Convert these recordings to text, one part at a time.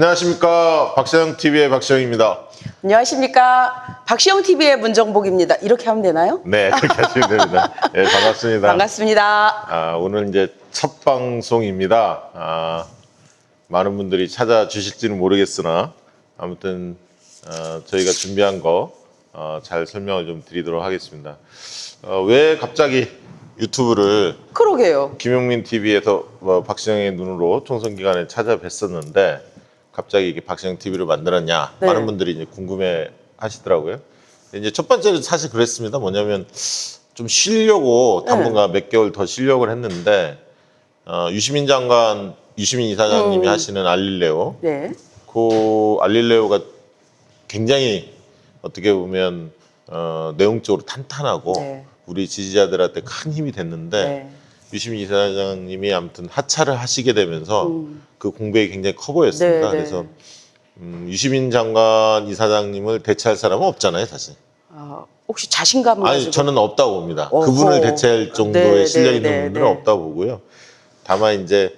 안녕하십니까. 박시영 TV의 박시영입니다. 안녕하십니까. 박시영 TV의 문정복입니다. 이렇게 하면 되나요? 네, 그렇게 하시면 됩니다. 네, 반갑습니다. 반갑습니다. 오늘 이제 첫 방송입니다. 많은 분들이 찾아주실지는 모르겠으나 아무튼 저희가 준비한 거 잘 설명을 좀 드리도록 하겠습니다. 왜 갑자기 유튜브를 그러게요. 김용민 TV에서 박시영의 눈으로 총선 기간에 찾아뵀었는데 갑자기 이게 박시영 TV를 만들었냐, 네. 많은 분들이 이제 궁금해 하시더라고요. 이제 첫 번째는 사실 그랬습니다. 뭐냐면 좀 쉬려고 당분간 몇 개월 더 쉬려고 했는데 유시민 장관, 유시민 이사장님이 하시는 알릴레오, 네. 그 알릴레오가 굉장히 어떻게 보면 내용적으로 탄탄하고 네. 우리 지지자들한테 큰 힘이 됐는데 네. 유시민 이사장님이 아무튼 하차를 하시게 되면서 그 공백이 굉장히 커 보였습니다. 네, 네. 그래서 유시민 장관 이사장님을 대체할 사람은 없잖아요, 사실. 혹시 자신감을 아니, 가지고 저는 없다고 봅니다. 어허. 그분을 대체할 정도의 네, 실력 네, 있는 네, 분들은 네. 없다고 보고요. 다만 이제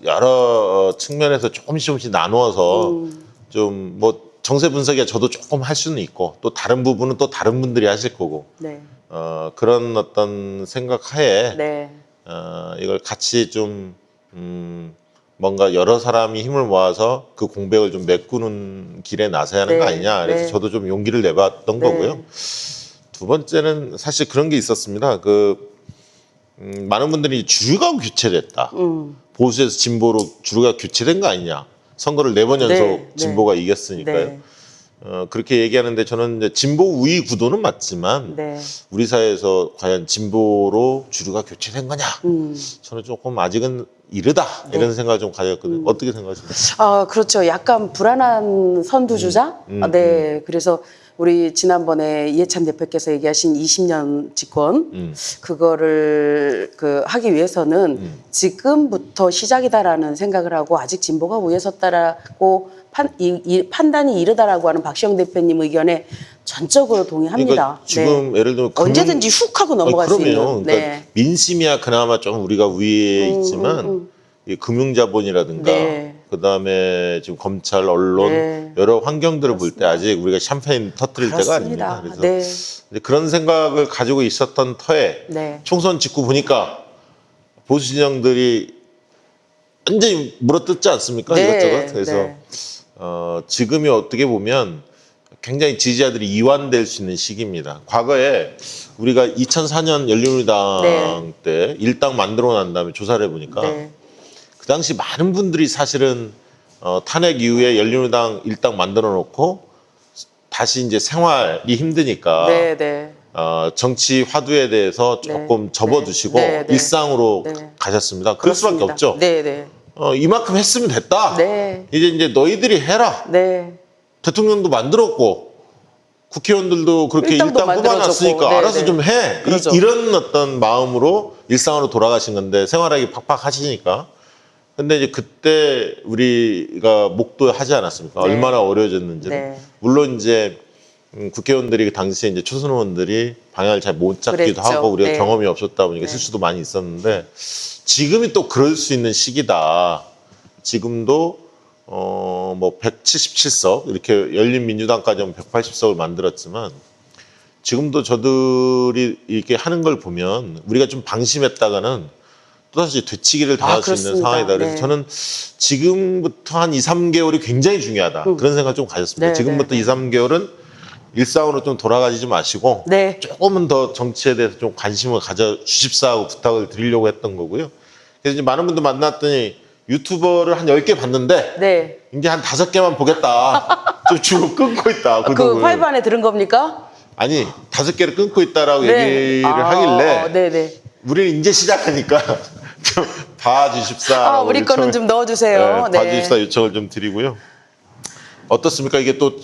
여러 측면에서 조금씩 나누어서 좀 뭐 정세 분석에 저도 조금 할 수는 있고 또 다른 부분은 또 다른 분들이 하실 거고 네. 그런 어떤 생각하에 네. 이걸 같이 좀 뭔가 여러 사람이 힘을 모아서 그 공백을 좀 메꾸는 길에 나서야 하는 거 네, 아니냐. 그래서 네. 저도 좀 용기를 내봤던 네. 거고요. 두 번째는 사실 그런 게 있었습니다. 많은 분들이 주류가 교체됐다. 보수에서 진보로 주류가 교체된 거 아니냐. 선거를 4번 연속 네, 진보가 이겼으니까요. 네. 그렇게 얘기하는데 저는 이제 진보 우위 구도는 맞지만 네. 우리 사회에서 과연 진보로 주류가 교체된 거냐? 저는 조금 아직은 이르다 이런 생각을 좀 가졌거든요. 어떻게 생각하십니까? 그렇죠. 약간 불안한 선두주자? 네. 그래서 우리 지난번에 이해찬 대표께서 얘기하신 20년 집권 그거를 하기 위해서는 지금부터 시작이다라는 생각을 하고 아직 진보가 우위에 섰다라고 판단이 이르다라고 하는 박시영 대표님 의견에 전적으로 동의합니다. 그러니까 지금 예를 들면 언제든지 훅 하고 넘어갈 수 있는. 그럼요. 그러니까 네. 민심이야 그나마 좀 우리가 위에 있지만 이 금융자본이라든가 네. 그다음에 지금 검찰, 언론 네. 여러 환경들을 볼 때 아직 우리가 샴페인 터뜨릴 때가 아닙니다. 그래서 네. 이제 그런 생각을 가지고 있었던 터에 네. 총선 직후 보니까 보수 진영들이 완전히 물어뜯지 않습니까? 네. 이것저것. 그래서 네. 지금이 어떻게 보면 굉장히 지지자들이 이완될 수 있는 시기입니다. 과거에 우리가 2004년 열린우리당 네. 때 일당 만들어 난 다음에 조사를 해보니까 네. 그 당시 많은 분들이 사실은 탄핵 이후에 열린우리당 일당 만들어 놓고 다시 이제 생활이 힘드니까 네. 네. 정치 화두에 대해서 조금 네. 접어두시고 네. 네. 일상으로 네. 가셨습니다. 그럴 수밖에 그렇습니다. 없죠. 네. 네. 이만큼 했으면 됐다. 네. 이제 너희들이 해라. 네. 대통령도 만들었고 국회의원들도 그렇게 일당도 일당 뽑아놨으니까 만들어줬고. 네, 알아서 네. 좀 해. 그러죠. 이런 어떤 마음으로 일상으로 돌아가신 건데 생활하기 팍팍 하시니까. 근데 이제 그때 우리가 목도하지 않았습니까? 네. 얼마나 어려워졌는지는. 네. 물론 이제 국회의원들이 그 당시에 이제 초선 의원들이 방향을 잘 못 잡기도 그랬죠. 하고 우리가 네. 경험이 없었다 보니까 실수도 많이 있었는데 지금이 또 그럴 수 있는 시기다. 지금도 뭐 177석 이렇게 열린민주당까지 하면 180석을 만들었지만 지금도 저들이 이렇게 하는 걸 보면 우리가 좀 방심했다가는 또다시 되치기를 당할 수 있는 그렇습니다. 상황이다. 그래서 네. 저는 지금부터 한 2, 3개월이 굉장히 중요하다. 그런 생각 좀 가졌습니다. 네, 지금부터 네. 2, 3개월은 일상으로 좀 돌아가지 마시고 네. 조금은 더 정치에 대해서 좀 관심을 가져 주십사 하고 부탁을 드리려고 했던 거고요. 그래서 이제 많은 분들 만났더니 유튜버를 한 10개 봤는데 네. 이제 한 5개만 보겠다. 좀 주로 끊고 있다. 그 구독을. 파이브 안에 들은 겁니까? 아니 5개를 끊고 있다라고 네. 얘기를 하길래 네네. 우리는 이제 시작하니까 좀 봐주십사. 우리 거는 좀 넣어주세요. 네. 봐주십사 요청을 좀 드리고요. 어떻습니까? 이게 또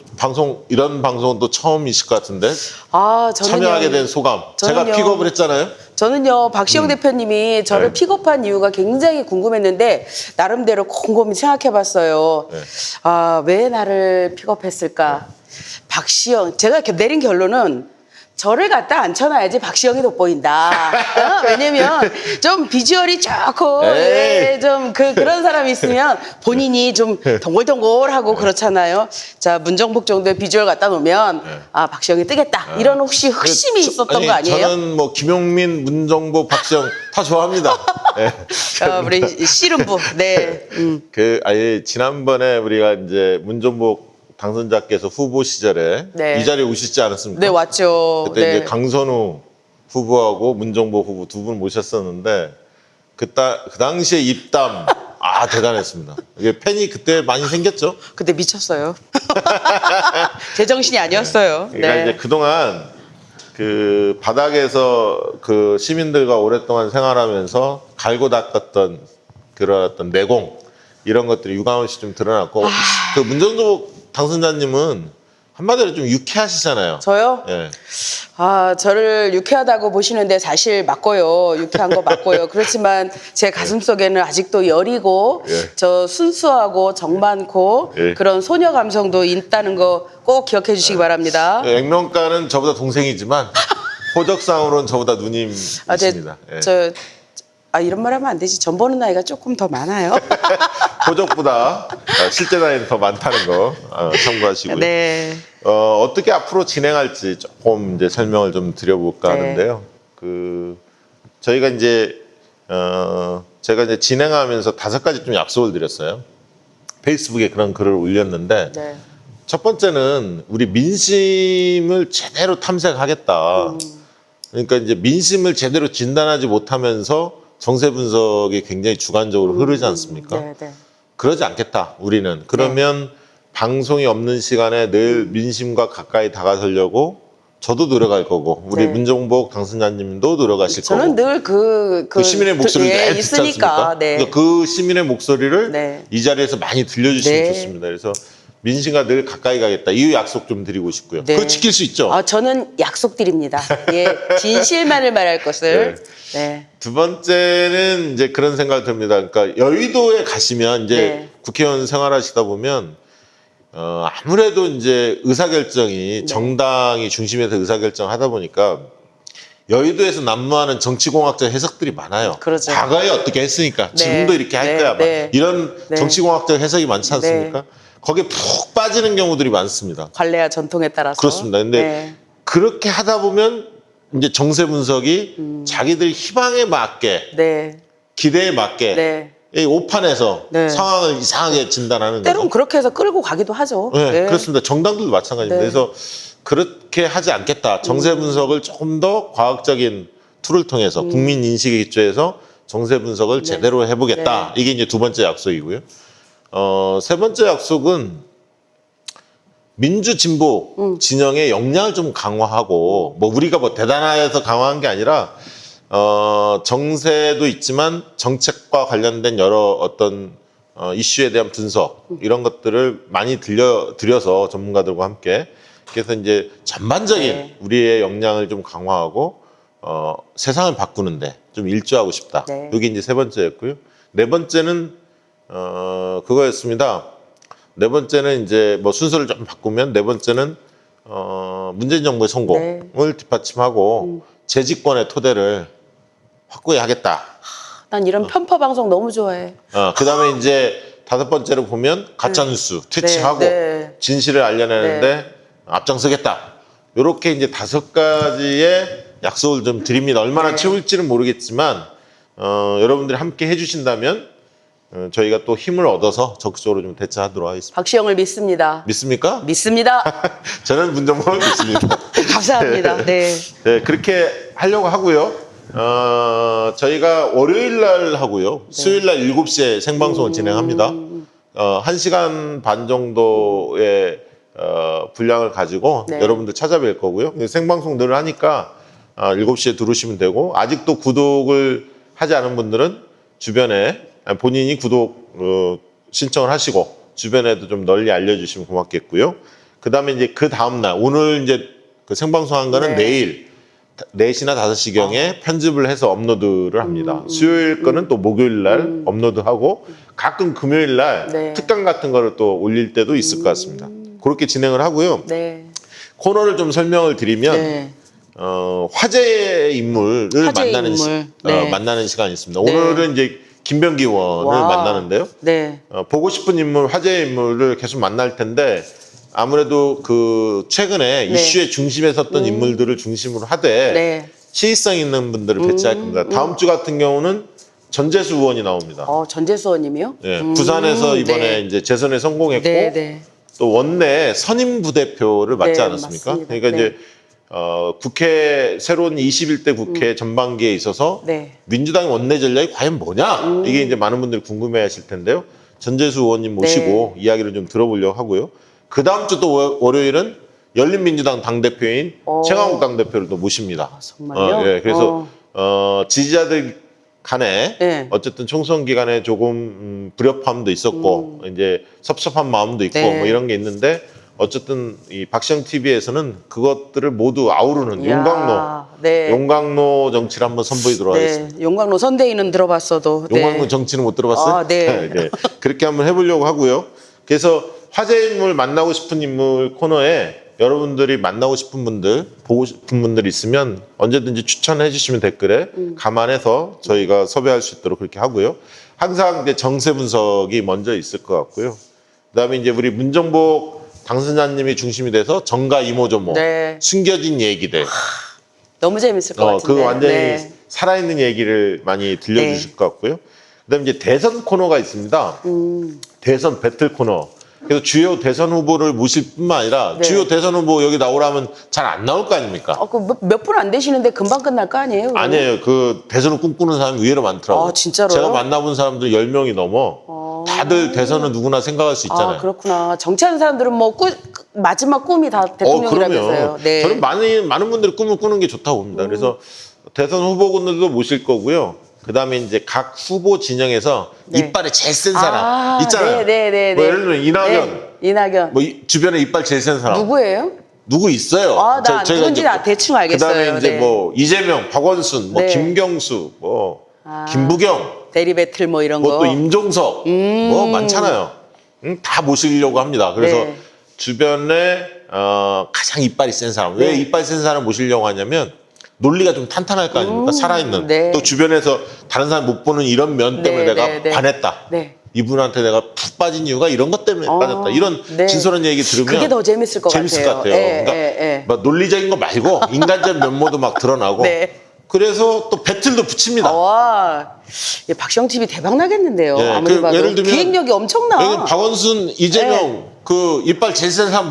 이런 방송은 또 처음이실 것 같은데 저는요. 참여하게 된 소감. 제가 저는요. 픽업을 했잖아요. 저는요, 박시영 대표님이 저를 네. 픽업한 이유가 굉장히 궁금했는데, 나름대로 곰곰이 생각해 봤어요. 네. 왜 나를 픽업했을까? 박시영, 제가 이렇게 내린 결론은 저를 갖다 앉혀놔야지 박시영이 돋보인다. 왜냐면 좀 비주얼이 좋고 에이. 좀 그런 사람이 있으면 본인이 좀 동글동글하고 그렇잖아요. 자, 문정복 정도의 비주얼 갖다 놓으면 아, 박시영이 뜨겠다. 이런 혹시 흑심이 있었던 거 아니에요? 저는 뭐 김용민, 문정복, 박시영 다 좋아합니다. 네. 우리 씨름부. 네. 아예 지난번에 우리가 이제 문정복 당선자께서 후보 시절에 네. 이 자리에 오시지 않았습니까? 네, 왔죠. 그때 네. 이제 강선우 후보하고 문정복 후보 두 분 모셨었는데 그 당시에 입담 대단했습니다. 이게 팬이 그때 많이 생겼죠. 그때 미쳤어요. 제정신이 아니었어요. 그러니까 네. 이제 그동안 그 바닥에서 그 시민들과 오랫동안 생활하면서 갈고 닦았던 그런 어떤 내공 이런 것들이 유감없이 좀 드러났고 그 문정복 당선자님은 한마디로 좀 유쾌하시잖아요. 저요? 예. 아, 저를 유쾌하다고 보시는데 사실 맞고요. 유쾌한 거 맞고요. 그렇지만 제 가슴 속에는 아직도 여리고 예. 저 순수하고 정 많고 예. 그런 소녀 감성도 있다는 거 꼭 기억해 주시기 바랍니다. 액면가는 저보다 동생이지만 호적상으로는 저보다 누님이십니다. 예. 이런 말 하면 안 되지. 전 보는 나이가 조금 더 많아요. 호적보다 실제 나이는 더 많다는 거 참고하시고요. 네. 어떻게 앞으로 진행할지 조금 이제 설명을 좀 드려볼까 네. 하는데요. 저희가 이제 제가 이제 진행하면서 5가지 좀 약속을 드렸어요. 페이스북에 그런 글을 올렸는데 네. 첫 번째는 우리 민심을 제대로 탐색하겠다. 그러니까 이제 민심을 제대로 진단하지 못하면서 정세 분석이 굉장히 주관적으로 흐르지 않습니까? 네, 네. 그러지 않겠다. 우리는 그러면 방송이 없는 시간에 늘 민심과 가까이 다가서려고 저도 노력할 거고 우리 네. 문정복 당선자님도 노력하실 저는 거고 늘 그 시민의 목소리를 늘 듣지 있으니까. 않습니까? 네. 그러니까 그 시민의 목소리를 네. 이 자리에서 많이 들려주시면 네. 좋습니다. 그래서 민심과 늘 가까이 가겠다. 이 약속 좀 드리고 싶고요. 네. 그거 지킬 수 있죠? 저는 약속드립니다. 예, 진실만을 말할 것을. 네. 두 번째는 이제 그런 생각이 듭니다. 그러니까 여의도에 가시면 이제 네. 국회의원 생활하시다 보면 아무래도 이제 의사결정이 정당이 중심에서 의사결정 하다 보니까 여의도에서 난무하는 정치공학적 해석들이 많아요. 그렇죠. 과거에 어떻게 했으니까 지금도 이렇게 할 네, 거야. 막 네. 이런 네. 정치공학적 해석이 많지 않습니까? 네. 거기에 푹 빠지는 경우들이 많습니다. 관례와 전통에 따라서. 그렇습니다. 근데 네. 그렇게 하다 보면 이제 정세 분석이 자기들 희망에 맞게 네. 기대에 맞게 네. 이 오판에서 네. 상황을 이상하게 진단하는 때론 거죠. 그렇게 해서 끌고 가기도 하죠. 네, 그렇습니다. 정당들도 마찬가지입니다. 네. 그래서 그렇게 하지 않겠다. 정세 분석을 조금 더 과학적인 툴을 통해서 국민 인식에 기초해서 정세 분석을 제대로 해보겠다. 이게 이제 두 번째 약속이고요. 세 번째 약속은 민주진보 진영의 역량을 좀 강화하고 뭐 우리가 뭐 대단해서 강화한 게 아니라 정세도 있지만 정책과 관련된 여러 어떤 이슈에 대한 분석 이런 것들을 많이 들여서 전문가들과 함께 그래서 이제 전반적인 네. 우리의 역량을 좀 강화하고 세상을 바꾸는데 좀 일조하고 싶다. 네. 이게 이제 세 번째였고요. 네 번째는 그거였습니다. 네 번째는 이제 뭐 순서를 좀 바꾸면 네 번째는 문재인 정부의 성공을 뒷받침하고 재집권의 토대를 확고히 하겠다. 난 이런 편파 방송 너무 좋아해. 그다음에 이제 다섯 번째로 보면 가짜 뉴스 퇴치하고 네. 진실을 알려내는데 앞장서겠다. 이렇게 이제 5가지의 약속을 좀 드립니다. 얼마나 채울지는 모르겠지만 여러분들이 함께 해주신다면 저희가 또 힘을 얻어서 적극적으로 좀 대처하도록 하겠습니다. 박시영을 믿습니다. 믿습니까? 믿습니다. 저는 문정복을 믿습니다. 감사합니다. 네. 네, 그렇게 하려고 하고요. 저희가 월요일 날 하고요. 수요일 날 7시에 생방송을 진행합니다. 1시간 반 정도의 분량을 가지고 네. 여러분들 찾아뵐 거고요. 생방송 늘 하니까 7시에 들어오시면 되고 아직도 구독을 하지 않은 분들은 주변에 본인이 구독 신청을 하시고 주변에도 좀 널리 알려주시면 고맙겠고요. 그 다음에 이제 그 다음날 오늘 이제 그 생방송 한 거는 내일 4시나 5시경에 편집을 해서 업로드를 합니다. 수요일 거는 또 목요일 날 업로드하고 가끔 금요일 날 특강 같은 거를 또 올릴 때도 있을 것 같습니다. 그렇게 진행을 하고요. 네. 코너를 좀 설명을 드리면 화제의 인물을 화제의 만나는 인물. 네. 만나는 시간이 있습니다. 네. 오늘은 이제 김병기 의원을 와. 만나는데요. 네. 보고 싶은 인물, 화제의 인물을 계속 만날 텐데 아무래도 그 최근에 네. 이슈의 중심에 섰던 인물들을 중심으로 하되 네. 시의성 있는 분들을 배치할 겁니다. 다음 주 같은 경우는 전재수 의원이 나옵니다. 전재수 의원님이요? 예, 부산에서 이번에 네. 이제 재선에 성공했고 네, 네. 또 원내 선임 부대표를 맡지 네, 않았습니까? 맞습니다. 그러니까 네. 이제 국회 새로운 21대 국회 전반기에 있어서 네. 민주당의 원내 전략이 과연 뭐냐? 이게 이제 많은 분들이 궁금해하실 텐데요. 전재수 의원님 모시고 네. 이야기를 좀 들어보려고 하고요. 그 다음 주 또 월요일은 열린민주당 당대표인 최강욱 당대표를 또 모십니다. 정말요? 예, 그래서 지지자들 간에 네. 어쨌든 총선 기간에 조금 불협화음도 있었고 이제 섭섭한 마음도 있고 네. 뭐 이런 게 있는데 어쨌든 이 박시영 TV에서는 그것들을 모두 아우르는 이야, 네. 용광로 정치를 한번 선보이도록 하겠습니다. 네. 용광로 선대위는 들어봤어도. 용광로 네. 정치는 못 들어봤어요? 아, 네. 네. 그렇게 한번 해보려고 하고요. 그래서 화제 인물 만나고 싶은 인물 코너에 여러분들이 만나고 싶은 분들, 보고 싶은 분들 있으면 언제든지 추천해 주시면 댓글에 감안해서 저희가 섭외할 수 있도록 그렇게 하고요. 항상 이제 정세 분석이 먼저 있을 것 같고요. 그다음에 이제 우리 문정복 당선자님이 중심이 돼서 정가 이모저모, 네. 숨겨진 얘기들, 너무 재밌을 것 같은데. 그 완전히 네. 살아있는 얘기를 많이 들려주실 것 같고요. 그다음에 이제 대선 코너가 있습니다. 대선 배틀 코너. 그래서 주요 대선 후보를 모실 뿐만 아니라 네. 주요 대선 후보 여기 나오라면 잘 안 나올 거 아닙니까? 몇 분 안 되시는데 금방 끝날 거 아니에요? 그러면? 아니에요. 그 대선을 꿈꾸는 사람이 의외로 많더라고요. 아, 진짜로요? 제가 만나본 사람들 10명이 넘어. 다들 대선은 누구나 생각할 수 있잖아요. 아, 그렇구나. 정치하는 사람들은 뭐 마지막 꿈이 다 대통령이라면서요. 그럼요. 네. 저는 많은 분들이 꿈을 꾸는 게 좋다고 봅니다. 그래서 대선 후보군들도 모실 거고요. 그다음에 이제 각 후보 진영에서 네. 이빨이 제일 센 사람 있잖아요. 네. 뭐 예를 들면 이낙연, 네. 이낙연. 뭐 주변에 이빨 제일 센 사람 누구예요? 누구 있어요? 아, 나 저희가 누군지 이제 대충 알겠어요. 그다음에 이제 네. 뭐 이재명, 박원순, 뭐 네. 김경수, 뭐 김부경, 대리 배틀 뭐 이런 뭐 거. 또 임종석, 뭐 많잖아요. 다 모시려고 합니다. 그래서 네. 주변에 가장 이빨이 센 사람. 왜 이빨 센 사람 모시려고 하냐면 논리가 좀 탄탄할 거 아닙니까? 살아있는. 네. 또 주변에서 다른 사람 못 보는 이런 면 때문에 네, 내가 네, 네. 반했다. 네. 이분한테 내가 푹 빠진 이유가 이런 것 때문에 빠졌다. 이런 네. 진솔한 얘기 들으면 그게 더 재밌을 것 재밌을 같아요. 것 같아요. 예, 그러니까 예. 막 논리적인 거 말고 인간적 면모도 막 드러나고. 네. 그래서 또 배틀도 붙입니다. 와, 박시영 TV 대박 나겠는데요. 예, 아무리 그 봐도 예를 들면 기획력이 엄청나. 여기 박원순, 이재명 그 이빨 제일 센 사람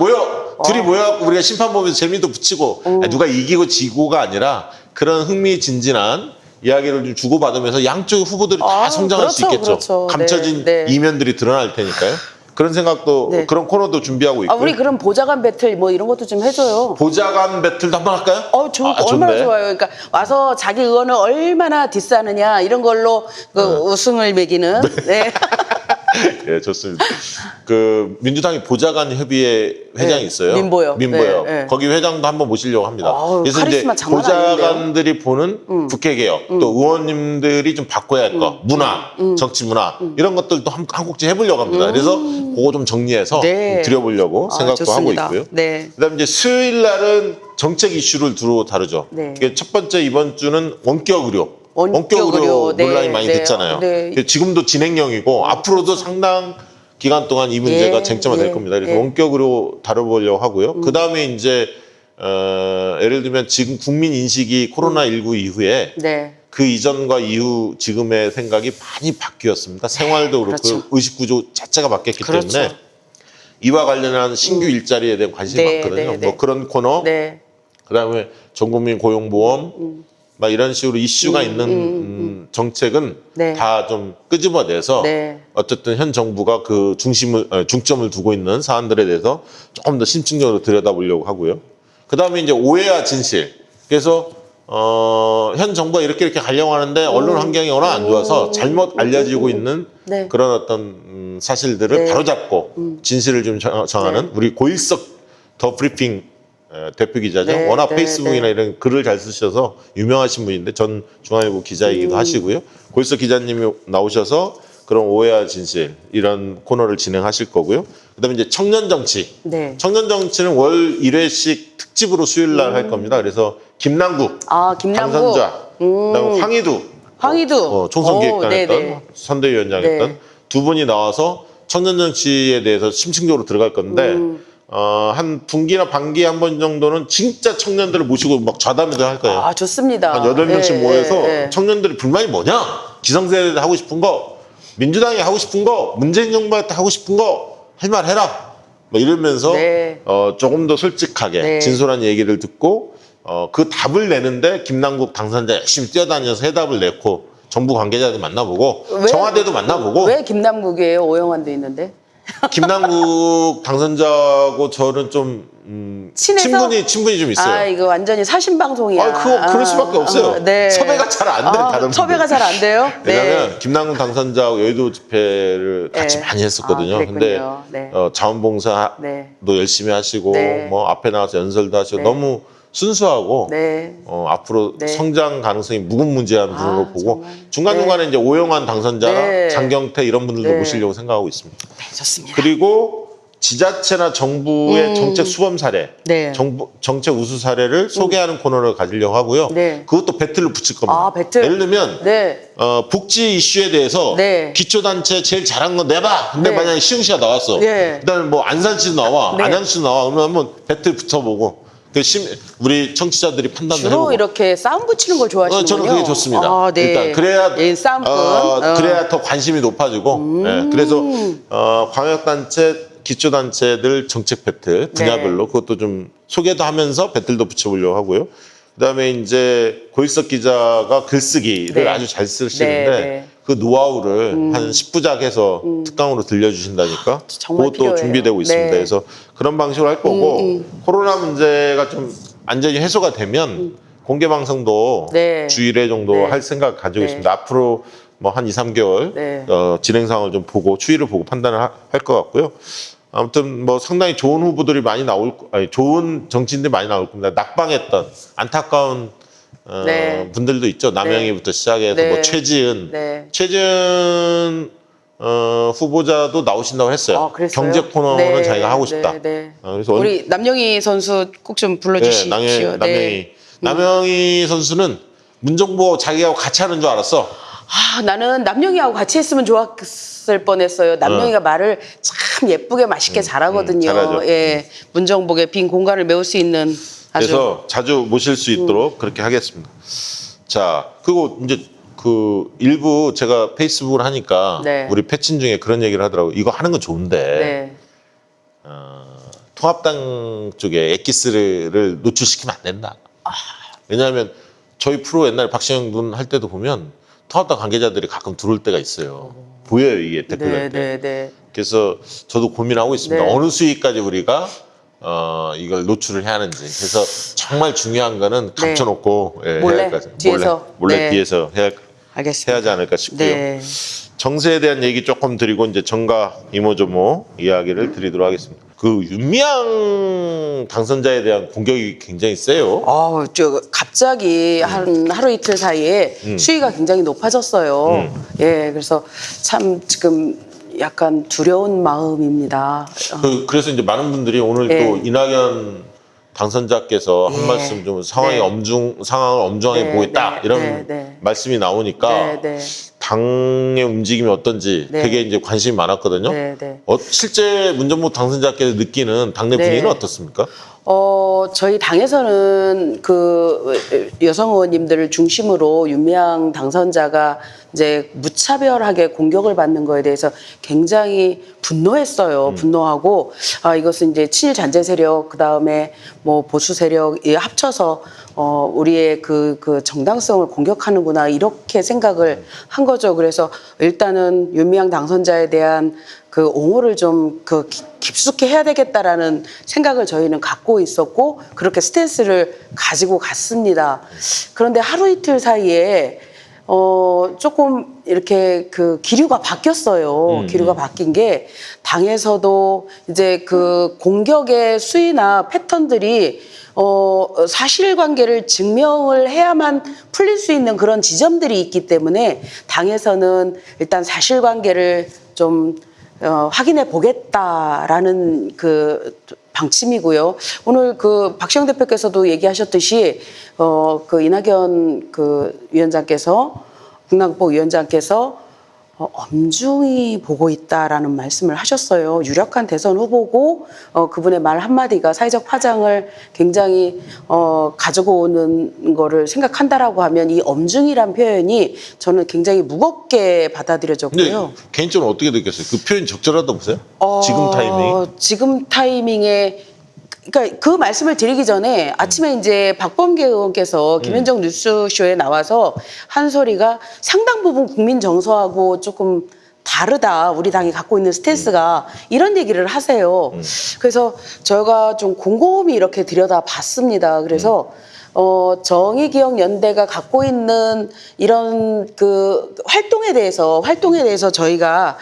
둘이 모여갖고 우리가 심판 보면서 재미도 붙이고 누가 이기고 지고가 아니라 그런 흥미진진한 이야기를 좀 주고받으면서 양쪽의 후보들이 다 성장할 수 그렇죠, 있겠죠. 그렇죠. 감춰진 네, 네. 이면들이 드러날 테니까요. 그런 생각도 네. 그런 코너도 준비하고 있고요. 우리 그럼 보좌관 배틀 뭐 이런 것도 좀 해줘요. 보좌관 배틀도 한번 할까요? 얼마나 좋네. 좋아요. 그러니까 와서 자기 의원을 얼마나 디스하느냐 이런 걸로 그 우승을 매기는. 네. 예, 좋습니다. 그 민주당이 보좌관 협의회 회장이 네, 있어요. 민보요. 민보요. 네, 네. 거기 회장도 한번 모시려고 합니다. 아우, 그래서 카리스마 이제 장난 보좌관들이 보는 국회 개혁, 또 의원님들이 좀 바꿔야 할 거, 문화, 정치 문화 이런 것들도 한국지 해보려고 합니다. 그래서 그거 좀 정리해서 네. 드려보려고 생각도 좋습니다. 하고 있고요. 네. 그다음에 이제 수요일 날은 정책 이슈를 두루 다루죠. 네. 이게 첫 번째 이번 주는 원격 의료. 원격 의료, 네, 논란이 많이 네, 됐잖아요. 네. 지금도 진행형이고 앞으로도 상당 기간 동안 이 문제가 예, 쟁점화 될 겁니다. 그래서 예. 원격으로 다뤄보려고 하고요. 그 다음에 이제 예를 들면 지금 국민 인식이 코로나19 이후에 네. 그 이전과 이후 지금의 생각이 많이 바뀌었습니다. 생활도 그렇고 그렇죠. 의식구조 자체가 바뀌었기 그렇죠. 때문에 이와 관련한 신규 일자리에 대한 관심이 네, 많거든요. 네, 네. 뭐 그런 코너, 네. 그다음에 전국민 고용보험, 막 이런 식으로 이슈가 있는 정책은 네. 다 좀 끄집어내서 네. 어쨌든 현 정부가 그 중점을 두고 있는 사안들에 대해서 조금 더 심층적으로 들여다보려고 하고요. 그다음에 이제 오해와 진실. 그래서 현 정부가 이렇게 가려고 하는데 언론 환경이 워낙 안 좋아서 잘못 알려지고 있는 네. 그런 어떤 사실들을 네. 바로잡고 진실을 좀 정하는 우리 고일석 더 브리핑 대표 기자죠. 네, 워낙 네, 페이스북이나 네. 이런 글을 잘 쓰셔서 유명하신 분인데 전 중앙일보 기자이기도 하시고요. 고일석 기자님이 나오셔서 그런 오해와 진실 이런 코너를 진행하실 거고요. 그다음에 이제 청년 정치. 네. 청년 정치는 월 1회씩 특집으로 수요일 날 할 겁니다. 그래서 김남국 김남국. 당선자, 그다음에 황희두 총선 기획단 했던 네네. 선대위원장 네. 했던 두 분이 나와서 청년 정치에 대해서 심층적으로 들어갈 건데 한 분기나 반기에 한 번 정도는 진짜 청년들을 모시고 막 좌담회도 할 거예요. 좋습니다. 한 8명씩 예, 모여서 예, 예. 청년들이 불만이 뭐냐? 기성세대 하고 싶은 거, 민주당이 하고 싶은 거, 문재인 정부한테 하고 싶은 거 할 말 해라. 뭐 이러면서 네. 조금 더 솔직하게 네. 진솔한 얘기를 듣고 그 답을 내는데 김남국 당선자 열심히 뛰어다녀서 해답을 내고 정부 관계자들 만나보고 청와대도 만나보고 왜 김남국이에요? 오영환도 있는데. 김남국 당선자하고 저는 좀 친해서? 친분이 좀 있어요. 이거 완전히 사신 방송이야. 그럴 수밖에 없어요. 네. 섭외가 잘 안 돼, 다른 섭외가 분들. 잘 안 돼요? 왜냐하면 김남국 당선자하고 여의도 집회를 같이 네. 많이 했었거든요. 근데 그랬군요. 네. 자원봉사도 네. 열심히 하시고 네. 뭐 앞에 나가서 연설도 하시고 네. 너무 순수하고 네. 앞으로 네. 성장 가능성이 무궁무진한 분으로 보고 정말. 중간중간에 이제 오영환 당선자나 네. 장경태 이런 분들도 네. 모시려고 생각하고 있습니다. 네, 좋습니다. 그리고 지자체나 정부의 정책 수범 사례, 네. 정책 우수 사례를 소개하는 코너를 가지려고 하고요. 네. 그것도 배틀로 붙일 겁니다. 배틀. 예를 들면 네. 복지 이슈에 대해서 네. 기초단체 제일 잘한 거 내봐. 근데 네. 만약에 시흥시가 나왔어. 네. 그다음에 뭐 안산시도 나와, 네. 안양시도 나와. 그러면 한번 배틀 붙여보고 우리 청취자들이 판단을 주로 해보고. 이렇게 싸움 붙이는 걸 좋아하시는군요. 저는 그게 좋습니다. 네. 일단 그래야 예, 싸움꾼. 그래야 더 관심이 높아지고. 예, 그래서 광역단체, 기초단체들 정책 배틀 분야별로 네. 그것도 좀 소개도 하면서 배틀도 붙여보려고 하고요. 그다음에 이제 고일석 기자가 글쓰기를 네. 아주 잘 쓰시는데 네, 네. 그 노하우를 한 10부작 해서 특강으로 들려주신다니까 정말 그것도 필요해요. 준비되고 있습니다. 네. 그래서 그런 방식으로 할 거고 코로나 문제가 좀 완전히 해소가 되면 공개 방송도 네. 주 1회 정도 네. 할 생각 가지고 네. 있습니다. 앞으로 뭐 한 2, 3개월 네. 진행 상황을 좀 보고 추이를 보고 판단을 할 것 같고요. 아무튼 뭐 상당히 좋은 후보들이 많이 좋은 정치인들이 많이 나올 겁니다. 낙방했던 안타까운 네. 분들도 있죠. 남영희부터 시작해서 네. 뭐 최지은, 네. 후보자도 나오신다고 했어요. 그랬어요? 경제 코너는 네. 자기가 하고 싶다. 네. 네. 그래서 우리 남영희 선수 꼭 좀 불러주시죠. 남영희 선수는 문정부 자기하고 같이 하는 줄 알았어. 나는 남영희하고 같이 했으면 좋았을 뻔했어요. 남영희가 말을 참 예쁘게 맛있게 잘하거든요. 잘하죠. 예, 문정복의 빈 공간을 메울 수 있는 아주. 그래서 자주 모실 수 있도록 그렇게 하겠습니다. 자, 그리고 이제 그 일부 제가 페이스북을 하니까 네. 우리 패친 중에 그런 얘기를 하더라고요. 이거 하는 건 좋은데 네. 통합당 쪽에 엑기스를 노출시키면 안 된다. 왜냐하면 저희 프로 옛날에 박시영 군 할 때도 보면 통합당 관계자들이 가끔 들어올 때가 있어요. 보여요, 이게 댓글 날 때. 네, 네. 그래서 저도 고민하고 있습니다. 네. 어느 수위까지 우리가 이걸 노출을 해야 하는지. 그래서 정말 중요한 거는 감춰놓고 몰래, 해야 할까. 뒤에서. 몰래 네. 뒤에서 알겠습니다. 해야지 않을까 싶고요. 네. 정세에 대한 얘기 조금 드리고 이제 정가 이모저모 이야기를 드리도록 하겠습니다. 그 윤미향 당선자에 대한 공격이 굉장히 세요. 갑자기 한 하루 이틀 사이에 수위가 굉장히 높아졌어요. 예, 그래서 참 지금 약간 두려운 마음입니다. 그래서 이제 많은 분들이 오늘 네. 또 이낙연 당선자께서 한 네. 말씀 좀 상황을 엄중하게 네, 보고 있다 네, 이런 네, 네. 말씀이 나오니까 네, 네. 당의 움직임이 어떤지 네. 되게 이제 관심이 많았거든요. 네, 네. 실제 문정부 당선자께서 느끼는 당내 네. 분위기는 어떻습니까? 저희 당에서는 그 여성 의원님들을 중심으로 윤미향 당선자가 이제 무차별하게 공격을 받는 거에 대해서 굉장히 분노했어요. 분노하고 이것은 이제 친일 잔재 세력 그다음에 뭐 보수 세력이 합쳐서 우리의 그 정당성을 공격하는구나 이렇게 생각을 한 거죠. 그래서 일단은 윤미향 당선자에 대한 그 옹호를 좀 깊숙이 해야 되겠다라는 생각을 저희는 갖고 있었고 그렇게 스탠스를 가지고 갔습니다. 그런데 하루 이틀 사이에 조금 이렇게 그 기류가 바뀌었어요. 기류가 바뀐 게 당에서도 이제 그 공격의 수위나 패턴들이 사실관계를 증명을 해야만 풀릴 수 있는 그런 지점들이 있기 때문에 당에서는 일단 사실관계를 좀 확인해 보겠다라는 그 방침이고요. 오늘 그 박시영 대표께서도 얘기하셨듯이 그 이낙연 그 위원장께서 국방부 위원장께서 엄중히 보고 있다라는 말씀을 하셨어요. 유력한 대선 후보고 그분의 말 한마디가 사회적 파장을 굉장히 가지고 오는 거를 생각한다라고 하면 이 엄중이란 표현이 저는 굉장히 무겁게 받아들여졌고요. 근데 개인적으로 어떻게 느꼈어요? 그 표현 적절하다고 보세요? 지금 타이밍? 지금 타이밍에 그러니까 그 말씀을 드리기 전에 아침에 이제 박범계 의원께서 김현정 뉴스쇼에 나와서 한 소리가 상당 부분 국민 정서하고 조금 다르다. 우리 당이 갖고 있는 스탠스가 이런 얘기를 하세요. 그래서 저희가 좀 곰곰이 이렇게 들여다봤습니다. 그래서 정의기억연대가 갖고 있는 이런 그 활동에 대해서 저희가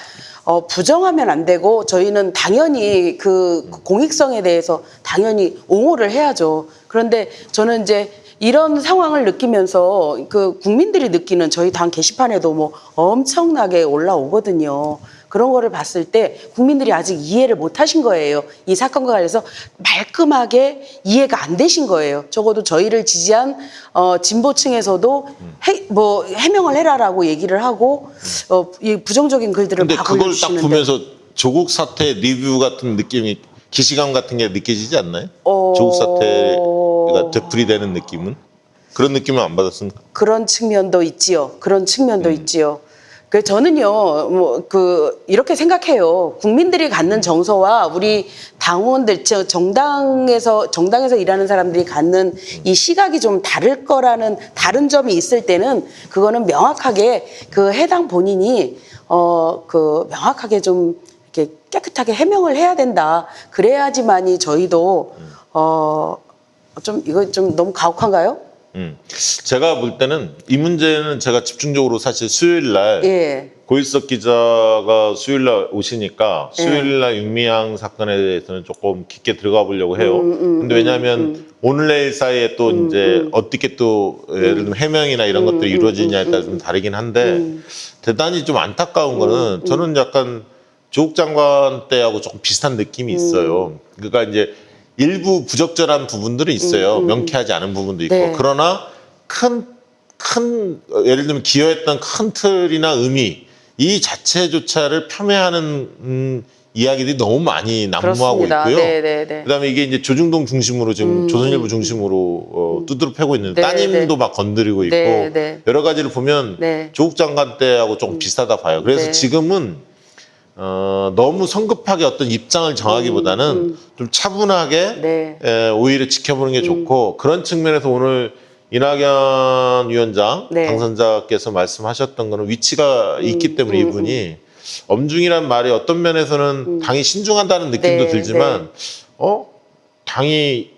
부정하면 안 되고 저희는 당연히 그 공익성에 대해서 당연히 옹호를 해야죠. 그런데 저는 이제 이런 상황을 느끼면서 그 국민들이 느끼는 저희 당 게시판에도 뭐 엄청나게 올라오거든요. 그런 거를 봤을 때 국민들이 아직 이해를 못 하신 거예요. 이 사건과 관련해서 말끔하게 이해가 안 되신 거예요. 적어도 저희를 지지한 진보층에서도 해명을 해라라고 얘기를 하고 이 부정적인 글들을 근데 막 그걸 딱 올려주시는데 보면서 조국 사태 리뷰 같은 느낌이 기시감 같은 게 느껴지지 않나요? 조국 사태가 되풀이되는 느낌은? 그런 느낌은 안 받았습니까? 그런 측면도 있지요. 그런 측면도 있지요. 그 저는요, 이렇게 생각해요. 국민들이 갖는 정서와 우리 당원들, 정당에서 일하는 사람들이 갖는 이 시각이 좀 다른 점이 있을 때는 그거는 명확하게 그 해당 본인이 명확하게 좀 이렇게 깨끗하게 해명을 해야 된다. 그래야지만이 저희도 이거 좀 너무 가혹한가요? 제가 볼 때는 이 문제는 제가 집중적으로 사실 수요일 날 예. 고일석 기자가 수요일 날 오시니까 수요일 날 윤미향 사건에 대해서는 조금 깊게 들어가 보려고 해요. 근데 왜냐하면 오늘 내일 사이에 또 이제 어떻게 또 예를 들면 해명이나 이런 것들이 이루어지냐에 따라 좀 다르긴 한데 대단히 좀 안타까운 거는 저는 약간 조국 장관 때하고 조금 비슷한 느낌이 있어요. 그러니까 이제 일부 부적절한 부분들은 있어요. 명쾌하지 않은 부분도 있고. 네. 그러나 큰 예를 들면 기여했던 큰 틀이나 의미 이 자체조차를 폄훼하는 이야기들이 너무 많이 난무하고 그렇습니다. 있고요. 네. 그다음에 이게 이제 조중동 중심으로 지금 조선일보 중심으로 두드러 패고 있는데 네, 따님도 막 건드리고 있고 네. 여러 가지를 보면 네. 조국 장관 때하고 조금 비슷하다 봐요. 그래서 네. 지금은 너무 성급하게 어떤 입장을 정하기보다는 좀 차분하게 네. 오히려 지켜보는 게 좋고 그런 측면에서 오늘 이낙연 위원장 네. 당선자께서 말씀하셨던 거는 위치가 있기 때문에 이분이 엄중이란 말이 어떤 면에서는 당이 신중한다는 느낌도 네, 들지만 당이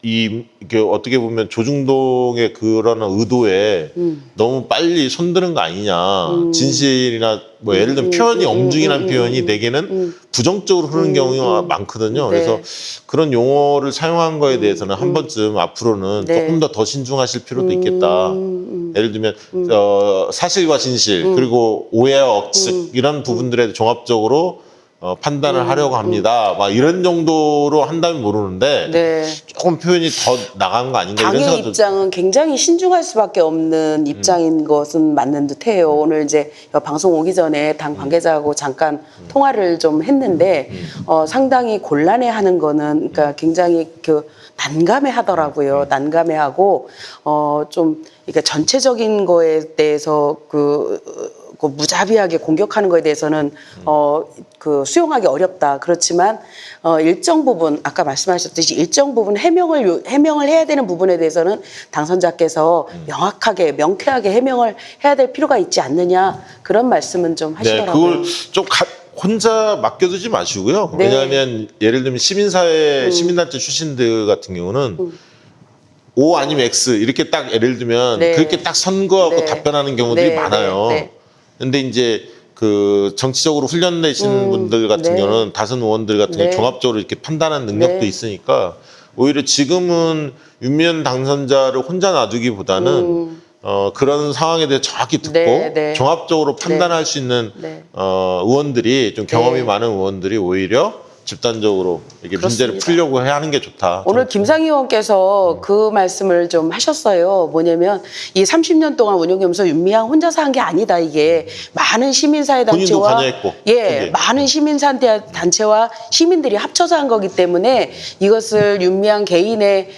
이게 어떻게 보면 조중동의 그런 의도에 너무 빨리 손드는 거 아니냐. 진실이나 뭐 예를 들면 표현이 엄중이라는 표현이 대개는 부정적으로 흐르는 경우가 많거든요. 네. 그래서 그런 용어를 사용한 거에 대해서는 한 번쯤 앞으로는 네. 조금 더 신중하실 필요도 있겠다. 예를 들면 사실과 진실 그리고 오해와 억측 이런 부분들에 종합적으로 판단을 하려고 합니다. 막 이런 정도로 한다면 모르는데 네. 조금 표현이 더 나간 거 아닌가 이런 당의 생각도 입장은 굉장히 신중할 수밖에 없는 입장인 것은 맞는 듯해요. 오늘 이제 방송 오기 전에 당 관계자하고 잠깐 통화를 좀 했는데 상당히 곤란해하는 거는 그러니까 굉장히 난감해하더라고요. 난감해하고 좀 그러니까 전체적인 거에 대해서 그 무자비하게 공격하는 거에 대해서는 수용하기 어렵다. 그렇지만 일정 부분 아까 말씀하셨듯이 일정 부분 해명을 해야 되는 부분에 대해서는 당선자께서 명쾌하게 해명을 해야 될 필요가 있지 않느냐 그런 말씀은 좀 하시더라고요. 그걸 좀 혼자 맡겨두지 마시고요. 네. 왜냐하면 예를 들면 시민사회 시민단체 출신들 같은 경우는 O 아니면 X 이렇게 딱 예를 들면 네. 그렇게 딱 선거하고 네. 답변하는 경우들이 네. 많아요. 네. 근데 이제 그 정치적으로 훈련되신 분들 같은 네. 경우는 다선 의원들 같은 경우 네. 종합적으로 이렇게 판단하는 능력도 네. 있으니까 오히려 지금은 윤미향 당선자를 혼자 놔두기보다는 그런 상황에 대해 정확히 듣고 네. 종합적으로 판단할 수 있는 네. 의원들이 좀 경험이 네. 많은 의원들이 오히려 집단적으로 이렇게 그렇습니다. 문제를 풀려고 해야 하는 게 좋다. 오늘 김상희 의원께서 그 말씀을 좀 하셨어요. 뭐냐면 이 30년 동안 운영하면서 윤미향 혼자서 한 게 아니다. 이게 많은 시민사회 본인도 단체와 관여했고, 예, 거기에. 많은 시민사회 단체와 시민들이 합쳐서 한 거기 때문에 이것을 윤미향 개인의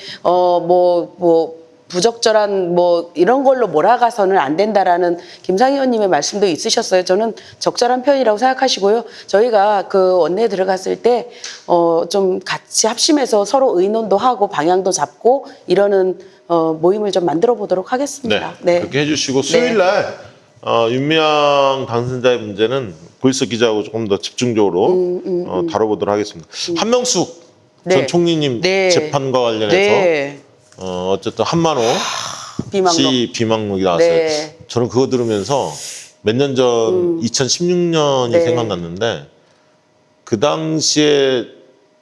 부적절한 이런 걸로 몰아가서는 안 된다라는 김상희 의원님의 말씀도 있으셨어요. 저는 적절한 표현이라고 생각하시고요. 저희가 그 원내에 들어갔을 때 좀 같이 합심해서 서로 의논도 하고 방향도 잡고 이러는 모임을 좀 만들어 보도록 하겠습니다. 네, 그렇게 해주시고 수요일 날 윤미향 당선자의 문제는 고일수 기자하고 조금 더 집중적으로 다뤄보도록 하겠습니다. 한명숙 네. 전 총리님 네. 재판과 관련해서 네. 어쨌든 한만호 비망록. 씨 비망록이 나왔어요. 네. 저는 그거 들으면서 몇 년 전 2016년이 네. 생각났는데 그 당시에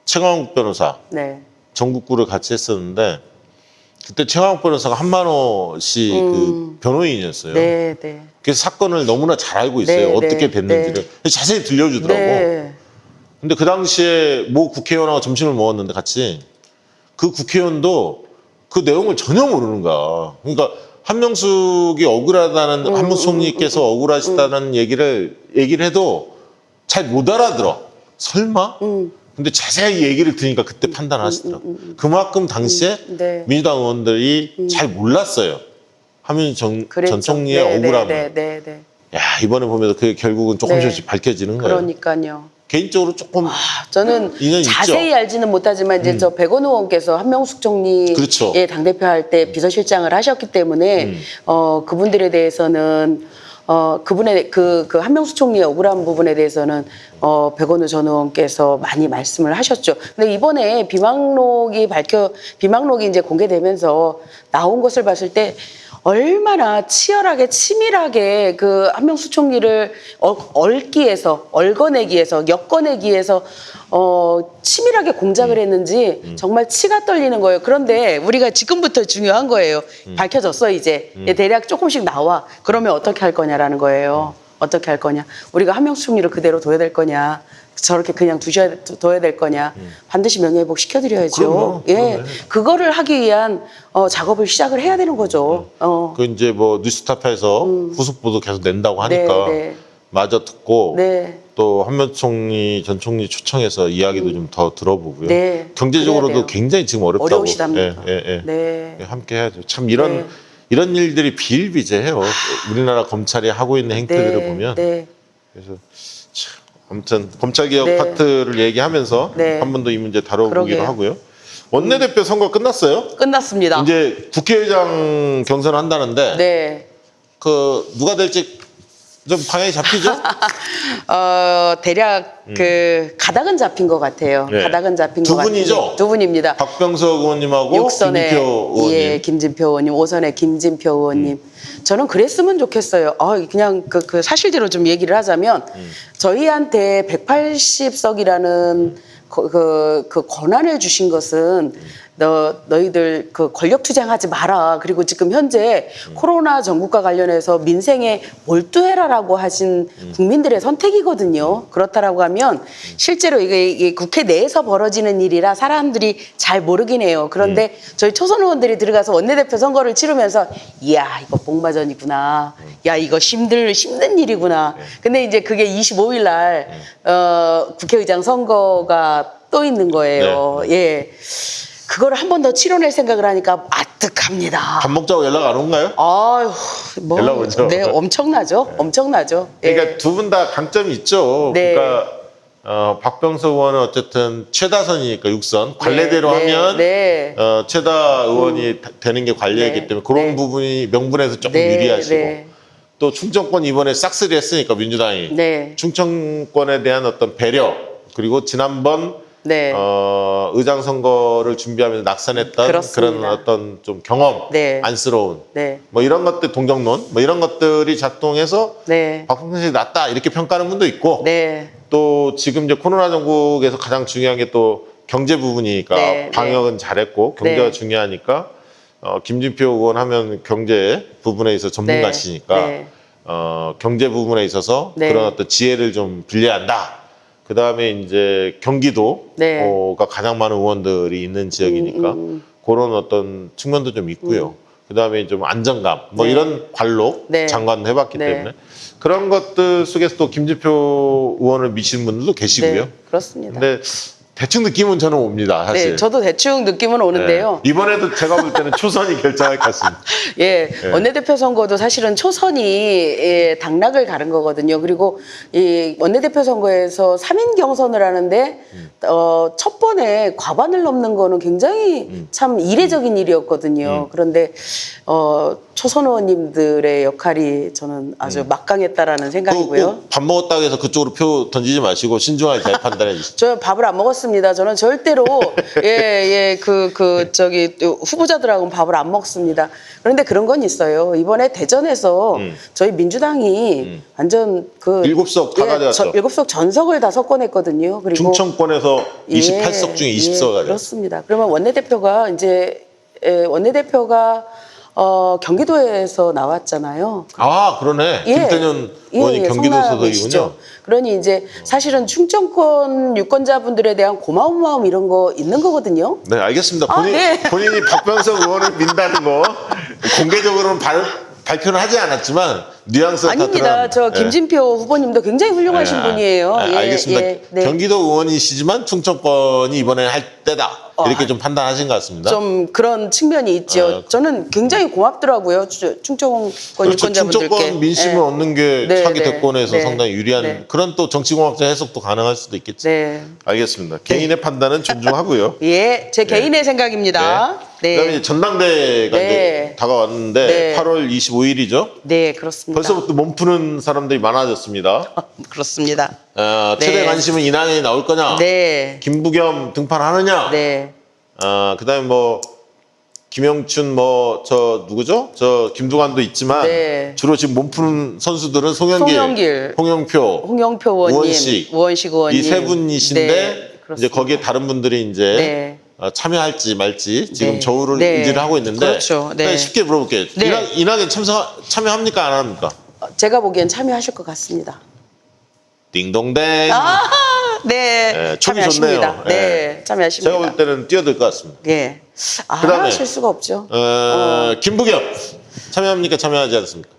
최강욱 변호사 네. 전국구를 같이 했었는데 그때 최강욱 변호사가 한만호 씨 그 변호인이었어요. 네. 네. 그래서 사건을 너무나 잘 알고 있어요. 네, 어떻게 네, 됐는지를 자세히 들려주더라고. 네. 근데 그 당시에 모 국회의원하고 점심을 먹었는데 같이 그 국회의원도 그 내용을 전혀 모르는 거야. 그러니까 한명숙이 억울하다는 한명숙 총리께서 억울하시다는 얘기를 해도 잘 못 알아들어. 설마? 근데 자세히 얘기를 들으니까 그때 판단하시더라고. 그만큼 당시에 네. 민주당 의원들이 잘 몰랐어요. 하민수 전 그랬죠. 총리의 네, 억울함을. 네. 야, 이번에 보면서 그게 결국은 조금씩 밝혀지는 거예요. 그러니까요. 개인적으로 조금 저는 인연이 자세히 있죠. 알지는 못하지만 이제 저 백원 의원께서 한명숙 총리의 그렇죠. 당대표 할 때 비서실장을 하셨기 때문에 그분들에 대해서는 그분의 그 한명숙 총리의 억울한 부분에 대해서는 백원우 전 의원께서 많이 말씀을 하셨죠. 근데 이번에 비망록이 이제 공개되면서 나온 것을 봤을 때 얼마나 치열하게 치밀하게 그 한명숙 총리를 얽어내기 위해서 엮어내기 위해서 치밀하게 공작을 했는지 정말 치가 떨리는 거예요. 그런데 우리가 지금부터 중요한 거예요. 밝혀졌어 이제. 대략 조금씩 나와. 그러면 어떻게 할 거냐라는 거예요. 어떻게 할 거냐. 우리가 한명숙 총리를 그대로 둬야 될 거냐. 저렇게 그냥 둬야 될 거냐. 반드시 명예회복 시켜드려야죠. 그럼요. 예, 그러네. 그거를 하기 위한 작업을 시작을 해야 되는 거죠. 그 이제 뭐 뉴스타파에서 후속 보도 계속 낸다고 하니까 네. 마저 듣고 네. 또 한명숙 총리 전 총리 초청해서 이야기도 좀 더 들어보고요. 네. 경제적으로도 그래야 돼요. 굉장히 지금 어렵다고. 어려우시답니다. 예. 네. 함께 해야죠. 참 이런 일들이 비일비재해요. 우리나라 검찰이 하고 있는 행태들을 보면. 네. 그래서 참 아무튼 검찰개혁 네. 파트를 얘기하면서 네. 한 번 더 이 문제 다뤄보기로 그러게요. 하고요. 원내대표 선거 끝났어요? 끝났습니다. 이제 국회의장 경선을 한다는데 네. 그 누가 될지 좀 방향이 잡히죠? 대략 그 가닥은 잡힌 것 같아요. 네. 가닥은 잡힌 두 것 같아요. 분이죠? 두 분입니다. 박병석 의원님하고 육선의 김진표 의원님. 예, 김진표 의원님, 오선의 김진표 의원님. 저는 그랬으면 좋겠어요. 그냥 그 사실대로 좀 얘기를 하자면 저희한테 180석이라는 그 권한을 주신 것은 너희들 그 권력 투쟁하지 마라. 그리고 지금 현재 코로나 전국과 관련해서 민생에 몰두해라라고 하신 국민들의 선택이거든요. 그렇다라고 하면 실제로 이게 국회 내에서 벌어지는 일이라 사람들이 잘 모르긴 해요. 그런데 저희 초선 의원들이 들어가서 원내대표 선거를 치르면서 이야 이거 복마전이구나. 야 이거 힘든 일이구나. 근데 이제 그게 25일 날 국회의장 선거가 또 있는 거예요. 예. 그걸 한 번 더 치러낼 생각을 하니까 아득합니다. 밥 먹자고 연락 안 온가요? 아유, 연락 오죠? 네, 엄청나죠. 엄청나죠. 예. 그러니까 두 분 다 강점이 있죠. 네. 그러니까 박병석 의원은 어쨌든 최다선이니까 6선 관례대로 네, 하면 네. 최다 의원이 되는 게 관례이기 네, 때문에 그런 네. 부분이 명분에서 조금 네, 유리하시고 네. 또 충청권 이번에 싹쓸이 했으니까 민주당이 네. 충청권에 대한 어떤 배려 그리고 지난번 네. 의장 선거를 준비하면서 낙선했던 그렇습니다. 그런 어떤 좀 경험, 네. 안쓰러운 네. 뭐 이런 것들 동정론 뭐 이런 것들이 작동해서 네. 박병석 씨 낫다 이렇게 평가하는 분도 있고 네. 또 지금 이제 코로나 전국에서 가장 중요한 게 또 경제 부분이니까 네, 방역은 잘했고 경제가 네. 중요하니까 김진표 의원 하면 경제 부분에 있어서 전문가시니까 네. 경제 부분에 있어서 네. 그런 어떤 지혜를 좀 빌려야 한다. 그다음에 이제 경기도가 네. 가장 많은 의원들이 있는 지역이니까 그런 어떤 측면도 좀 있고요. 그다음에 좀 안정감 뭐 네. 이런 관록 네. 장관도 해봤기 네. 때문에 그런 것들 속에서 또 김진표 의원을 미치는 분들도 계시고요. 네, 그렇습니다. 근데 대충 느낌은 저는 옵니다. 사실. 네, 저도 대충 느낌은 오는데요. 네. 이번에도 제가 볼 때는 초선이 결정할 것 같습니다. 예, 원내대표 선거도 사실은 초선이 예, 당락을 가른 거거든요. 그리고 이 원내대표 선거에서 3인 경선을 하는데 첫 번에 과반을 넘는 거는 굉장히 참 이례적인 일이었거든요. 그런데 초선 의원님들의 역할이 저는 아주 막강했다라는 생각이고요. 밥 먹었다고 해서 그쪽으로 표 던지지 마시고 신중하게 잘 판단해 주시죠. 저 밥을 안 먹었습니다. 저는 절대로 저기 후보자들하고는 밥을 안 먹습니다. 그런데 그런 건 있어요. 이번에 대전에서 저희 민주당이 완전 그 7석 다 가져갔죠. 7석 전석을 다 석권했거든요. 그리고 충청권에서 28석 중에 20석 가져갔어요. 그렇습니다. 그러면 원내대표가 경기도에서 나왔잖아요. 아, 그러네. 김태년 의원이 경기도 성남이시죠. 소속이군요. 그러니 이제 사실은 충청권 유권자분들에 대한 고마운 마음 이런 거 있는 거거든요. 네, 알겠습니다. 아, 네. 본인이 박병석 의원을 민다는 거 공개적으로는 발표는 하지 않았지만 뉘앙스가 다 아닙니다. 드러납니다. 저 김진표 후보님도 굉장히 훌륭하신 네, 분이에요. 예, 알겠습니다. 예, 네. 경기도 의원이시지만 충청권이 이번에 할 때다. 이렇게 좀 판단하신 것 같습니다. 좀 그런 측면이 있죠. 저는 굉장히 고맙더라고요. 충청권 그렇죠. 유권자분들께. 충청권 민심을 예. 얻는 게 네, 차기 네, 대권에서 네. 상당히 유리한 네. 그런 또 정치공학적 해석도 가능할 수도 있겠죠. 네. 알겠습니다. 개인의 판단은 존중하고요. 예, 제 개인의 생각입니다. 네. 그다음에 이제 전당대회가 네. 이제 다가왔는데 네. 8월 25일이죠. 네, 그렇습니다. 벌써부터 몸 푸는 사람들이 많아졌습니다. 그렇습니다. 최대 네. 관심은 이낙연이 나올 거냐? 네. 김부겸 등판하느냐? 네. 그다음에 뭐 김영춘 뭐 저 누구죠? 저 김두관도 있지만 네. 주로 지금 몸 푸는 선수들은 송영길, 홍영표, 홍영표 의원님, 우원식 의원님 이 세 분이신데 네, 이제 그렇습니다. 거기에 다른 분들이 이제 네. 참여할지 말지 지금 네. 저울을 네. 인지를 하고 있는데 그렇죠. 네. 그냥 쉽게 물어볼게요. 네. 이낙연 참여합니까 안 합니까? 제가 보기엔 참여하실 것 같습니다. 딩동댕. 네, 촉이 참여하십니다. 좋네요. 네, 참여하십니다. 제가 볼 때는 뛰어들 것 같습니다. 예. 그다음에 하실 수가 없죠. 김부겸 참여합니까? 참여하지 않습니까?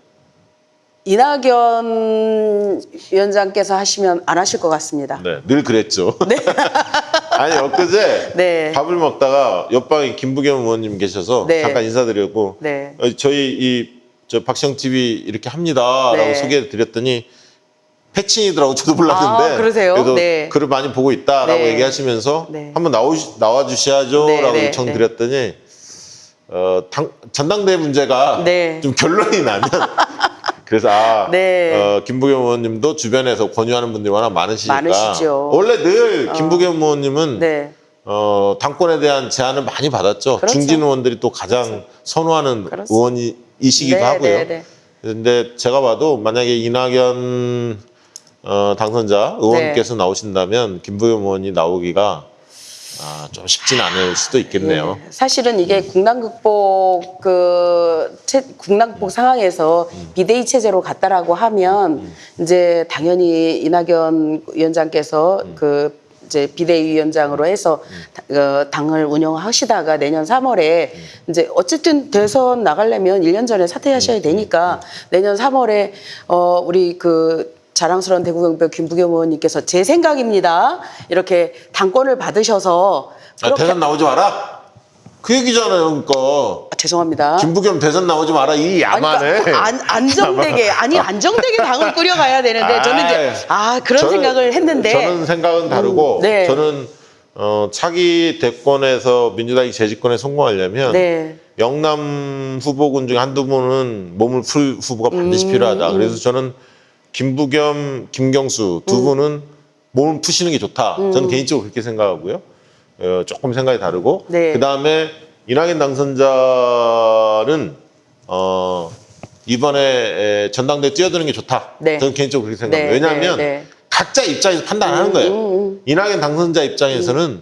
이낙연 위원장께서 하시면 안 하실 것 같습니다. 네, 늘 그랬죠. 아니 엊그제 네. 밥을 먹다가 옆방에 김부겸 의원님 계셔서 네. 잠깐 인사드렸고 네. 저희 저 박시영 TV 이렇게 합니다라고 네. 소개해드렸더니 패친이더라고 저도 몰랐는데 아, 그러세요? 그래서 네. 글을 많이 보고 있다라고 네. 얘기하시면서 네. 한번 나와주셔야죠라고 네, 네, 요청드렸더니 전당대회 문제가 네. 좀 결론이 나면 그래서 네. 김부겸 의원님도 주변에서 권유하는 분들이 워낙 많으시니까 많으시죠. 원래 늘 김부겸 의원님은 네. 당권에 대한 제안을 많이 받았죠. 그렇죠. 중진 의원들이 또 가장 선호하는 그렇습니다. 의원이시기도 네, 하고요. 네, 네. 근데 제가 봐도 만약에 이낙연 당선자 의원께서 나오신다면 김부겸 의원이 나오기가 좀 쉽진 않을 수도 있겠네요. 예, 사실은 이게 국난극복 국난극복 상황에서 비대위 체제로 갔다라고 하면 이제 당연히 이낙연 위원장께서 이제 비대위원장으로 해서 당을 운영하시다가 내년 3월에 이제 어쨌든 대선 나가려면 1년 전에 사퇴하셔야 되니까 내년 3월에 우리 자랑스러운 대구경북 김부겸 의원님께서 제 생각입니다. 이렇게 당권을 받으셔서 대선 나오지 마라? 그 얘기잖아요. 그러니까 죄송합니다. 김부겸 대선 나오지 마라. 이 야만에. 안정되게 당을 꾸려가야 되는데 저는 이제 그런 생각을 했는데 저는 생각은 다르고 네. 저는 차기 대권에서 민주당이 재집권에 성공하려면 네. 영남 후보군 중에 한두 분은 몸을 풀 후보가 반드시 필요하다. 그래서 저는 김부겸, 김경수 두 분은 몸을 푸시는 게 좋다. 저는 개인적으로 그렇게 생각하고요. 조금 생각이 다르고 네. 그다음에 이낙연 당선자는 이번에 전당대회 뛰어드는 게 좋다. 네. 저는 개인적으로 그렇게 생각합니다. 네, 왜냐하면 네, 네. 각자 입장에서 판단하는 거예요. 이낙연 당선자 입장에서는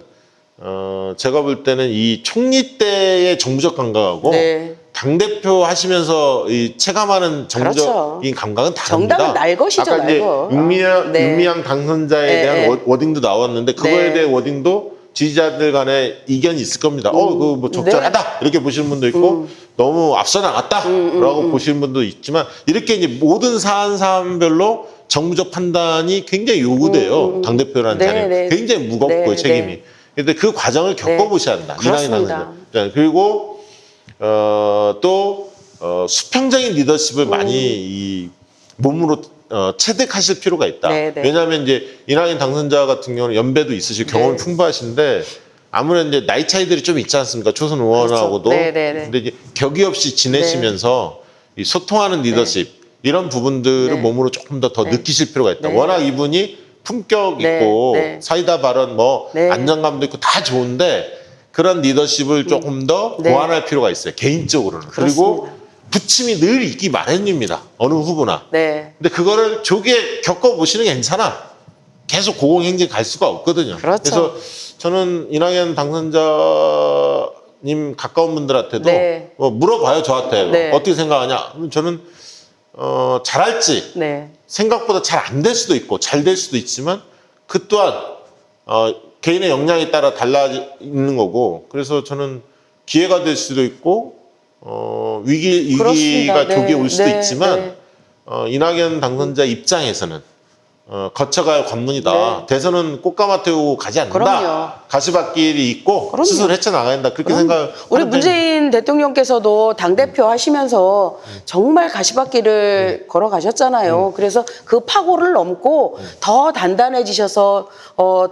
제가 볼 때는 이 총리 때의 정부적 감각하고 네. 당대표 하시면서 이 체감하는 정적인 그렇죠. 감각은 다릅니다. 정당은 날 것이죠, 아까 이제 날 것. 윤미향 당선자에 네, 대한 네. 워딩도 나왔는데 그거에 네. 대한 워딩도 지지자들 간에 이견이 있을 겁니다. 그거 뭐 적절하다 이렇게 보시는 분도 있고 너무 앞서 나갔다라고 보시는 분도 있지만 이렇게 이제 모든 사안별로 정무적 판단이 굉장히 요구돼요. 당대표라는 네, 자리는 네. 굉장히 무겁고요, 네, 책임이. 네. 근데 그 과정을 겪어보셔야 한다. 이낙연 그렇습니다. 당선자. 그리고 또 수평적인 리더십을 많이 이 몸으로 체득하실 필요가 있다. 네, 네. 왜냐하면 이제 이낙연 당선자 같은 경우는 연배도 있으시고 경험이 네. 풍부하신데 아무래도 이제 나이 차이들이 좀 있지 않습니까? 초선 의원하고도. 그렇죠. 네, 네, 네. 근데 이제 격의 없이 지내시면서 이 소통하는 리더십 이런 부분들을 네. 몸으로 조금 더 느끼실 필요가 있다. 네. 워낙 이분이 품격 네, 있고 네. 사이다 발언 뭐 네. 안정감도 있고 다 좋은데 그런 리더십을 조금 더 네. 보완할 필요가 있어요. 개인적으로는. 그렇습니다. 그리고 부침이 늘 있기 마련입니다. 어느 후보나. 네. 근데 그거를 조기에 겪어보시는 게 괜찮아. 계속 고공행진 갈 수가 없거든요. 그렇죠. 그래서 저는 이낙연 당선자님 가까운 분들한테도 네. 뭐 물어봐요, 저한테. 네. 어떻게 생각하냐? 그럼 저는 잘할지 네. 생각보다 잘 안 될 수도 있고 잘 될 수도 있지만 그 또한 개인의 역량에 따라 달라지는 거고 그래서 저는 기회가 될 수도 있고 위기가 그렇습니다. 네. 조기에 올 수도 네. 있지만 네. 이낙연 당선자 입장에서는 거쳐갈 관문이다. 네. 대선은 꽃가마 태우고 가지 않는다. 그럼요. 가시밭길이 있고 그럼요. 스스로 헤쳐나가야 된다. 그렇게 생각을 우리 하는 문재인 대통령께서도 당대표 하시면서 정말 가시밭길을 걸어가셨잖아요. 그래서 그 파고를 넘고 더 단단해지셔서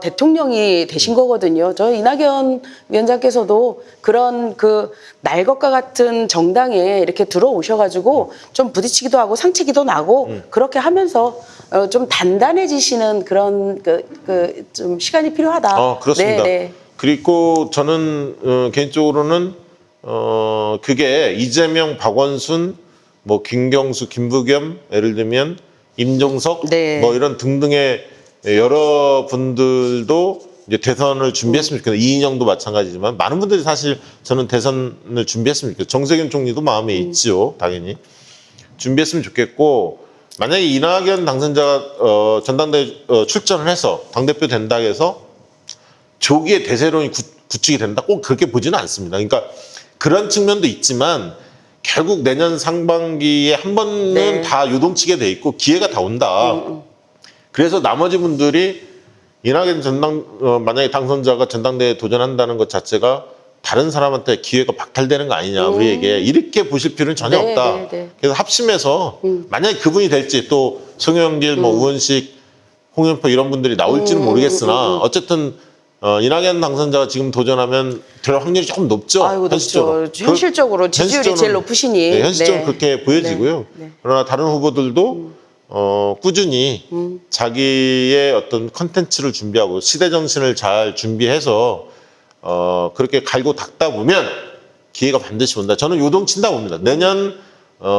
대통령이 되신 거거든요. 저 이낙연 위원장께서도 그런 그 날 것과 같은 정당에 이렇게 들어오셔가지고 좀 부딪히기도 하고 상처기도 나고 그렇게 하면서 좀 단단해지시는 그런 좀 시간이 필요하다. 그렇습니다. 네, 네. 그리고 저는 개인적으로는 그게 이재명, 박원순, 뭐 김경수, 김부겸 예를 들면 임종석 네. 뭐 이런 등등의 여러 분들도 이제 대선을 준비했으면 좋겠어요. 이인영도 마찬가지지만 많은 분들이 사실 저는 대선을 준비했으면 좋겠어요. 정세균 총리도 마음에 있지요, 당연히 준비했으면 좋겠고 만약에 이낙연 당선자가 전당대회 출전을 해서 당대표 된다 해서 조기에 대세론이 구축이 된다 꼭 그렇게 보지는 않습니다. 그러니까 그런 측면도 있지만 결국 내년 상반기에 한 번은 네. 다 요동치게 돼 있고 기회가 다 온다. 그래서 나머지 분들이 이낙연 만약에 당선자가 전당대회에 도전한다는 것 자체가 다른 사람한테 기회가 박탈되는 거 아니냐 우리에게 이렇게 보실 필요는 전혀 네, 없다. 네, 네. 그래서 합심해서 만약에 그분이 될지 또 송영길, 뭐 우원식, 홍영표 이런 분들이 나올지는 모르겠으나 어쨌든 이낙연 당선자가 지금 도전하면 될 확률이 조금 높죠. 아이고, 현실적으로. 현실적으로 지지율이 제일 높으시니. 네, 현실적으로 네. 그렇게 보여지고요. 네, 네. 그러나 다른 후보들도 꾸준히 자기의 어떤 컨텐츠를 준비하고 시대 정신을 잘 준비해서 그렇게 갈고 닦다 보면 기회가 반드시 온다. 저는 요동친다 봅니다. 내년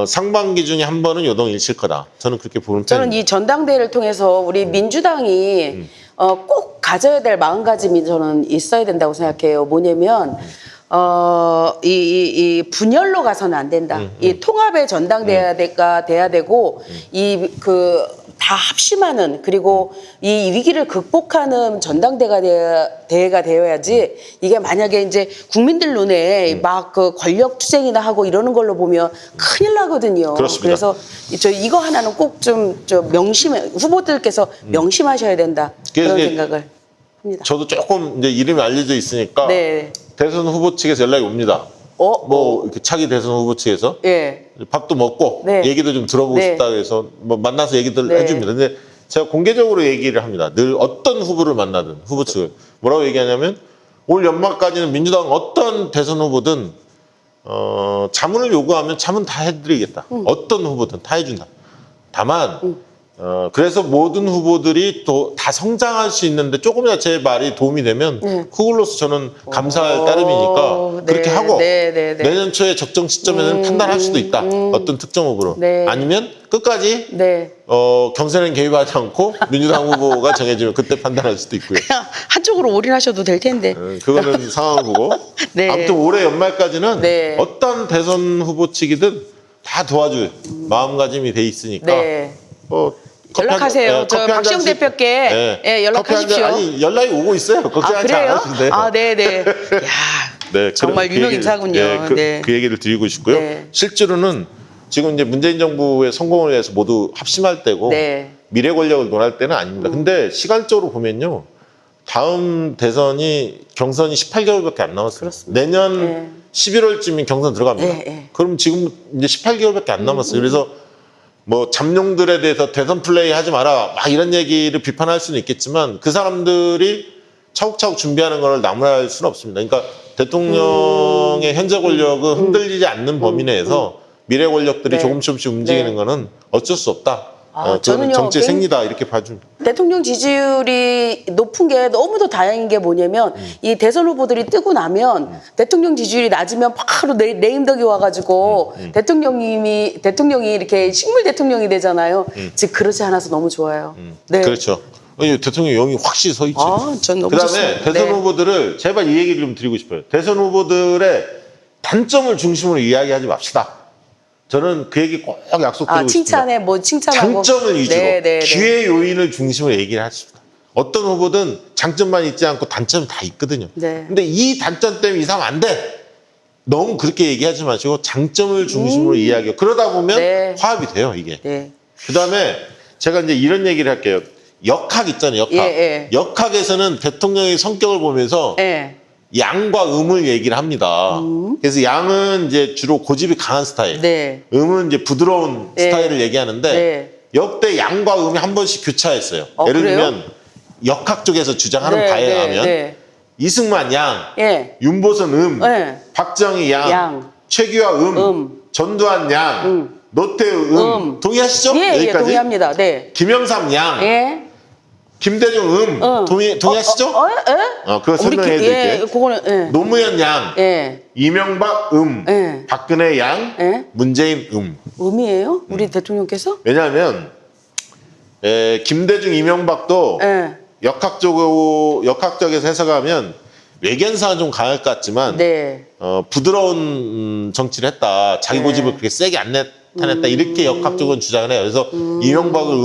상반기 중에 한 번은 요동 일칠 거다. 저는 그렇게 보는 편입니다. 저는 이 전당대회를 통해서 우리 민주당이 꼭 가져야 될 마음가짐이 저는 있어야 된다고 생각해요. 뭐냐면 이 분열로 가서는 안 된다. 이 통합의 전당대회가 돼야 되고 다 합심하는 그리고 이 위기를 극복하는 전당대회가 되어야지 이게 만약에 이제 국민들 눈에 막 그 권력 투쟁이나 하고 이러는 걸로 보면 큰일 나거든요. 그렇습니다. 그래서 이거 하나는 꼭 좀 후보들께서 명심하셔야 된다. 그래서 그런 이제 생각을 합니다. 저도 조금 이제 이름이 알려져 있으니까 네. 대선 후보 측에서 연락이 옵니다. 뭐 이렇게 차기 대선 후보 측에서 예. 밥도 먹고 네. 얘기도 좀 들어보고 네. 싶다 해서 뭐 만나서 얘기들 네. 해줍니다. 근데 제가 공개적으로 얘기를 합니다. 늘 어떤 후보를 만나든 후보 측을 뭐라고 얘기하냐면 올 연말까지는 민주당 어떤 대선 후보든 자문을 요구하면 자문 다 해드리겠다. 어떤 후보든 다 해준다. 다만 그래서 모든 후보들이 또 다 성장할 수 있는데 조금이라도 제 말이 도움이 되면 그걸로서 저는 감사할 따름이니까 그렇게 네, 하고 네, 네, 네. 내년 초에 적정 시점에는 판단할 수도 있다. 어떤 특정 후보로. 네. 아니면 끝까지 네. 경선에 개입하지 않고 민주당 후보가 정해지면 그때 판단할 수도 있고요. 그냥 한쪽으로 올인하셔도 될 텐데. 그거는 상황을 보고. 네. 아무튼 올해 연말까지는 네. 어떤 대선 후보 측이든 다 도와줄 마음가짐이 돼 있으니까. 네. 커피 연락하세요. 한- 저 커피 한 박시영 잔씩- 대표께 예, 연락하십시오. 커피 한 잔- 아니 연락이 오고 있어요. 걱정하지 그래요? 않으셔도 돼요. 아, 네네. 야, 네, 정말 그 유명 얘기를- 인사군요. 예, 네. 그 얘기를 드리고 싶고요. 네. 실제로는 지금 이제 문재인 정부의 성공을 위해서 모두 합심할 때고 네. 미래 권력을 논할 때는 아닙니다. 근데 시간적으로 보면요. 다음 대선이 경선이 18개월밖에 안 남았어요. 그렇습니다. 내년 네. 11월쯤이면 경선 들어갑니다. 네, 네. 그럼 지금 이제 18개월밖에 안 남았어요. 그래서 뭐 잠룡들에 대해서 대선 플레이 하지 마라 막 이런 얘기를 비판할 수는 있겠지만 그 사람들이 차곡차곡 준비하는 걸 나무랄 수는 없습니다. 그러니까 대통령의 현재 권력은 흔들리지 않는 범위 내에서 미래 권력들이 네. 조금씩 움직이는 네. 거는 어쩔 수 없다. 그거는 저는요, 정치의 개인- 생리다 이렇게 봐줍니다. 대통령 지지율이 높은 게 너무도 다행인 게 뭐냐면 이 대선 후보들이 뜨고 나면 대통령 지지율이 낮으면 바로 내임덕이 와가지고 대통령이 이렇게 식물 대통령이 되잖아요. 즉 그러지 않아서 너무 좋아요. 네. 그렇죠. 대통령 영이 확실히 서 있지. 전 너무 그다음에 좋습니다. 대선 네. 후보들을 제발 이 얘기를 좀 드리고 싶어요. 대선 후보들의 단점을 중심으로 이야기하지 맙시다. 저는 그 얘기 꼭 약속드리고 싶습니다. 칭찬에 뭐 칭찬하고 장점을 위주로 네, 네, 네. 기회 요인을 중심으로 얘기를 하십니다. 어떤 후보든 장점만 있지 않고 단점이 다 있거든요. 네. 근데 이 단점 때문에 이 사람 안 돼. 너무 그렇게 얘기하지 마시고 장점을 중심으로 이야기해요. 그러다 보면 네. 화합이 돼요, 이게. 네. 그다음에 제가 이제 이런 얘기를 할게요. 역학 있잖아요, 역학. 예, 예. 역학에서는 대통령의 성격을 보면서 네. 양과 음을 얘기를 합니다. 그래서 양은 이제 주로 고집이 강한 스타일. 네. 음은 이제 부드러운 네. 스타일을 얘기하는데 네. 역대 양과 음이 한 번씩 교차했어요. 예를 그래요? 들면 역학 쪽에서 주장하는 네, 바에 네, 의하면 네. 이승만 양, 예. 윤보선 네. 박정희 양, 양. 최규하 전두환 양, 노태우 동의하시죠? 예, 예, 여기까지. 동의합니다. 네. 김영삼 양, 예. 김대중 동의하시죠? 예? 그거 설명해 예, 드릴게요. 그거는 예. 노무현 양, 예. 이명박 예. 박근혜 양, 예? 문재인 의미예요? 우리 대통령께서? 왜냐하면 김대중, 이명박도 예. 역학적에서 해석하면 외견사는 좀 강할 것 같지만 네. 부드러운 정치를 했다. 자기 고집을 그렇게 세게 안 나타냈다. 이렇게 역학적으로 주장을 해요. 그래서 이명박을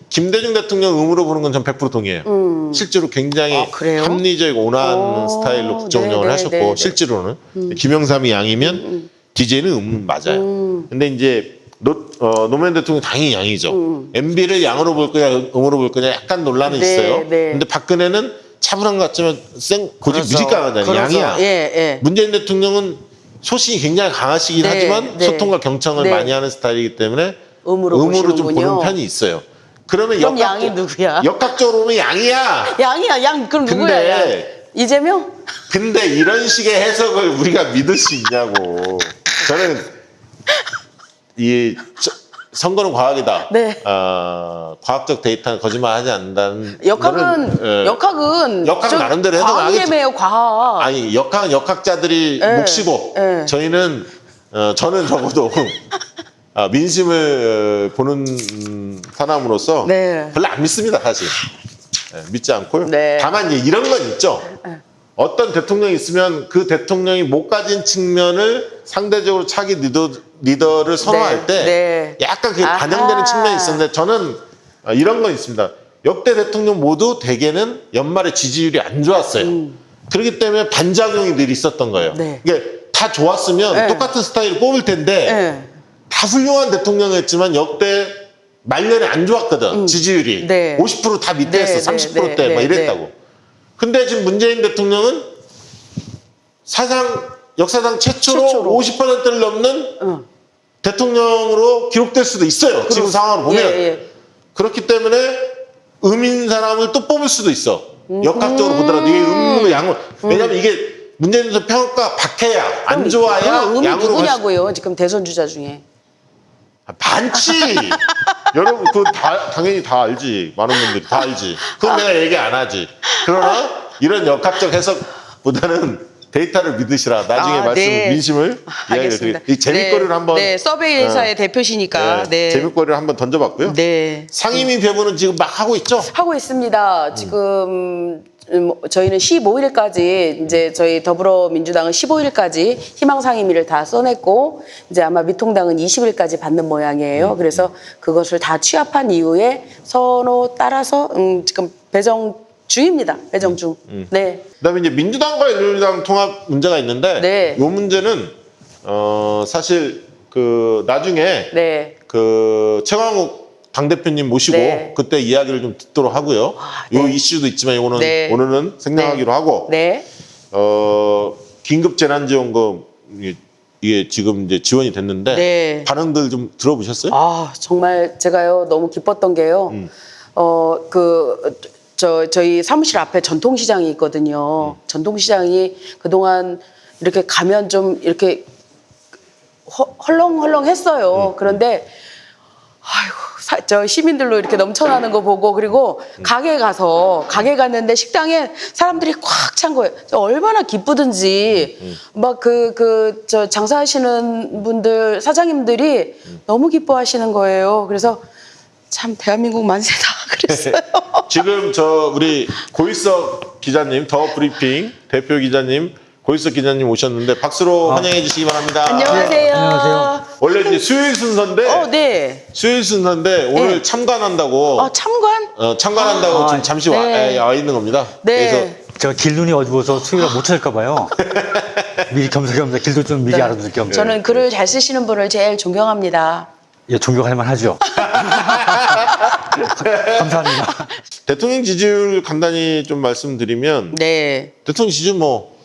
김대중 대통령 음으로 보는 건 전 100% 동의해요. 실제로 굉장히 그래요? 합리적이고 온화한 스타일로 국정운영을 네, 하셨고 네, 네. 실제로는 김영삼이 양이면 DJ는 맞아요. 근데 이제 노무현 대통령 당연히 양이죠. MB를 양으로 볼 거냐 음으로 볼 거냐 약간 논란은 네, 있어요. 네. 근데 박근혜는 차분한 것 같지만 고집 그렇죠. 무지 강하잖아요. 그렇죠. 양이야. 예, 예. 문재인 대통령은 소신이 굉장히 강하시긴 네, 하지만 네. 소통과 경청을 네. 많이 하는 스타일이기 때문에 음으로 좀 보시는군요. 보는 편이 있어요. 그러면 그럼 양이 누구야? 역학적으로 보면 양이야. 양이야, 양. 그럼 누구야? 근데- 양? 이재명? 근데 이런 식의 해석을 우리가 믿을 수 있냐고. 저는 선거는 과학이다. 네. 과학적 데이터는 거짓말하지 않는다는. 역학은 거는, 역학은 역학은 나름대로 해석하겠죠. 과학예매요, 과학. 아니 역학은 역학자들이 예, 몫이고 예. 저희는 저는 적어도 민심을 보는 사람으로서 네. 별로 안 믿습니다 사실. 믿지 않고요. 네. 다만 이제 이런 건 있죠. 어떤 대통령이 있으면 그 대통령이 못 가진 측면을 상대적으로 차기 리더를 선호할 네, 때 네. 약간 그게 아하. 반영되는 측면이 있었는데 저는 이런 건 있습니다. 역대 대통령 모두 대개는 연말에 지지율이 안 좋았어요. 그렇기 때문에 반작용이 늘 있었던 거예요. 네. 이게 다 좋았으면 네. 똑같은 스타일을 뽑을 텐데 예. 다 훌륭한 대통령이었지만 역대 말년에 안 좋았거든 지지율이 네. 50%다 밑에였어. 네, 30%대 네, 막 네, 이랬다고. 근데 지금 문재인 대통령은 역사상 최초로 50%를 넘는 대통령으로 기록될 수도 있어요. 지금 상황으로 보면. 예. 그렇기 때문에 음인 사람을 또 뽑을 수도 있어. 역학적으로 보더라도 이게 음으로 양으로. 왜냐면 이게 문재인 대통령 평가 박해야 안 좋아야 그럼 음이 양으로 갈 수- 누구냐고요, 지금 대선 주자 중에. 많지. 여러분 그 당연히 다 알지. 많은 분들이 다 알지. 그건 내가 얘기 안 하지. 그러나 이런 역학적 해석보다는 데이터를 믿으시라. 나중에 말씀 네. 민심을 이야기를 알겠습니다. 드리겠습니다. 이 재밌거리를 네. 한번 네, 서베이 회사의 대표시니까. 네. 재밌거리를 한번 던져봤고요. 네. 상임위 배분은 지금 막 하고 있죠. 하고 있습니다. 지금 저희는 15일까지 이제 저희 더불어민주당은 15일까지 희망상임위를 다 써냈고 이제 아마 미통당은 20일까지 받는 모양이에요. 그래서 그것을 다 취합한 이후에 선호 따라서 지금 배정 중입니다. 배정 중. 네. 그다음에 이제 민주당과 열린우리당 통합 문제가 있는데 네. 이 문제는 사실 그 나중에 네. 그 최광욱 당대표님 모시고 네. 그때 이야기를 좀 듣도록 하고요. 요 네. 이슈도 있지만 이거는 네. 오늘은 생략하기로 하고 네. 긴급 재난지원금 이게 지금 이제 지원이 됐는데 네. 반응들 좀 들어보셨어요? 아, 정말 제가요 너무 기뻤던 게요. 저희 사무실 앞에 전통시장이 있거든요. 전통시장이 그동안 이렇게 가면 좀 이렇게 헐렁헐렁했어요. 그런데 아이고, 저 시민들로 이렇게 넘쳐나는 거 보고 그리고 가게 갔는데 식당에 사람들이 꽉 찬 거예요. 얼마나 기쁘든지 막 저 장사하시는 분들 사장님들이 너무 기뻐하시는 거예요. 그래서 참 대한민국 만세다 그랬어요. 지금 우리 고일석 기자님, 더 브리핑 대표 기자님, 고일석 기자님 오셨는데 박수로 환영해 주시기 바랍니다. 안녕하세요. 네, 안녕하세요. 원래 이제 수요일 순서인데 네. 수요일 순서인데 오늘 네. 참관한다고 참관? 참관한다고 지금 잠시 네. 와 있는 겁니다. 네. 그래서 제가 길눈이 어두워서 수요일에 못 찾을까 봐요. 미리 겸사겸사 길도 좀 미리 알아둘 겸. 저는 글을 잘 쓰시는 분을 제일 존경합니다. 예, 존경할 만하죠. 감사합니다. 대통령 지지율 간단히 좀 말씀드리면 네. 대통령 지지율 뭐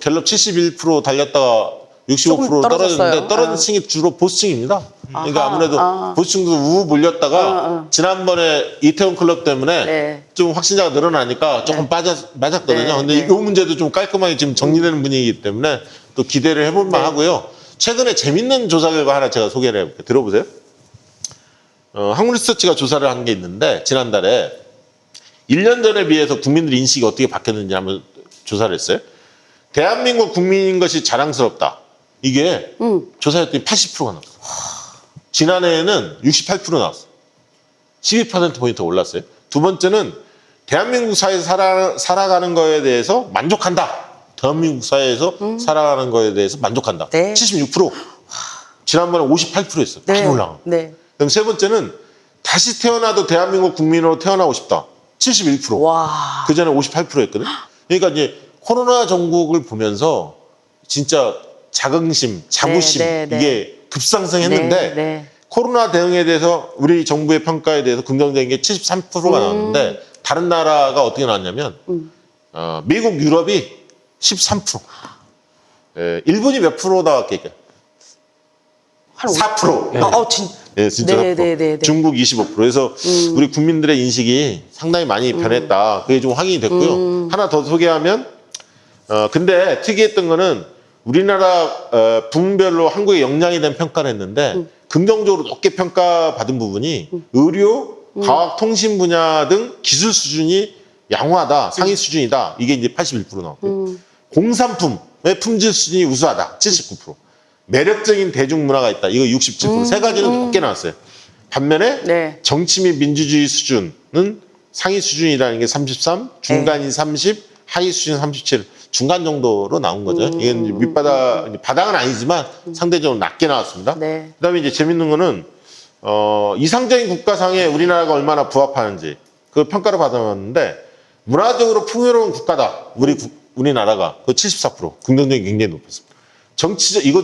갤럽 71% 달렸다가 65% 조금 떨어졌어요. 떨어졌는데 떨어진 층이 주로 보수층입니다. 그러니까 아하, 아무래도 보수층도 우우 몰렸다가 지난번에 이태원 클럽 때문에 네. 좀 확진자가 늘어나니까 조금 빠졌거든요. 네, 근데 네. 이 문제도 좀 깔끔하게 지금 정리되는 분위기이기 때문에 또 기대를 해볼 만 하고요. 최근에 재밌는 조사 결과 하나 제가 소개를 해볼게요. 들어보세요. 한국리서치가 조사를 한 게 있는데 지난달에 1년 전에 비해서 국민들 인식이 어떻게 바뀌었는지 한번 조사를 했어요. 대한민국 국민인 것이 자랑스럽다. 이게 조사했더니 80%가 나왔어요. 지난해에는 68% 나왔어요. 12%포인트 올랐어요. 두 번째는 대한민국 사회에서 살아가는 거에 대해서 만족한다. 대한민국 사회에서 살아가는 거에 대해서 만족한다. 네. 76%. 지난번에 58%였어요. 많이 올라간. 네. 그럼 세 번째는 다시 태어나도 대한민국 국민으로 태어나고 싶다. 71%. 와. 그 전에 58%였거든. 그러니까 이제 코로나 전국을 보면서 진짜 자긍심, 자부심 네, 네, 이게 급상승했는데 네. 코로나 대응에 대해서 우리 정부의 평가에 대해서 긍정적인 게 73%가 나왔는데 다른 나라가 어떻게 나왔냐면 미국, 유럽이 13%. 일본이 몇 프로 나왔겠게? 한 4%. 네, 진짜 네, 4%. 네, 네, 네. 중국 25%. 그래서 우리 국민들의 인식이 상당히 많이 변했다. 그게 좀 확인이 됐고요. 하나 더 소개하면, 근데 특이했던 거는 우리나라 부문별로 한국에 역량이 된 평가를 했는데 긍정적으로 높게 평가받은 부분이 의료, 과학, 통신 분야 등 기술 수준이 양호하다, 상위 수준이다. 이게 이제 81% 나왔고요. 공산품의 품질 수준이 우수하다, 79%. 매력적인 대중문화가 있다. 이거 67%. 세 가지는 높게 나왔어요. 반면에 네. 정치 및 민주주의 수준은 상위 수준이라는 게 33, 중간이 30, 하위 수준 37. 중간 정도로 나온 거죠. 이건 이제 바닥은 아니지만 상대적으로 낮게 나왔습니다. 네. 그다음에 이제 재밌는 거는 이상적인 국가상에 우리나라가 얼마나 부합하는지 그 평가를 받아봤는데 문화적으로 풍요로운 국가다. 우리나라가 그 74%. 긍정적이 굉장히 높았습니다.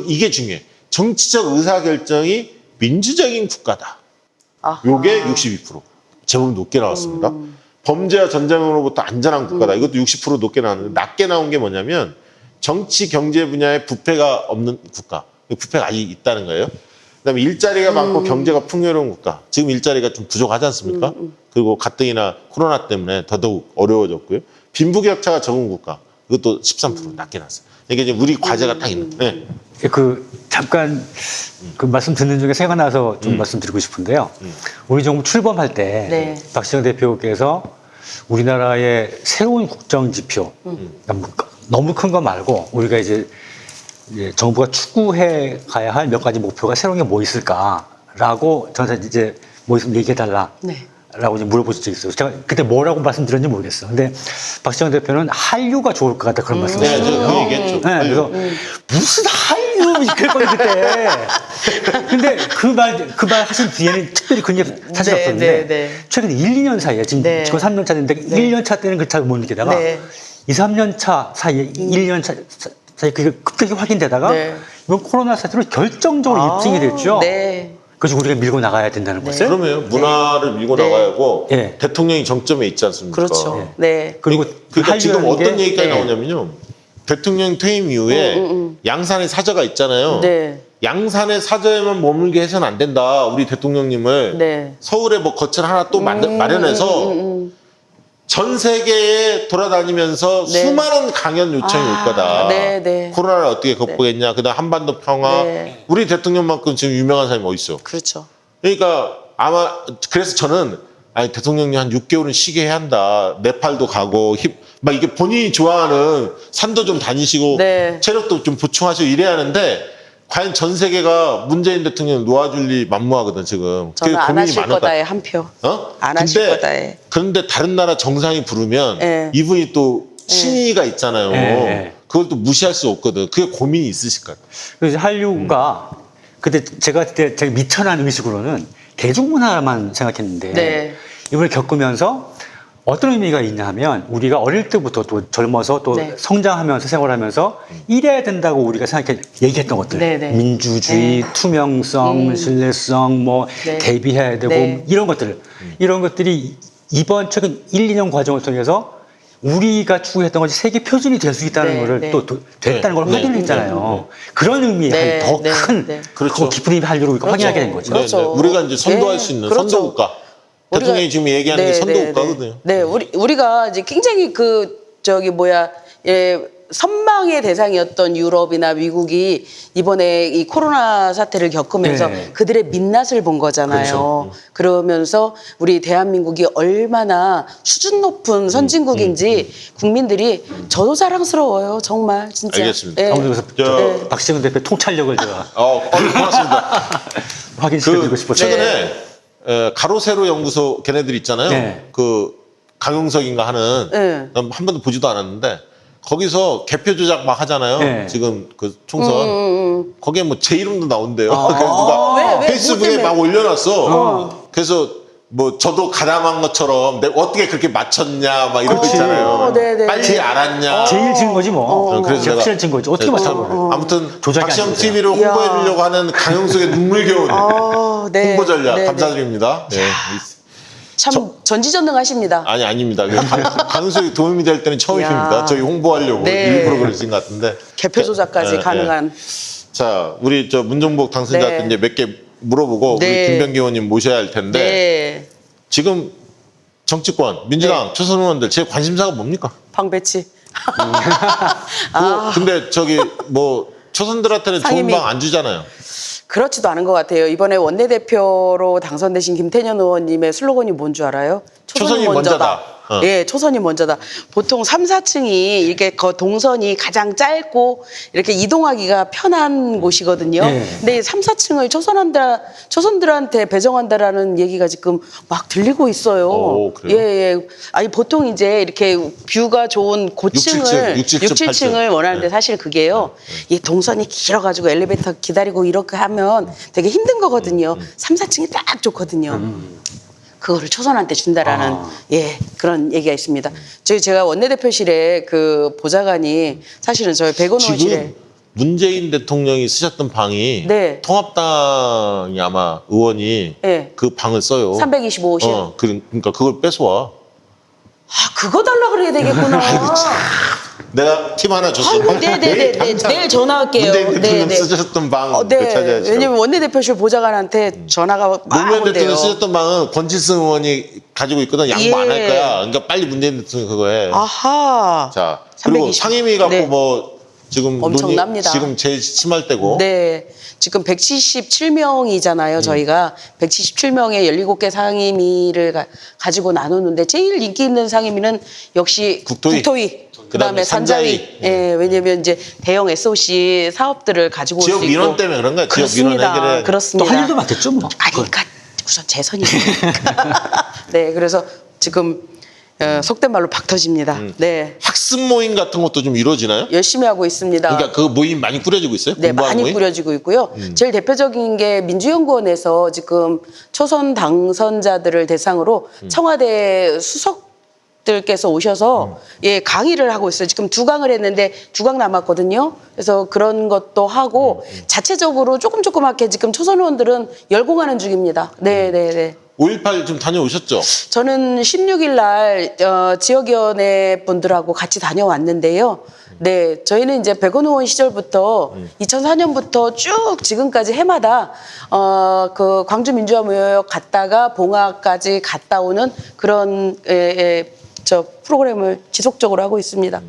이게 중요해. 정치적 의사결정이 민주적인 국가다. 아하. 요게 62%. 제법 높게 나왔습니다. 범죄와 전쟁으로부터 안전한 국가다. 이것도 60% 높게 나왔는데 낮게 나온 게 뭐냐면 정치, 경제 분야에 부패가 없는 국가. 부패가 아직 있다는 거예요. 그다음에 일자리가 많고 경제가 풍요로운 국가. 지금 일자리가 좀 부족하지 않습니까? 그리고 가뜩이나 코로나 때문에 더더욱 어려워졌고요. 빈부격차가 적은 국가. 이것도 13% 낮게 났어요. 이게 이제 우리 과제가 딱 있는. 네. 잠깐 그 말씀 듣는 중에 생각나서 좀 말씀드리고 싶은데요. 우리 정부 출범할 때 네. 박시영 대표께서 우리나라의 새로운 국정 지표, 너무 큰 거 말고 우리가 이제 정부가 추구해 가야 할 몇 가지 목표가 새로운 게 뭐 있을까라고 저한테 이제 뭐 있으면 얘기해달라. 네. 라고 이제 물어보신 적이 있어요. 제가 그때 뭐라고 말씀드렸는지 모르겠어요. 근데 박시영 대표는 한류가 좋을 것 같다 그런 말씀을 네, 하셨어요. 저 그 얘기했죠. 네, 그래서 무슨 한류 그랬거든요 그때. 근데 그 말 하신 뒤에는 특별히 그런 게 사실 네, 없었는데 네, 네. 최근 1, 2년 사이에 지금 네. 3년 차 됐는데 1년 차 때는 그 잘 못 느끼다가 네. 2, 3년 차 사이에 1년 차 사이에 그게 급격히 확인되다가 네. 이번 코로나 사태로 결정적으로 입증이 됐죠. 네. 그래서 우리가 밀고 나가야 된다는 것을. 그러면 문화를 밀고 네. 나가야 하고 네. 대통령이 정점에 있지 않습니까? 그렇죠. 네. 그리고 그러니까 지금 한류라는 어떤 게- 얘기까지 네. 나오냐면요. 대통령 퇴임 이후에 양산의 사저가 있잖아요. 네. 양산의 사저에만 머물게 해서는 안 된다. 우리 대통령님을 네. 서울에 뭐 거처를 하나 또 마련해서 전 세계에 돌아다니면서 네. 수많은 강연 요청이 올 거다. 네, 네. 코로나를 어떻게 극복했냐. 그다음 한반도 평화. 네. 우리 대통령만큼 지금 유명한 사람이 어디 있어? 그렇죠. 그러니까 아마 그래서 저는 아니 대통령이 한 6개월은 쉬게 해야 한다. 네팔도 가고 막 이게 본인이 좋아하는 산도 좀 다니시고 네. 체력도 좀 보충하시고 이래야 하는데 과연 전 세계가 문재인 대통령 놓아줄 리 만무하거든 지금. 저는 그게 안 고민이 하실 많을 것 같아요. 거다에 한 표. 어? 안 하실 거다에. 그런데 다른 나라 정상이 부르면 네. 이분이 또 신의가 있잖아요. 네. 그걸 또 무시할 수 없거든. 그게 고민이 있으실 것 같아요. 그래서 한류가 그때 제가 그때 제가 미천한 의식으로는 대중문화만 생각했는데 네. 이걸 겪으면서 어떤 의미가 있냐 하면 우리가 어릴 때부터 또 젊어서 또 네. 성장하면서 생활하면서 이래야 된다고 우리가 얘기했던 것들 네, 네. 민주주의, 투명성, 신뢰성, 뭐 네. 대비해야 되고 네. 이런 것들 이런 것들이 이번 최근 1, 2년 과정을 통해서 우리가 추구했던 것이 세계 표준이 될 수 있다는 네, 거를 네. 또 됐다는 걸 네, 확인했잖아요. 그런 의미의 네, 더 네, 큰 네. 그렇죠. 깊은 의미 한류로 확인하게 된 거죠. 그렇죠. 우리가 이제 선도할 네, 수 있는 그렇죠. 선도국가. 대통령이 지금 얘기하는 게 선도국가거든요. 네, 우리가 이제 굉장히 선망의 대상이었던 유럽이나 미국이 이번에 이 코로나 사태를 겪으면서 네. 그들의 민낯을 본 거잖아요. 그렇죠. 그러면서 우리 대한민국이 얼마나 수준 높은 선진국인지 국민들이 저도 자랑스러워요, 정말 진짜. 알겠습니다. 네. 아무튼 그래서 저- 박시영 대표 통찰력을 제가 고맙습니다. 확인시켜드리고 싶었죠. 최근에 가로 세로 연구소 걔네들 있잖아요. 네. 그 강용석인가 하는 네. 난 한 번도 보지도 않았는데 거기서 개표 조작 막 하잖아요. 네. 지금 그 총선 거기에 뭐 제 이름도 나온대요. 그래서 누가 왜? 뭐 페이스북에 때문에? 막 올려놨어. 그래서 뭐 저도 가담한 것처럼 내가 어떻게 그렇게 맞췄냐 막 이런 거 있잖아요. 네, 네, 빨리 네. 알았냐. 제일 진 거지 뭐. 그래서 제일 내가 확실한 진 거지. 어떻게 참, 맞춰? 아무튼 조작이 박시영 아니죠. TV를 이야. 홍보해주려고 하는 강용석의 눈물겨운 네. 홍보 전략 네, 네. 감사드립니다. 네. 참 전지전능하십니다. 아닙니다. 강용석이 도움이 될 때는 처음입니다. 이야. 저희 홍보하려고 네. 일부러 그러신 것 같은데. 개표 조작까지 네, 가능한. 자, 우리 저 문정복 당선자한테 네. 이제 몇 개 물어보고 네. 우리 김병기 의원님 모셔야 할 텐데 네. 지금 정치권, 민주당, 초선 의원들 제 관심사가 뭡니까? 방배치. 근데 저기 뭐 초선들한테는 좋은 상임위. 방 안 주잖아요. 그렇지도 않은 것 같아요. 이번에 원내대표로 당선되신 김태년 의원님의 슬로건이 뭔 줄 알아요? 초선이 먼저다. 예, 초선이 먼저다. 보통 3, 4층이 이렇게 동선이 가장 짧고 이렇게 이동하기가 편한 곳이거든요. 네. 근데 이 3, 4층을 초선들한테 배정한다라는 얘기가 지금 막 들리고 있어요. 오, 그래요? 예, 예. 아니 보통 이제 이렇게 뷰가 좋은 고층을 6, 7층, 7층을 원하는데 네. 사실 그게요. 이 동선이 길어가지고 엘리베이터 기다리고 이렇게 하면 되게 힘든 거거든요. 3, 4층이 딱 좋거든요. 그거를 초선한테 준다라는 예 그런 얘기가 있습니다. 제가 원내대표실에 그 보좌관이 사실은 저희 백원의원실에 지금 문재인 대통령이 쓰셨던 방이 네. 통합당이 아마 의원이 네. 그 방을 써요. 325호실. 그러니까 그걸 뺏어와. 아 그거 달라 그래야 되겠구나. 내가 팁 하나 줬어. 아이고, 네네네. 내일 전화할게요. 문재인 대통령 네네. 쓰셨던 방 네. 찾아야죠. 왜냐면 원내대표실 보좌관한테 전화가 막 노무현 온대요. 대통령 쓰셨던 방은 권칠승 의원이 가지고 있거든. 양보 안 할 예. 거야. 그러니까 빨리 문재인 대통령 그거 해. 아하. 자, 그리고 320. 상임위 갖고 네. 뭐 지금 엄청납니다. 지금 제일 심할 때고. 네. 지금 177명이잖아요, 저희가. 177명의 17개 상임위를 가지고 나누는데 제일 인기 있는 상임위는 역시 국토위. 그다음에 산자위. 예, 왜냐면 이제 대형 SOC 사업들을 가지고 올 수 지역 있고. 민원 때문에 그런 거야. 지역 민원 해결해야 그렇습니다. 돼. 그렇습니다. 또 할 일도 많겠죠, 뭐. 아니, 그러니까 우선 재선이니까. 네, 그래서 지금 속된 말로 박 터집니다. 네, 학습 모임 같은 것도 좀 이루어지나요? 열심히 하고 있습니다. 그러니까 그 모임 많이 꾸려지고 있어요? 네, 공부하는 많이 모임? 꾸려지고 있고요. 제일 대표적인 게 민주연구원에서 지금 초선 당선자들을 대상으로 청와대 수석들께서 오셔서 예, 강의를 하고 있어요. 지금 2강을 했는데 2강 남았거든요. 그래서 그런 것도 하고 자체적으로 조금조금하게 지금 초선 의원들은 열공하는 중입니다. 네, 네, 네. 5.18 좀 다녀오셨죠? 저는 16일 날 지역위원회 분들하고 같이 다녀왔는데요. 네, 저희는 이제 백원 의원 시절부터 2004년부터 쭉 지금까지 해마다 그 광주 민주화무역 갔다가 봉화까지 갔다 오는 그런 저 프로그램을 지속적으로 하고 있습니다.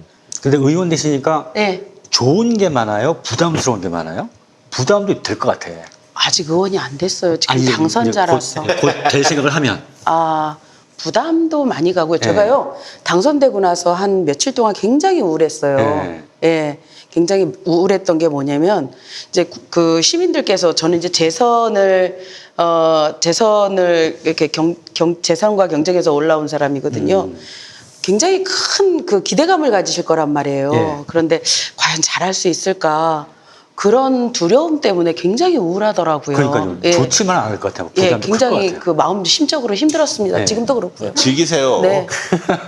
근데 의원 되시니까 네, 좋은 게 많아요? 부담스러운 게 많아요? 부담도 될 것 같아. 아직 의원이 안 됐어요. 지금 아니, 당선자라서. 곧 될 생각을 하면. 아, 부담도 많이 가고요. 제가요, 당선되고 나서 한 며칠 동안 굉장히 우울했어요. 네. 예. 굉장히 우울했던 게 뭐냐면, 이제 그 시민들께서 저는 이제 재선을 이렇게 재선과 경쟁에서 올라온 사람이거든요. 굉장히 큰 그 기대감을 가지실 거란 말이에요. 예. 그런데 과연 잘할 수 있을까? 그런 두려움 때문에 굉장히 우울하더라고요. 그러니까요. 예. 좋지만 않을 것 같아요. 예, 부담도 클것 굉장히 같아요. 그 마음도 심적으로 힘들었습니다. 네. 지금도 그렇고요. 즐기세요. 네.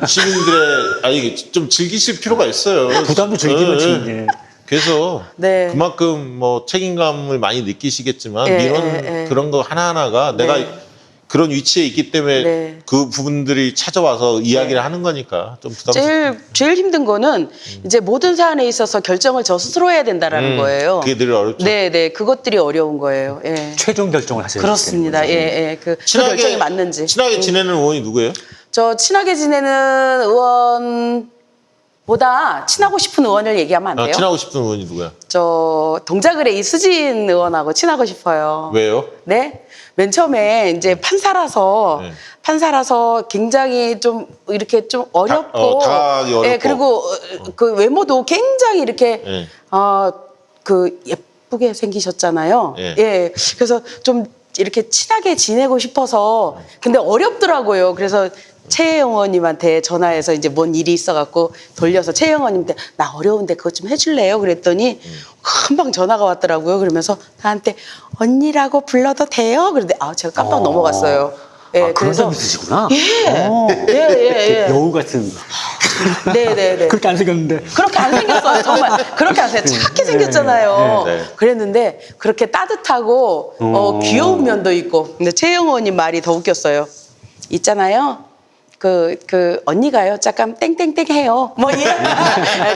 시민들의 아니 좀 즐기실 필요가 있어요. 부담도 즐기면 예, 즐기네. 그래서 네. 그만큼 뭐 책임감을 많이 느끼시겠지만 예, 민원 예, 예. 그런 거 하나하나가 네. 내가 그런 위치에 있기 때문에 네. 그 부분들이 찾아와서 이야기를 하는 거니까 좀 부담스러워. 제일 힘든 거는 이제 모든 사안에 있어서 결정을 저 스스로 해야 된다라는 거예요. 그게 늘 어렵죠. 네, 네, 그것들이 어려운 거예요. 예. 최종 결정을 하셔야 그렇습니다. 되는 예, 거죠. 예. 그 결정이 맞는지. 친하게 지내는 의원이 누구예요? 저 친하게 지내는 의원보다 친하고 싶은 의원을 얘기하면 안 아, 돼요? 친하고 싶은 의원이 누구야? 저 동작을의 이수진 의원하고 친하고 싶어요. 왜요? 네. 맨 처음에 이제 판사라서 네. 굉장히 좀 이렇게 좀 어렵고, 다가가기 어렵고. 예, 그리고 그 외모도 굉장히 이렇게 네. 그 예쁘게 생기셨잖아요. 네. 예. 그래서 좀 이렇게 친하게 지내고 싶어서 근데 어렵더라고요. 그래서 최영 의원님한테 전화해서 이제 뭔 일이 있어갖고 돌려서 최영 의원님한테 나 어려운데 그것 좀 해줄래요? 그랬더니 금방 전화가 왔더라고요. 그러면서 나한테 언니라고 불러도 돼요? 그런데 제가 깜빡 넘어갔어요. 예, 아, 그런 점이 있으시구나. 예. 여우 같은. 네네네. 그렇게 안 생겼는데. 그렇게 안 생겼어요. 정말 그렇게 안 생겼어요. 착하게 생겼잖아요. 네. 그랬는데 그렇게 따뜻하고 귀여운 면도 있고. 근데 최영 의원님 말이 더 웃겼어요. 있잖아요. 그 언니가요, 잠깐 땡땡땡 해요. 뭐 이런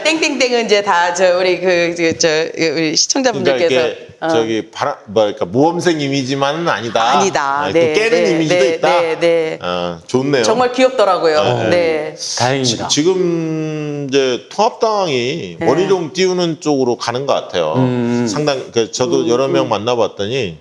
땡땡땡은 이제 다 우리 우리 시청자분들께서 그러니까 이게 저기 그러니까 모험생 이미지만은 아니다. 아니다. 또 네, 깨는 네, 이미지도 네, 있다. 네, 네. 좋네요. 정말 귀엽더라고요. 네. 네. 다행입니다. 지금 이제 통합당이 네. 원희룡 띄우는 쪽으로 가는 것 같아요. 상당. 저도 여러 명 만나봤더니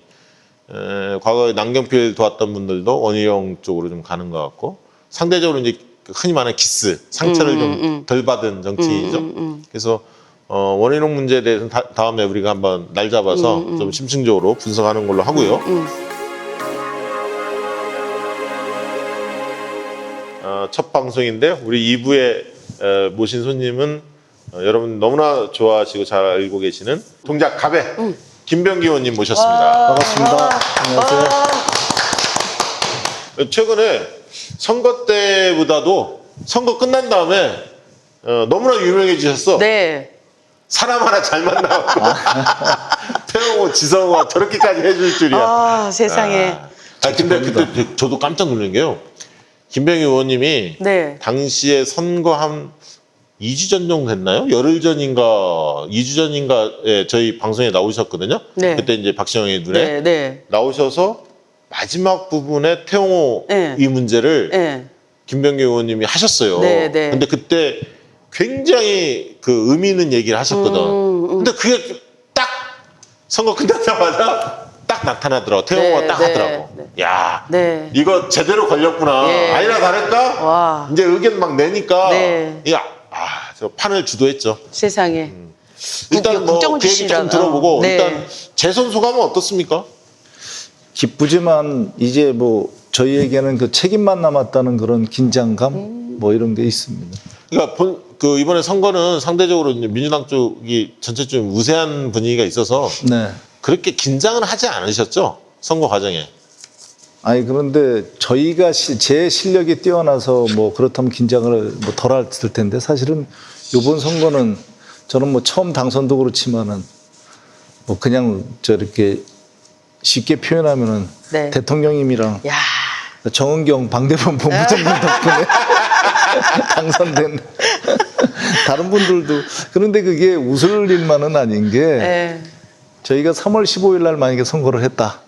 과거에 남경필 도왔던 분들도 원희룡 쪽으로 좀 가는 것 같고. 상대적으로 이제 흔히 말하는 기스, 상처를 좀 덜 받은 정치인이죠. 그래서 원희룡 문제에 대해서는 다음에 우리가 한번 날 잡아서 좀 심층적으로 분석하는 걸로 하고요. 첫 방송인데 우리 2부에 모신 손님은 여러분 너무나 좋아하시고 잘 알고 계시는 동작 가베 김병기 의원님 모셨습니다. 반갑습니다. 안녕하세요. 최근에 선거 때보다도 선거 끝난 다음에 너무나 유명해지셨어. 네. 사람 하나 잘 만나고 태영호, 지성호가 저렇게까지 해줄 줄이야. 세상에. 근데 그때 저도 깜짝 놀란 게요. 김병희 의원님이 네. 당시에 선거 한 2주 전 정도 됐나요? 열흘 전인가 2주 전인가에 저희 방송에 나오셨거든요. 네. 그때 이제 박시영의 눈에 네, 네. 나오셔서 마지막 부분에 태용호 네. 이 문제를 네. 김병기 의원님이 하셨어요. 네, 네. 근데 그때 굉장히 그 의미 있는 얘기를 하셨거든. 근데 그게 딱 선거 끝나자마자 딱 나타나더라고. 태용호가 네, 딱 네, 하더라고. 네. 야, 네. 이거 제대로 걸렸구나. 예. 아니나 다를까? 와. 이제 의견 막 내니까 네. 저 판을 주도했죠. 세상에. 일단 뭐 국정원 그 얘기 좀 출신이라나. 들어보고 네. 일단 재선 소감은 어떻습니까? 기쁘지만 이제 뭐 저희에게는 그 책임만 남았다는 그런 긴장감 뭐 이런 게 있습니다. 그러니까 그 이번에 선거는 상대적으로 이제 민주당 쪽이 전체적으로 우세한 분위기가 있어서 네. 그렇게 긴장은 하지 않으셨죠? 선거 과정에. 아니 그런데 저희가 제 실력이 뛰어나서 뭐 그렇다면 긴장을 뭐 덜 했을 텐데 사실은 이번 선거는 저는 뭐 처음 당선도 그렇지만은 뭐 그냥 저렇게 쉽게 표현하면은 네. 대통령님이랑 야. 정은경 방대본 본부장님 덕분에 당선된 다른 분들도 그런데 그게 웃을 일만은 아닌 게 네. 저희가 3월 15일 날 만약에 선거를 했다.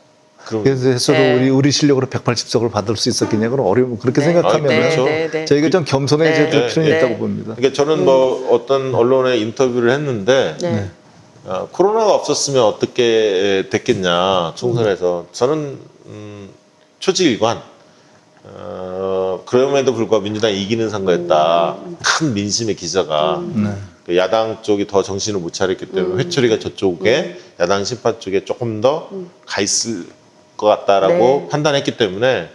그럼 그래서 해서도 네. 우리 실력으로 180석을 받을 수 있었겠냐 그건 어려운 그렇게 네. 생각하면 네, 은 네, 네. 저희가 좀 겸손해질 네. 필요는 네. 있다고 봅니다. 그러니까 저는 뭐 어떤 언론에 인터뷰를 했는데 네. 코로나가 없었으면 어떻게 됐겠냐 총선에서 저는 초지일관 그럼에도 불구하고 민주당이 이기는 선거였다. 큰 민심의 기저가 네. 그 야당 쪽이 더 정신을 못 차렸기 때문에 회초리가 저쪽에 야당 심판 쪽에 조금 더 가 있을 것 같다라고 네. 판단했기 때문에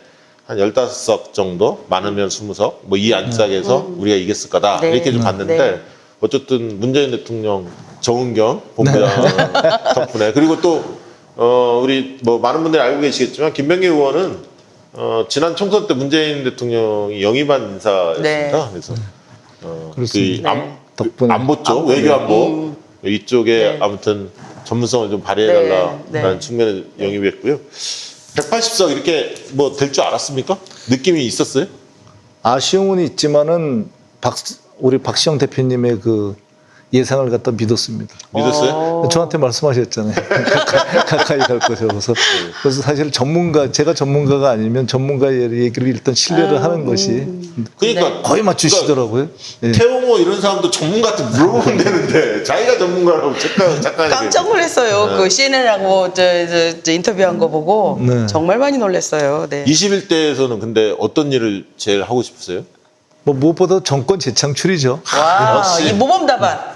한 15석 정도 많으면 20석 뭐 이 안짝에서 우리가 이겼을 거다 네. 이렇게 좀 봤는데 네. 어쨌든 문재인 대통령 정은경 본부장 덕분에 그리고 또 우리 뭐 많은 분들이 알고 계시겠지만 김병기 의원은 지난 총선 때 문재인 대통령이 영입한 인사였습니다. 네. 그래서 그렇습니다. 네. 덕분에. 안보 쪽 외교 안보 이쪽에 네. 아무튼 전문성을 좀 발휘해달라는 네. 네. 측면에 영입했고요. 180석 이렇게 뭐 될 줄 알았습니까? 느낌이 있었어요? 아쉬움은 있지만은 우리 박시영 대표님의 그 예상을 갖다 믿었습니다. 믿었어요? 저한테 말씀하셨잖아요. 가까이 갈 거죠. 그래서 사실 제가 전문가가 아니면 전문가의 얘기를 일단 신뢰를 하는 것이 그러니까 거의 맞추시더라고요. 예. 태용호 이런 사람도 전문가한테 물어보면 되는데 자기가 전문가라고 작가에게 깜짝 놀랐어요. 그 CNN하고 저 인터뷰한 거 보고 네. 정말 많이 놀랐어요. 네. 21대에서는 근데 어떤 일을 제일 하고 싶으세요? 뭐 무엇보다 정권 재창출이죠. 와, 역시. 이 모범 답안.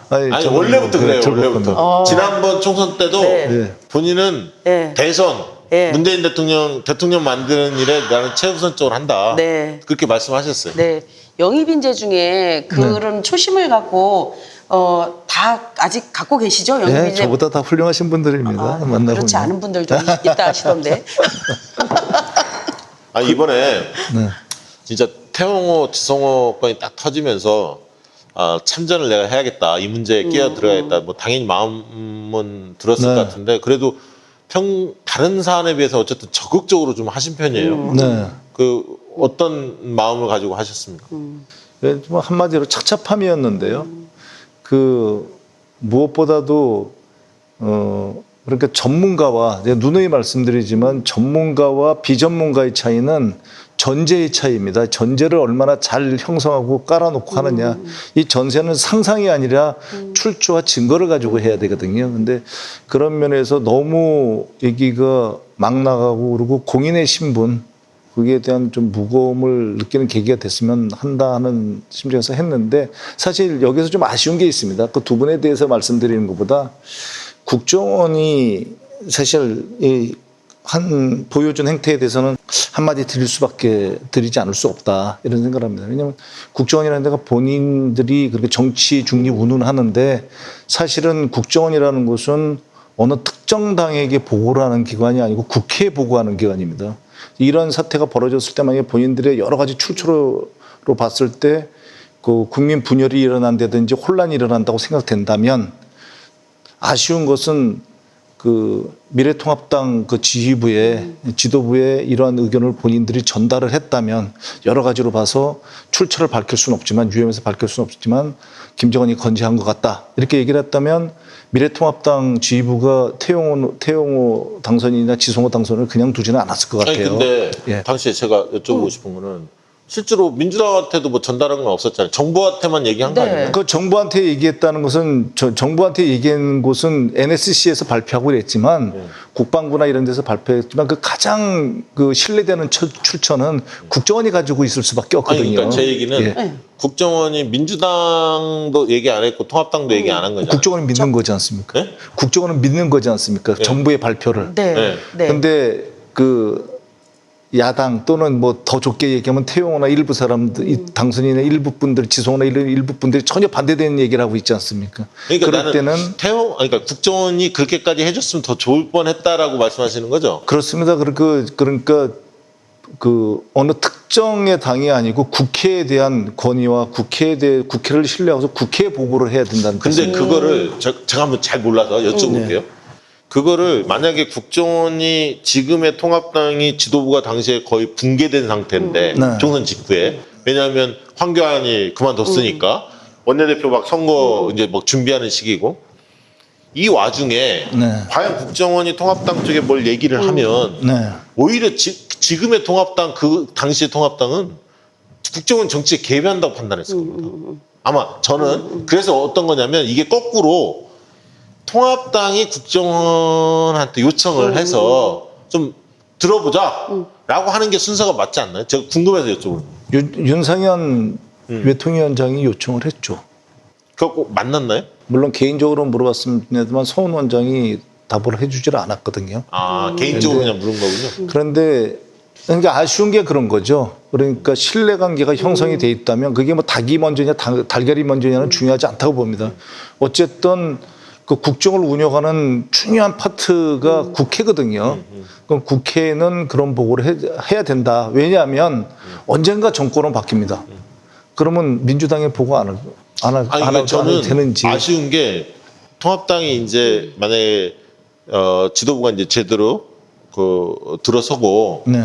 아니 저는 원래부터 뭐 그래요. 즐겁군요. 원래부터. 지난번 총선 때도 네. 네. 본인은 네. 대선 네. 문재인 대통령 만드는 일에 나는 최우선적으로 한다. 네. 그렇게 말씀하셨어요. 네. 영입 인재 중에 그런 초심을 갖고 다 아직 갖고 계시죠? 영입 네, 인재. 저보다 다 훌륭하신 분들입니다. 만나보면. 그렇지 않은 분들도 있다 하시던데. 아니 이번에 네. 진짜 태용호, 지성호 건이 딱 터지면서 참전을 내가 해야겠다. 이 문제에 끼어 들어야겠다. 뭐 당연히 마음은 들었을 네. 것 같은데 그래도 다른 사안에 비해서 어쨌든 적극적으로 좀 하신 편이에요. 네. 그 어떤 마음을 가지고 하셨습니까? 네, 뭐 한마디로 착잡함이었는데요. 그 무엇보다도 그러니까 전문가와 제가 누누이 말씀드리지만 전문가와 비전문가의 차이는 전제의 차이입니다. 전제를 얼마나 잘 형성하고 깔아놓고 하느냐. 이 전제는 상상이 아니라 출처와 증거를 가지고 해야 되거든요. 근데 그런 면에서 너무 얘기가 막 나가고 그리고 공인의 신분 거기에 대한 좀 무거움을 느끼는 계기가 됐으면 한다 하는 심정에서 했는데 사실 여기서 좀 아쉬운 게 있습니다. 그 두 분에 대해서 말씀드리는 것보다 국정원이 사실 보여준 행태에 대해서는 한마디 드리지 않을 수 없다 이런 생각을 합니다. 왜냐하면 국정원이라는 데가 본인들이 그렇게 정치 중립 운운하는데 사실은 국정원이라는 곳은 어느 특정 당에게 보고를 하는 기관이 아니고 국회에 보고하는 기관입니다. 이런 사태가 벌어졌을 때 만약에 본인들의 여러 가지 출처로 봤을 때 그 국민 분열이 일어난다든지 혼란이 일어난다고 생각된다면 아쉬운 것은 그 미래통합당 그 지도부에 이러한 의견을 본인들이 전달을 했다면 여러 가지로 봐서 출처를 밝힐 수는 없지만 유엠에서 밝힐 수는 없지만 김정은이 건재한 것 같다 이렇게 얘기를 했다면 미래통합당 지휘부가 태용호 당선인이나 지성호 당선을 그냥 두지는 않았을 것 같아요. 아니 근데 예. 당시에 제가 여쭤보고 싶은 거는 실제로 민주당한테도 뭐 전달한 건 없었잖아요. 정부한테만 얘기한 거 네. 아니에요? 그 정부한테 얘기했다는 것은 정부한테 얘기한 곳은 NSC에서 발표하고 그랬지만 국방부나 이런 데서 발표했지만 그 가장 그 신뢰되는 출처는 국정원이 가지고 있을 수밖에 없거든요. 아니 그러니까 제 얘기는 예. 국정원이 민주당도 얘기 안 했고 통합당도 얘기 안 한 거잖아요. 국정원은 믿는 거지 않습니까? 네? 국정원은 믿는 거지 않습니까? 정부의 발표를. 네. 네. 네. 근데 그 야당 또는 뭐 더 좋게 얘기하면 태용호나 일부 사람들, 이 당선인의 일부 분들, 지성호나 일부 분들이 전혀 반대되는 얘기를 하고 있지 않습니까? 그러니까 그럴 나는 때는 그러니까 국정원이 그렇게까지 해줬으면 더 좋을 뻔했다라고 말씀하시는 거죠? 그렇습니다. 그러니까 그 어느 특정의 당이 아니고 국회에 대한 권위와 국회를 신뢰하고서 국회에 보고를 해야 된다는 근데 뜻입니다. 그거를 제가 한번 잘 몰라서 여쭤볼게요. 그거를 만약에 국정원이 지금의 통합당이 지도부가 당시에 거의 붕괴된 상태인데 네. 총선 직후에 왜냐하면 황교안이 그만뒀으니까 원내대표 막 선거 이제 막 준비하는 시기고 이 와중에 네. 과연 국정원이 통합당 쪽에 뭘 얘기를 하면 네. 오히려 지금의 통합당 그 당시의 통합당은 국정원 정치에 개입한다고 판단했을 겁니다. 아마 저는 그래서 어떤 거냐면 이게 거꾸로 통합당이 국정원한테 요청을 해서 좀 들어보자라고 하는 게 순서가 맞지 않나요? 제가 궁금해서 여쭤보는 거예요. 윤상현 외통위원장이 요청을 했죠. 그거 꼭 만났나요? 물론 개인적으로 물어봤습니다만 서훈 원장이 답을 해주질 않았거든요. 아 개인적으로 그냥 물은 거군요. 그런데 그러니까 아쉬운 게 그런 거죠. 그러니까 신뢰관계가 형성이 돼 있다면 그게 뭐 닭이 먼저냐 달걀이 먼저냐는 중요하지 않다고 봅니다. 어쨌든 그 국정을 운영하는 중요한 파트가 국회거든요. 그럼 국회는 그런 보고를 해야 된다. 왜냐하면 언젠가 정권은 바뀝니다. 그러면 민주당에 보고 안 그러니까 저는 해도 되는지. 아쉬운 게 통합당이 이제 만약에 지도부가 이제 제대로 들어서고 네.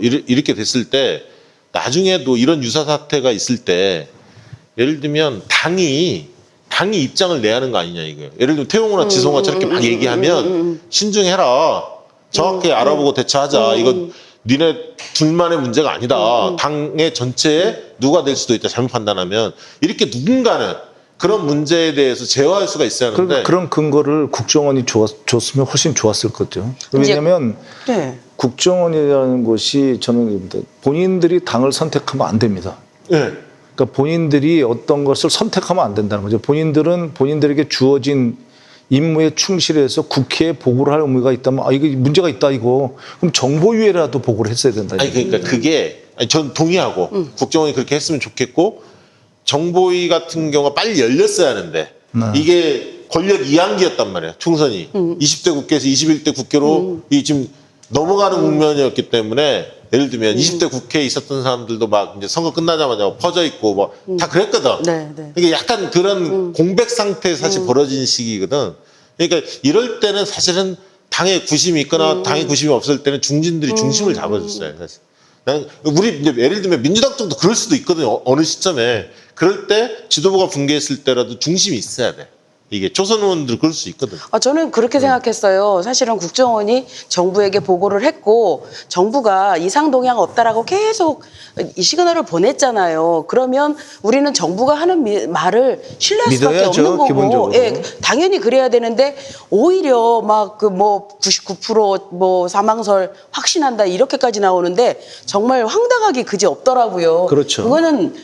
이렇게 됐을 때 나중에도 이런 유사 사태가 있을 때 예를 들면 당이 입장을 내야 하는 거 아니냐 이거예요. 예를 들면 태용호나 지성호가 저렇게 막 얘기하면 신중해라. 정확히 알아보고 대처하자. 이건 니네 둘만의 문제가 아니다. 당의 전체에 누가 될 수도 있다. 잘못 판단하면 이렇게 누군가는 그런 문제에 대해서 제어할 수가 있어야 하는데 그런 근거를 국정원이 줬으면 훨씬 좋았을 거죠. 왜냐하면 네. 국정원이라는 것이 저는 본인들이 당을 선택하면 안 됩니다. 네. 그러니까 본인들이 어떤 것을 선택하면 안 된다는 거죠. 본인들은 본인들에게 주어진 임무에 충실해서 국회에 보고를 할 의무가 있다면 이거 문제가 있다 이거 그럼 정보위에라도 보고를 했어야 된다. 아니 그러니까 그게 전 동의하고 국정원이 그렇게 했으면 좋겠고 정보위 같은 경우가 빨리 열렸어야 하는데 이게 권력 이양기였단 말이에요. 총선이 20대 국회에서 21대 국회로 이 지금 넘어가는 국면이었기 때문에 예를 들면 20대 국회에 있었던 사람들도 막 이제 선거 끝나자마자 퍼져 있고 뭐 다 그랬거든. 네, 네. 이게 약간 그런 공백 상태에 사실 벌어진 시기거든. 그러니까 이럴 때는 사실은 당에 구심이 있거나 당에 구심이 없을 때는 중진들이 중심을 잡아줬어요. 사실. 우리 이제 예를 들면 민주당 쪽도 그럴 수도 있거든요. 어느 시점에 그럴 때 지도부가 붕괴했을 때라도 중심이 있어야 돼. 이게 초선 의원들 그럴 수 있거든. 저는 그렇게 생각했어요. 사실은 국정원이 정부에게 보고를 했고 정부가 이상 동향 없다라고 계속 이 시그널을 보냈잖아요. 그러면 우리는 정부가 하는 말을 신뢰할 수밖에 믿어야죠, 없는 거고, 기본적으로. 예, 당연히 그래야 되는데 오히려 막 그 뭐 99% 사망설 확신한다 이렇게까지 나오는데 정말 황당하기 그지 없더라고요. 그렇죠. 그거는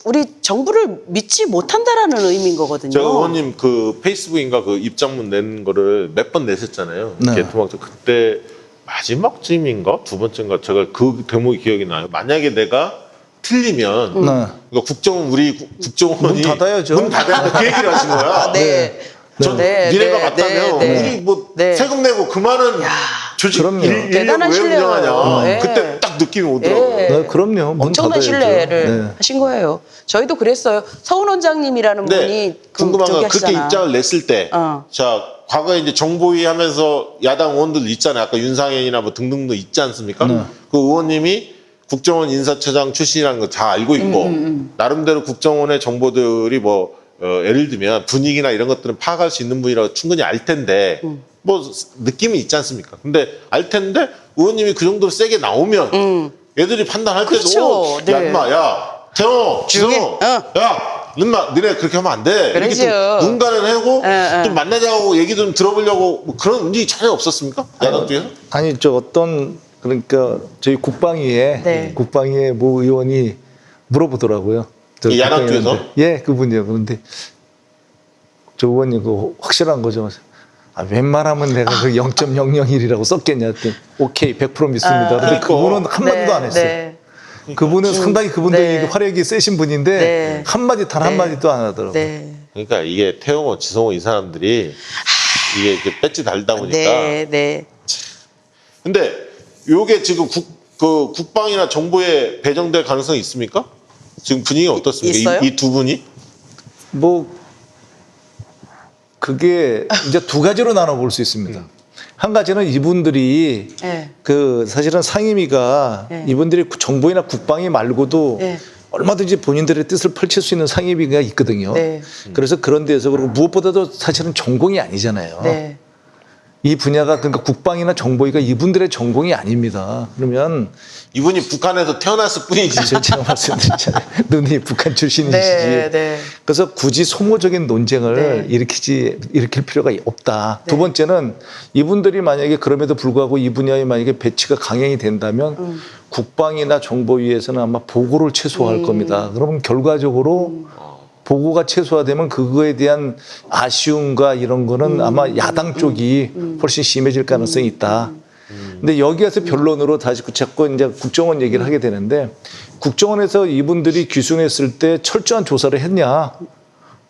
우리 정부를 믿지 못한다라는 의미인 거거든요. 제가 의원님 그 페이스북인가 그 입장문 낸 거를 몇 번 내셨잖아요. 네. 개통학자 그때 마지막쯤인가 두 번째인가 제가 그 대목이 기억이 나요. 만약에 내가 틀리면 그러니까 우리 국정원이 문 닫아야죠. 문 닫아야 그 얘기를 하신 거야. 네. 전 네, 니네가 네, 맞다면 네, 우리 뭐 네. 세금 내고 그 많은 조직 그럼요. 대단한 왜 신뢰예요. 운영하냐. 네. 그때 딱 느낌이 오더라고요. 네. 네, 그럼요. 문 엄청난 닫아야죠. 신뢰를 네. 하신 거예요. 저희도 그랬어요. 서훈 원장님이라는 분이 네, 궁금한 건 저기 그렇게 하시잖아. 입장을 냈을 때, 어. 자 과거에 이제 정보위 하면서 야당 의원들 있잖아요. 아까 윤상현이나 뭐 등등도 있지 않습니까? 그 의원님이 국정원 인사처장 출신이라는 거 다 알고 있고 나름대로 국정원의 정보들이 뭐 예를 들면 분위기나 이런 것들은 파악할 수 있는 분이라고 충분히 알 텐데 뭐 느낌이 있지 않습니까? 근데 알 텐데 의원님이 그 정도로 세게 나오면 애들이 판단할 때도 그렇죠. 야 네. 인마 야 태호 조용히, 지성호 야 인마 너네 그렇게 하면 안 돼. 이렇게 좀 그러죠. 눈가는 하고 좀 만나자고 얘기 좀 들어보려고 뭐 그런 움직임이 전혀 없었습니까? 야당 쪽에서? 아니 저 어떤 그러니까 저희 국방위에 네. 국방위에 모 의원이 물어보더라고요. 저 이 야당 국방위원한테. 쪽에서? 예, 그분이요. 그런데 저 의원님 그거 확실한 거죠. 아, 웬만하면 내가 그 0.001이라고 썼겠냐 했더니 오케이 100% 믿습니다. 그런데 그러니까. 그분은 한마디도 안 했어요. 네. 그분은 상당히 그분도 네. 화력이 세신 분인데 네. 한마디 단 네. 한마디도 안 하더라고요. 네. 그러니까 이게 태용호, 지성호 이 사람들이 이게 이렇게 배지 달다 보니까. 네. 네. 근데 요게 지금 국방이나 정보에 배정될 가능성이 있습니까? 지금 분위기가 어떻습니까? 있어요? 이 두 분이? 뭐 그게 이제 두 가지로 나눠 볼 수 있습니다. 한 가지는 이분들이 네. 그 사실은 상임위가 네. 이분들이 정보이나 국방위 말고도 네. 얼마든지 본인들의 뜻을 펼칠 수 있는 상임위가 있거든요. 네. 그래서 그런 데서 그리고 무엇보다도 사실은 전공이 아니잖아요. 네. 이 분야가 그러니까 국방이나 정보위가 이분들의 전공이 아닙니다. 그러면 이분이 북한에서 태어났을 뿐이지. 제가 말씀드렸잖아요. 눈이 북한 출신이시지. 네. 네. 그래서 굳이 소모적인 논쟁을 일으킬 필요가 없다. 두 번째는 이분들이 만약에 그럼에도 불구하고 이 분야에 만약에 배치가 강행이 된다면 국방이나 정보위에서는 아마 보고를 최소화할 겁니다. 그러면 결과적으로 보고가 최소화되면 그거에 대한 아쉬움과 이런 거는 아마 야당 쪽이 훨씬 심해질 가능성이 있다. 근데 여기에서 변론으로 다시 자꾸 이제 국정원 얘기를 하게 되는데 국정원에서 이분들이 귀순했을 때 철저한 조사를 했냐?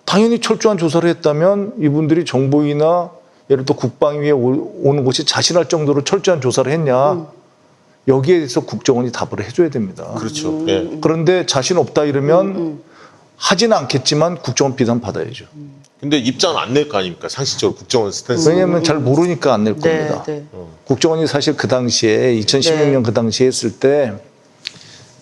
당연히 철저한 조사를 했다면 이분들이 정보위나 예를 들어 국방위에 오는 곳이 자신할 정도로 철저한 조사를 했냐? 여기에 대해서 국정원이 답을 해줘야 됩니다. 그렇죠. 예. 그런데 자신 없다 이러면 하지는 않겠지만 국정원 비난 받아야죠. 근데 입장은 안 낼 거 아닙니까? 상식적으로 국정원 스탠스. 왜냐하면 잘 모르니까 안 낼 네. 겁니다. 네. 국정원이 사실 그 당시에 2016년 그 당시에 했을 때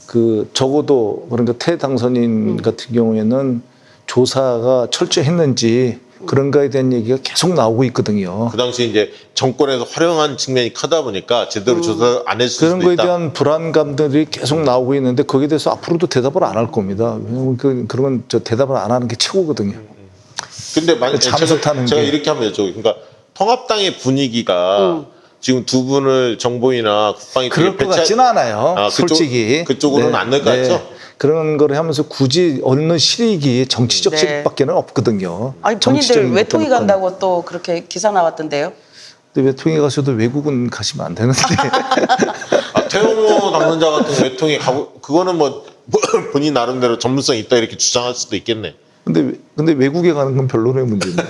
그 적어도 그러니까 태 당선인 같은 경우에는 조사가 철저했는지 그런가에 대한 얘기가 계속 나오고 있거든요. 그 당시 이제 정권에서 활용한 측면이 크다 보니까 제대로 조사 안 했을 그런 수도 거에 있다. 대한 불안감들이 계속 나오고 있는데 거기에 대해서 앞으로도 대답을 안 할 겁니다. 왜냐하면 그런 저 대답을 안 하는 게 최고거든요. 근데 만약 잠수 타는 제가 게. 이렇게 하면 여쭤. 그러니까 통합당의 분위기가 지금 두 분을 정보위나 국방위 그럴 것 같지는 않아요. 솔직히. 그쪽으로는 안 될 것 같죠? 그런 거를 하면서 굳이 얻는 실익이 정치적 네. 실익밖에는 없거든요. 아니 정치적인 본인들 외통위 것도 그렇고. 간다고 또 그렇게 기사 나왔던데요. 근데 외통위 가서도 외국은 가시면 안 되는데. 태용호 당선자 같은 외통위 가고 그거는 뭐 본인 나름대로 전문성이 있다 이렇게 주장할 수도 있겠네. 근데 외국에 가는 건 변론의 문제입니다.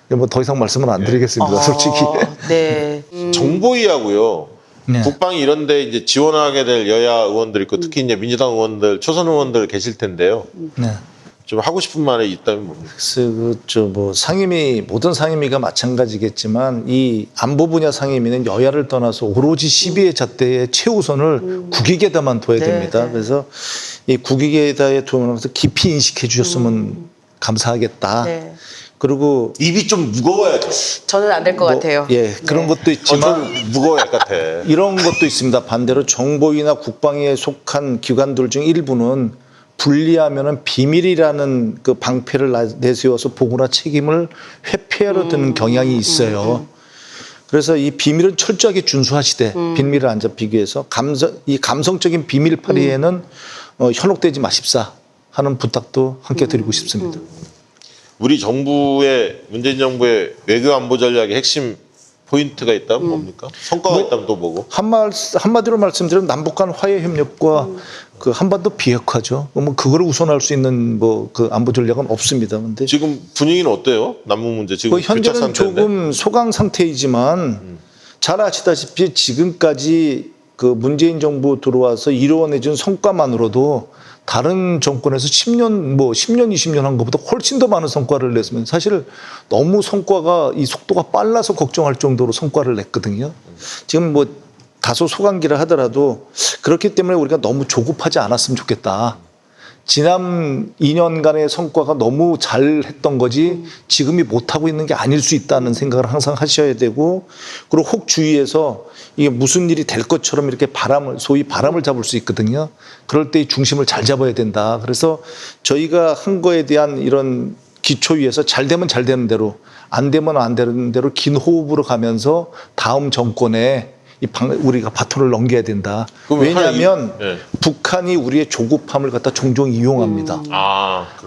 뭐 더 이상 말씀은 안 드리겠습니다. 솔직히. 네. 정보위하고요. 네. 국방이 이런데 이제 지원하게 될 여야 의원들 있고 특히 이제 민주당 의원들, 초선 의원들 계실 텐데요. 네. 좀 하고 싶은 말이 있다면 뭡니까? 그래서 뭐 상임위 모든 상임위가 마찬가지겠지만 이 안보 분야 상임위는 여야를 떠나서 오로지 12회 잣대의 최우선을 국익에다만 둬야 네, 됩니다. 네. 그래서 이 국익에다에 두면서 깊이 인식해 주셨으면 감사하겠다. 네. 그리고 입이 좀 무거워야 돼. 저는 안 될 것 같아요. 예, 그런 것도 있지만 좀 무거워야 할 것 같아. 이런 것도 있습니다. 반대로 정보위나 국방위에 속한 기관들 중 일부는 분리하면은 비밀이라는 그 방패를 내세워서 보고나 책임을 회피하려 드는 경향이 있어요. 그래서 이 비밀은 철저하게 준수하시되 비밀을 안 잡히기 위해서 이 감성적인 비밀파리에는 현혹되지 마십사 하는 부탁도 함께 드리고 싶습니다. 우리 정부의 문재인 정부의 외교 안보 전략의 핵심 포인트가 있다면 뭡니까? 성과가 있다면 또 뭐고? 한마디로 말씀드리면 남북 간 화해 협력과 그 한반도 비핵화죠. 뭐 그거를 우선할 수 있는 뭐 그 안보 전략은 없습니다. 근데 지금 분위기는 어때요? 남북 문제 지금 그 현재는 교착 상태인데? 조금 소강 상태이지만 잘 아시다시피 지금까지 그 문재인 정부 들어와서 이루어내준 성과만으로도 다른 정권에서 10년, 20년 한 것보다 훨씬 더 많은 성과를 냈으면 사실 너무 성과가 이 속도가 빨라서 걱정할 정도로 성과를 냈거든요. 지금 뭐 다소 소강기를 하더라도 그렇기 때문에 우리가 너무 조급하지 않았으면 좋겠다. 지난 2년간의 성과가 너무 잘했던 거지 지금이 못하고 있는 게 아닐 수 있다는 생각을 항상 하셔야 되고, 그리고 혹 주위에서 이게 무슨 일이 될 것처럼 이렇게 소위 바람을 잡을 수 있거든요. 그럴 때 이 중심을 잘 잡아야 된다. 그래서 저희가 한 거에 대한 이런 기초 위에서 잘 되면 잘 되는 대로, 안 되면 안 되는 대로 긴 호흡으로 가면서 다음 정권에 우리가 바톤을 넘겨야 된다. 왜냐하면 북한이 우리의 조급함을 갖다 종종 이용합니다.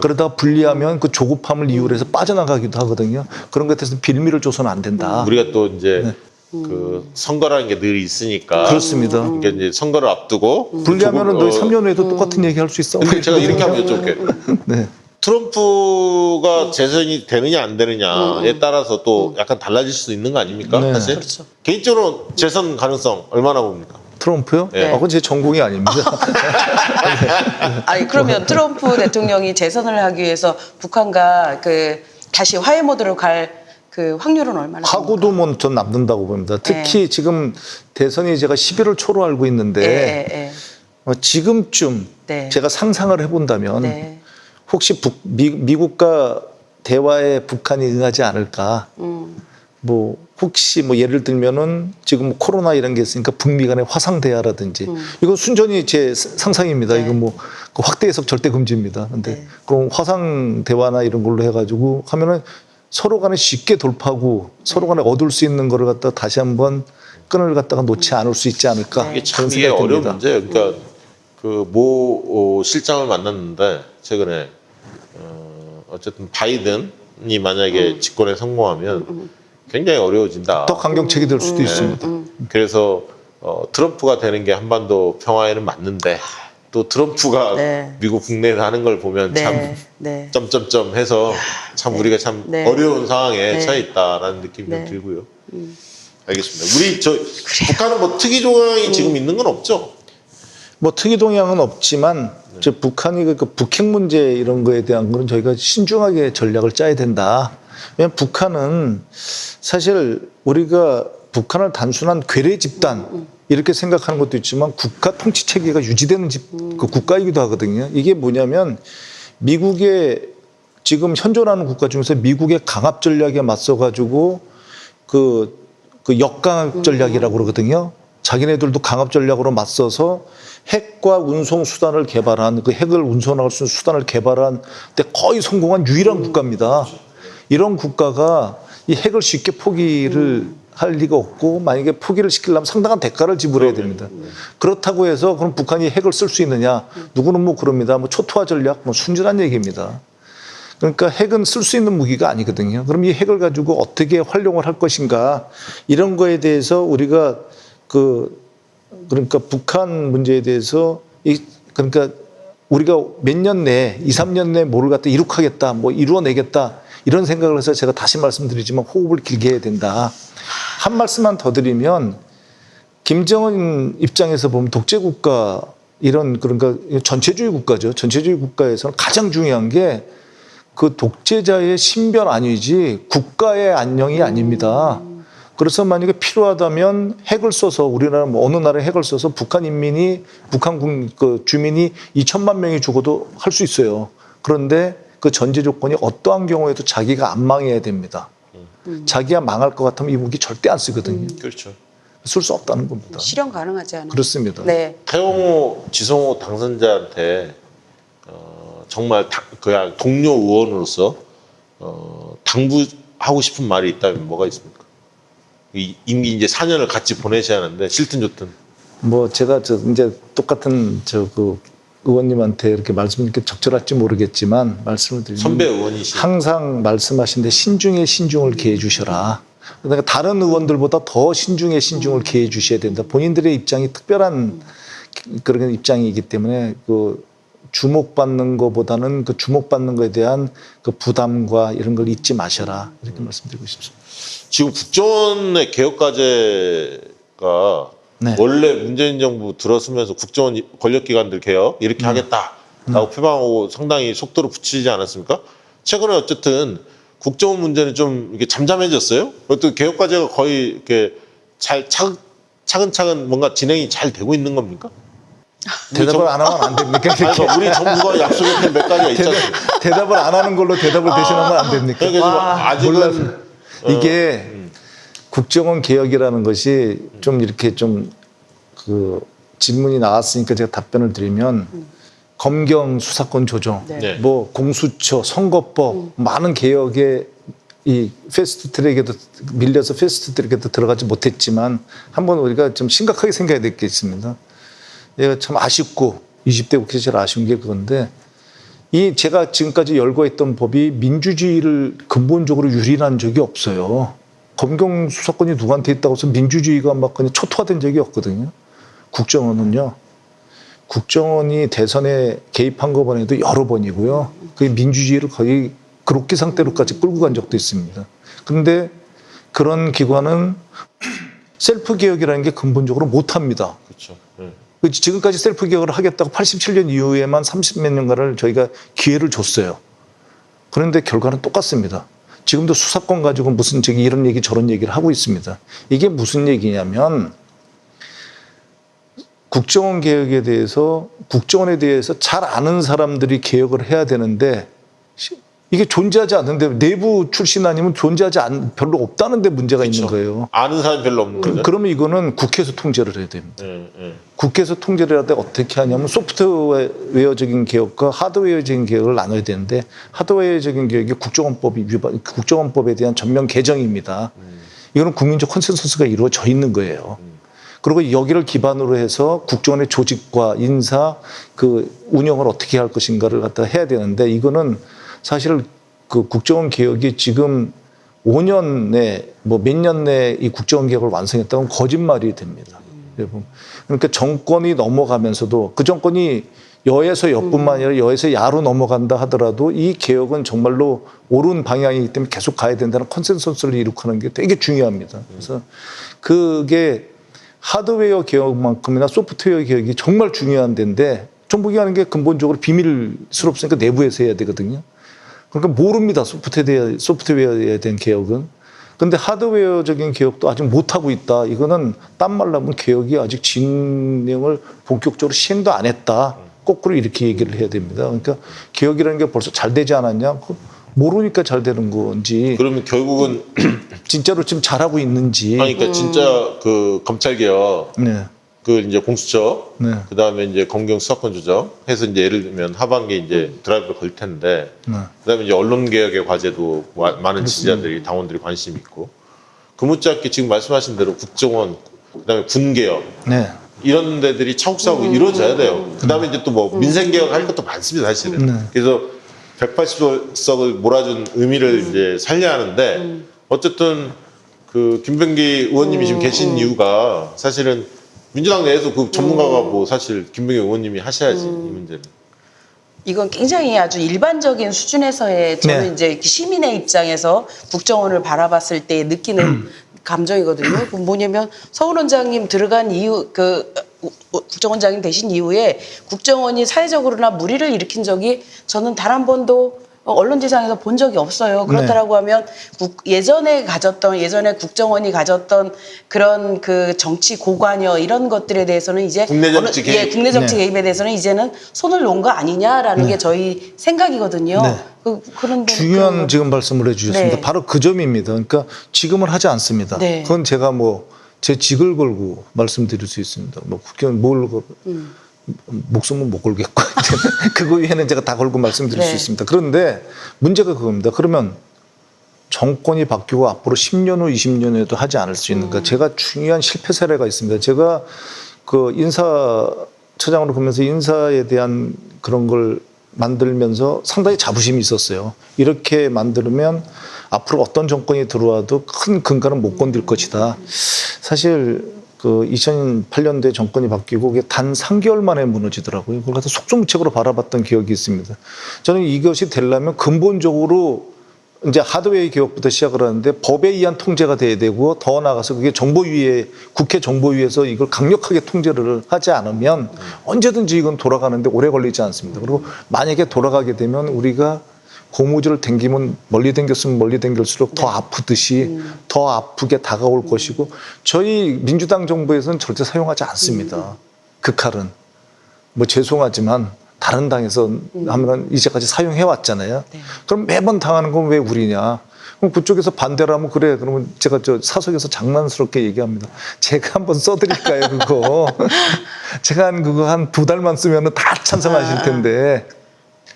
그러다 불리하면 그 조급함을 이유로 해서 빠져나가기도 하거든요. 그런 것에 대해서 빌미를 줘서는 안 된다. 우리가 또 이제 그 선거라는 게 늘 있으니까. 그렇습니다. 그러니까 이제 선거를 앞두고 불리하면은 너희 3년 후에도 똑같은 얘기 할 수 있어. 근데 제가 이렇게 한번 여쭤볼게요. 네. 트럼프가 재선이 되느냐 안 되느냐에 따라서 또 약간 달라질 수도 있는 거 아닙니까? 네. 사실 그렇죠. 개인적으로 재선 가능성 얼마나 봅니까? 트럼프요? 네. 그건 제 전공이 아닙니다. 아니 그러면 트럼프 대통령이 재선을 하기 위해서 북한과 그 다시 화해 모드로 갈 그 확률은 얼마나? 하고도 뭐 전 남는다고 봅니다. 특히 지금 대선이 제가 11월 초로 알고 있는데 지금쯤 네. 제가 상상을 해본다면 네. 혹시 미국과 대화에 북한이 응하지 않을까? 뭐 혹시 뭐 예를 들면은 지금 코로나 이런 게 있으니까 북미 간의 화상 대화라든지 이거 순전히 제 상상입니다. 네. 이거 뭐 그 확대 해석 절대 금지입니다. 근데 네. 그럼 화상 대화나 이런 걸로 해가지고 하면은 서로 간에 쉽게 돌파하고 서로 간에 얻을 수 있는 거를 갖다 다시 한번 끈을 갖다가 놓지 않을 수 있지 않을까? 이게 참 그런 이게 생각이 어려운 듭니다. 문제예요. 그러니까 그 모 실장을 만났는데 최근에 어쨌든 바이든이 만약에 집권에 성공하면 굉장히 어려워진다. 더 강경책이 될 수도 있습니다. 그래서 트럼프가 되는 게 한반도 평화에는 맞는데 또 트럼프가 네. 미국 국내에서 하는 걸 보면 네. 참 네. 점점점 해서 참 우리가 참 네. 어려운 상황에 네. 처해 있다라는 느낌이 좀 네. 들고요. 알겠습니다. 우리 북한은 뭐 특이 조항이 지금 있는 건 없죠? 뭐 특이 동향은 없지만 저 북한이 그 북핵 문제 이런 거에 대한 거는 저희가 신중하게 전략을 짜야 된다. 왜냐하면 북한은 사실 우리가 북한을 단순한 괴뢰 집단 이렇게 생각하는 것도 있지만 국가 통치 체계가 유지되는 그 국가이기도 하거든요. 이게 뭐냐면 미국의 지금 현존하는 국가 중에서 미국의 강압 전략에 맞서 가지고 그 역강압 전략이라고 그러거든요. 자기네들도 강압 전략으로 맞서서 핵과 운송 수단을 개발한 그 핵을 운송할 수 있는 수단을 개발한 때 거의 성공한 유일한 국가입니다. 이런 국가가 이 핵을 쉽게 포기를 할 리가 없고 만약에 포기를 시키려면 상당한 대가를 지불해야 됩니다. 그렇다고 해서 그럼 북한이 핵을 쓸 수 있느냐? 누구는 뭐 그럽니다. 뭐 초토화 전략, 뭐 순진한 얘기입니다. 그러니까 핵은 쓸 수 있는 무기가 아니거든요. 그럼 이 핵을 가지고 어떻게 활용을 할 것인가 이런 거에 대해서 우리가 그러니까 북한 문제에 대해서 그러니까 우리가 몇 년 내에 2, 3년 내에 뭐를 갖다 이룩하겠다, 뭐 이루어내겠다 이런 생각을 해서 제가 다시 말씀드리지만 호흡을 길게 해야 된다. 한 말씀만 더 드리면 김정은 입장에서 보면 독재국가 이런 그러니까 전체주의 국가죠. 전체주의 국가에서는 가장 중요한 게 그 독재자의 신변 안위지 국가의 안녕이 아닙니다. 그래서 만약에 필요하다면 핵을 써서 우리나라 뭐 어느 나라에 핵을 써서 북한 인민이 북한 그 주민이 2천만 명이 죽어도 할 수 있어요. 그런데 그 전제 조건이 어떠한 경우에도 자기가 안 망해야 됩니다. 자기가 망할 것 같으면 이 무기 절대 안 쓰거든요. 그렇죠. 쓸 수 없다는 겁니다. 실현 가능하지 않아요. 그렇습니다. 네. 태영호, 지성호 당선자한테 정말 그냥 동료 의원으로서 당부하고 싶은 말이 있다면 뭐가 있습니까? 이미 이제 4년을 같이 보내셔야 하는데 싫든 좋든. 뭐 제가 이제 똑같은 그 의원님한테 이렇게 말씀드리는 게 적절할지 모르겠지만 말씀을 드리면 선배 의원이시. 항상 말씀하신데 신중에 신중을 기해 주셔라. 그러니까 다른 의원들보다 더 신중에 신중을 기해 주셔야 된다. 본인들의 입장이 특별한 그런 입장이기 때문에 그 주목받는 것보다는 그 주목받는 것에 대한 그 부담과 이런 걸 잊지 마셔라. 이렇게 말씀드리고 싶습니다. 지금 국정원의 개혁과제가 네. 원래 문재인 정부 들어서면서 국정원 권력기관들 개혁 이렇게 하겠다 라고 표방하고 상당히 속도를 붙이지 않았습니까? 최근에 어쨌든 국정원 문제는 좀 이게 잠잠해졌어요. 그것도 개혁 과제가 거의 이렇게 차근차근 뭔가 진행이 잘 되고 있는 겁니까? 대답을 안 하면 안 됩니까? 아니, 그러니까 우리 정부가 약속했던 몇 가지가 있지 않습니까? 대답을 안 하는 걸로 대답을 대신하면 안 됩니까? 그러니까 지금 아직은 이게 국정원 개혁이라는 것이 좀 이렇게 좀 그 질문이 나왔으니까 제가 답변을 드리면 검경 수사권 조정, 네. 뭐 공수처, 선거법 많은 개혁에 이 패스트 트랙에도 밀려서 패스트 트랙에도 들어가지 못했지만 한번 우리가 좀 심각하게 생각해야 될 게 있습니다. 얘가 참 아쉽고 20대 국회 제일 아쉬운 게 그건데 이 제가 지금까지 열거했던 법이 민주주의를 근본적으로 유린한 적이 없어요. 검경 수사권이 누구한테 있다고 해서 민주주의가 막 그냥 초토화된 적이 없거든요. 국정원은요. 국정원이 대선에 개입한 거 번에도 여러 번이고요. 그 민주주의를 거의 그로기 상태로까지 끌고 간 적도 있습니다. 그런데 그런 기관은 셀프 개혁이라는 게 근본적으로 못합니다. 그렇죠. 지금까지 셀프 개혁을 하겠다고 87년 이후에만 30몇 년간을 저희가 기회를 줬어요. 그런데 결과는 똑같습니다. 지금도 수사권 가지고 무슨 저기 이런 얘기 저런 얘기를 하고 있습니다. 이게 무슨 얘기냐면 국정원 개혁에 대해서 국정원에 대해서 잘 아는 사람들이 개혁을 해야 되는데 이게 존재하지 않는데 내부 출신 아니면 별로 없다는데 문제가 있는 거예요. 아는 사람이 별로 없는 거죠. 그러면 이거는 국회에서 통제를 해야 됩니다. 예. 국회에서 통제를 할 때 어떻게 하냐면 소프트웨어적인 개혁과 하드웨어적인 개혁을 나눠야 되는데 하드웨어적인 개혁이 국정원법에 대한 전면 개정입니다. 이거는 국민적 컨센서스가 이루어져 있는 거예요. 그리고 여기를 기반으로 해서 국정원의 조직과 인사 그 운영을 어떻게 할 것인가를 갖다 해야 되는데 이거는 사실 그 국정원 개혁이 지금 5년 내 뭐 몇 년 내에 이 국정원 개혁을 완성했다면 거짓말이 됩니다. 그러니까 정권이 넘어가면서도 그 정권이 여에서 여뿐만 아니라 여에서 야로 넘어간다 하더라도 이 개혁은 정말로 옳은 방향이기 때문에 계속 가야 된다는 컨센서스를 이룩하는 게 되게 중요합니다. 그래서 그게 하드웨어 개혁만큼이나 소프트웨어 개혁이 정말 중요한 데인데 정부기 하는 게 근본적으로 비밀스럽으니까 내부에서 해야 되거든요. 그러니까 모릅니다. 소프트웨어에 대한 개혁은. 근데 하드웨어적인 개혁도 아직 못하고 있다. 이거는 딴 말로 하면 개혁이 아직 진행을 본격적으로 시행도 안 했다. 거꾸로 이렇게 얘기를 해야 됩니다. 그러니까 개혁이라는 게 벌써 잘 되지 않았냐? 모르니까 잘 되는 건지. 그러면 결국은 진짜로 지금 잘하고 있는지. 그러니까 진짜 그 검찰 개혁, 네. 그 이제 공수처, 네. 그 다음에 이제 검경 수사권 조정 해서 이제 예를 들면 하반기에 이제 드라이브를 걸 텐데, 네. 그 다음에 이제 언론 개혁의 과제도 많은 지지자들이 당원들이 관심이 있고, 그 못지않게 지금 말씀하신 대로 국정원, 그 다음에 군 개혁. 네. 이런 데들이 차곡차곡 이루어져야 돼요. 그 다음에 이제 또 뭐 민생개혁 할 것도 많습니다, 사실은. 네. 그래서 180석을 몰아준 의미를 이제 살려야 하는데, 어쨌든 그 김병기 의원님이 지금 계신 이유가 사실은 민주당 내에서 그 전문가가 뭐 사실 김병기 의원님이 하셔야지, 이 문제는. 이건 굉장히 아주 일반적인 수준에서의 저는 네. 이제 시민의 입장에서 국정원을 바라봤을 때 느끼는 감정이거든요. 그 뭐냐면 서울 원장님 들어간 이후 국정원장님 되신 이후에 국정원이 사회적으로나 무리를 일으킨 적이 저는 단 한 번도 언론지상에서 본 적이 없어요. 그렇다라고 하면 예전에 국정원이 가졌던 그런 그 정치 고관여 이런 것들에 대해서는 이제 국내 정치 개입. 국내 정치 네. 개입에 대해서는 이제는 손을 놓은 거 아니냐라는 게 저희 생각이거든요. 네. 그런데 중요한 지금 말씀을 해주셨습니다. 네. 바로 그 점입니다. 그러니까 지금은 하지 않습니다. 네. 그건 제가 뭐 제 직을 걸고 말씀드릴 수 있습니다. 뭐 국회의원 뭘 걸고 목숨은 못 걸겠고 그거 위에는 제가 다 걸고 말씀드릴 네. 수 있습니다. 그런데 문제가 그겁니다. 그러면 정권이 바뀌고 앞으로 10년 후 20년 후에도 하지 않을 수 있는가. 제가 중요한 실패 사례가 있습니다. 제가 그 인사처장으로 보면서 인사에 대한 그런 걸 만들면서 상당히 자부심이 있었어요. 이렇게 만들면 앞으로 어떤 정권이 들어와도 큰 근간은 못 건들 것이다. 사실 그 2008년도에 정권이 바뀌고 그게 단 3개월 만에 무너지더라고요. 그걸 갖다 속수무책으로 바라봤던 기억이 있습니다. 저는 이것이 되려면 근본적으로 이제 하드웨어 개혁부터 시작을 하는데 법에 의한 통제가 돼야 되고 더 나아가서 그게 정보위에 국회 정보위에서 이걸 강력하게 통제를 하지 않으면 언제든지 이건 돌아가는데 오래 걸리지 않습니다. 그리고 만약에 돌아가게 되면 우리가 고무줄을 당기면 멀리 당겼으면 멀리 당길수록 더 아프듯이 더 아프게 다가올 것이고 저희 민주당 정부에서는 절대 사용하지 않습니다. 그 칼은. 뭐 죄송하지만 다른 당에서 하면 이제까지 사용해 왔잖아요. 네. 그럼 매번 당하는 건 왜 우리냐? 그럼 그쪽에서 반대를 하면 그래. 그러면 제가 저 사석에서 장난스럽게 얘기합니다. 제가 한번 써드릴까요, 그거? 제가 그거 한 2달만 쓰면 다 찬성하실 텐데.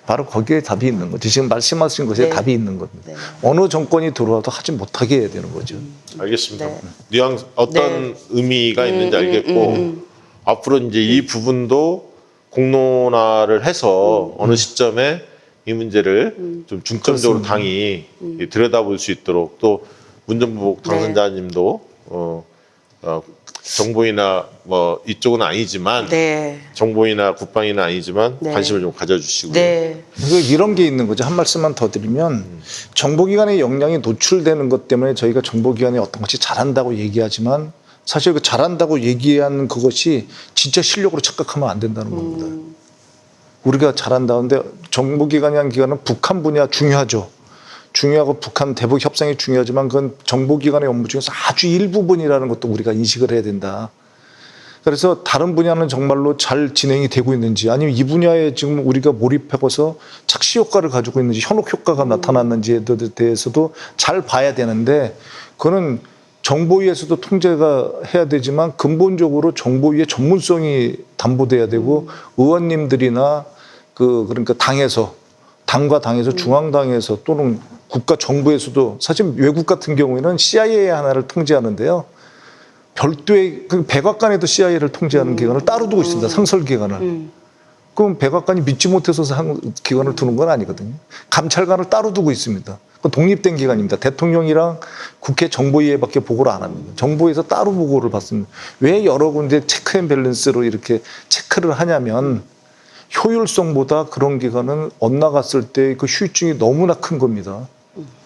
바로 거기에 답이 있는 거죠. 지금 말씀하신 것에 네. 답이 있는 겁니다. 네. 어느 정권이 들어와도 하지 못하게 해야 되는 거죠. 알겠습니다. 네. 뉘앙스 어떤 의미가 있는지 알겠고 앞으로 이제 이 부분도 공론화를 해서 어느 시점에 이 문제를 좀 중점적으로 당이 들여다볼 수 있도록 또 문정부복 당선자님도 정보이나 뭐 이쪽은 아니지만 네. 정보이나 국방이나 아니지만 네. 관심을 좀 가져주시고요. 네. 이런 게 있는 거죠. 한 말씀만 더 드리면 정보기관의 역량이 노출되는 것 때문에 저희가 정보기관이 어떤 것이 잘한다고 얘기하지만 사실 그 잘한다고 얘기한 그것이 진짜 실력으로 착각하면 안 된다는 겁니다. 우리가 잘한다는데 정보기관이라는 기관은 북한 분야 중요하죠. 중요하고 북한 대북 협상이 중요하지만 그건 정보기관의 업무 중에서 아주 일부분이라는 것도 우리가 인식을 해야 된다. 그래서 다른 분야는 정말로 잘 진행이 되고 있는지 아니면 이 분야에 지금 우리가 몰입해서 착시 효과를 가지고 있는지 현혹 효과가 나타났는지에 대해서도 잘 봐야 되는데 그거는 정보위에서도 통제가 해야 되지만 근본적으로 정보위의 전문성이 담보돼야 되고 의원님들이나 그러니까 당과 당에서 중앙당에서 또는 국가 정부에서도 사실 외국 같은 경우에는 CIA 하나를 통제하는데요. 별도의 그 백악관에도 CIA를 통제하는 기관을 따로 두고 있습니다. 상설 기관을. 그럼 백악관이 믿지 못해서 기관을 두는 건 아니거든요. 감찰관을 따로 두고 있습니다. 그건 독립된 기관입니다. 대통령이랑 국회 정보위에밖에 보고를 안 합니다. 정보위에서 따로 보고를 받습니다. 왜 여러 군데 체크 앤 밸런스로 이렇게 체크를 하냐면 효율성보다 그런 기관은 엇나갔을 때 그 후유증이 너무나 큰 겁니다.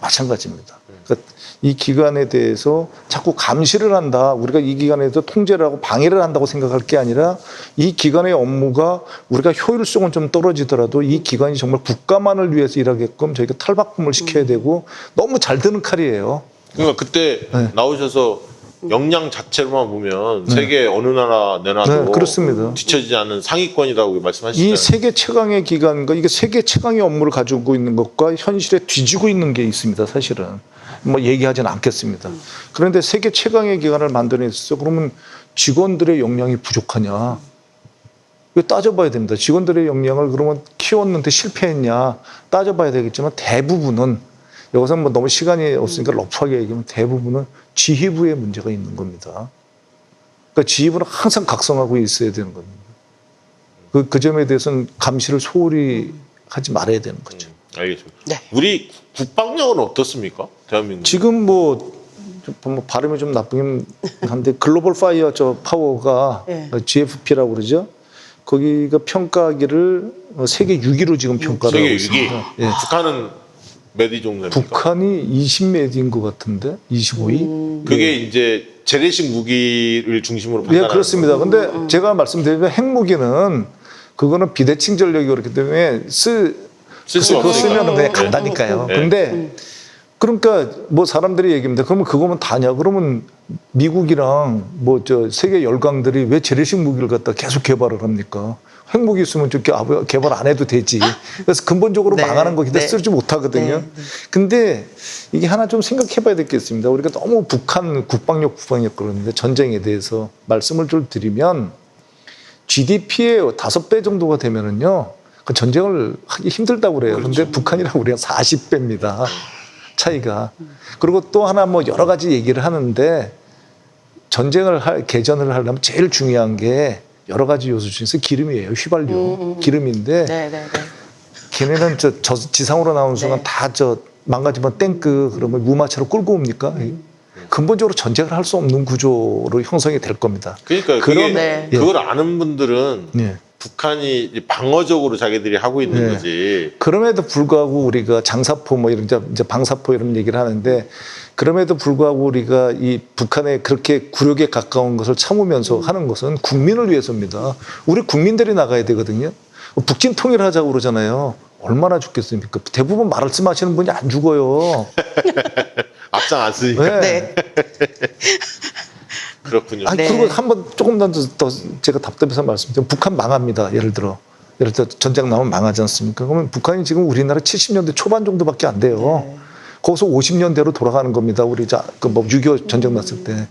마찬가지입니다. 그러니까 이 기관에 대해서 자꾸 감시를 한다. 우리가 이 기관에 대해서 통제를 하고 방해를 한다고 생각할 게 아니라 이 기관의 업무가 우리가 효율성은 좀 떨어지더라도 이 기관이 정말 국가만을 위해서 일하게끔 저희가 탈바꿈을 시켜야 되고 너무 잘 드는 칼이에요. 그러니까 그때 네. 나오셔서 역량 자체로만 보면 세계 어느 나라 내놔도 네, 그렇습니다. 뒤처지지 않은 상위권이라고 말씀하시잖아요. 이 세계 최강의 기관과 이게 세계 최강의 업무를 가지고 있는 것과 현실에 뒤지고 있는 게 있습니다. 사실은 뭐 얘기하지는 않겠습니다. 그런데 세계 최강의 기관을 만들어냈어. 그러면 직원들의 역량이 부족하냐? 이거 따져봐야 됩니다. 직원들의 역량을 그러면 키웠는데 실패했냐? 따져봐야 되겠지만 대부분은 여기서 뭐 너무 시간이 없으니까 러프하게 얘기하면 대부분은 지휘부에 문제가 있는 겁니다. 그러니까 지휘부는 항상 각성하고 있어야 되는 겁니다. 그 점에 대해서는 감시를 소홀히 하지 말아야 되는 거죠. 알겠습니다. 네. 우리 국방력은 어떻습니까? 대한민국. 지금 뭐 발음이 좀 나쁘긴 한데 글로벌 파이어 저 파워가 네. GFP라고 그러죠. 거기가 평가하기를 세계 6위로 지금 평가를 하고 세계 6위. 있습니다. 예. 북한은 몇 위 정도 됩니까? 북한이 20몇인 것 같은데 25위. 그게 이제 재래식 무기를 중심으로 예, 판단하는 그렇습니다. 근데 제가 말씀드리면 핵무기는 그거는 비대칭 전력이 그렇기 때문에 쓸 수가 그거 없으니까. 쓰면 그냥 간다니까요. 네. 근데 그러니까 뭐 사람들이 얘기합니다. 그러면 그거면 다냐? 그러면 미국이랑 뭐 저 세계 열강들이 왜 재래식 무기를 갖다 계속 개발을 합니까? 핵무기 있으면 좀 개발 안 해도 되지. 그래서 근본적으로 네. 망하는 거기 때문에 네. 쓰지 못하거든요. 네. 근데 이게 하나 좀 생각해 봐야 되겠습니다. 우리가 너무 북한 국방력 그러는데 전쟁에 대해서 말씀을 좀 드리면 GDP의 5배 정도가 되면은요. 그 전쟁을 하기 힘들다고 그래요. 그런데 북한이랑 우리가 40배입니다. 차이가. 그리고 또 하나 뭐 여러 가지 얘기를 하는데 개전을 하려면 제일 중요한 게 여러 가지 요소 중에서 기름이에요. 휘발유. 기름인데 네, 네, 네. 걔네는 저 지상으로 나오는 순간 네. 다 저 망가지면 탱크 그러면 무마차로 끌고 옵니까? 근본적으로 전쟁을 할 수 없는 구조로 형성이 될 겁니다. 그러니까 그런- 그게 네. 그걸 아는 분들은 예. 북한이 이제 방어적으로 자기들이 하고 있는 네. 거지. 그럼에도 불구하고 우리가 장사포 뭐 이런 이제 방사포 이런 얘기를 하는데 그럼에도 불구하고 우리가 이 북한에 그렇게 굴욕에 가까운 것을 참으면서 하는 것은 국민을 위해서입니다. 우리 국민들이 나가야 되거든요. 북진 통일하자고 그러잖아요. 얼마나 죽겠습니까? 대부분 말씀하시는 분이 안 죽어요. 앞장 안 쓰니까. 네. 그렇군요. 아니, 네. 그리고 한번 조금만 더 제가 답답해서 말씀드리면 북한 망합니다. 예를 들어 전쟁 나면 망하지 않습니까? 그러면 북한이 지금 우리나라 70년대 초반 정도밖에 안 돼요. 네. 거기서 50년대로 돌아가는 겁니다. 우리 그뭐 6.25 전쟁 났을 때.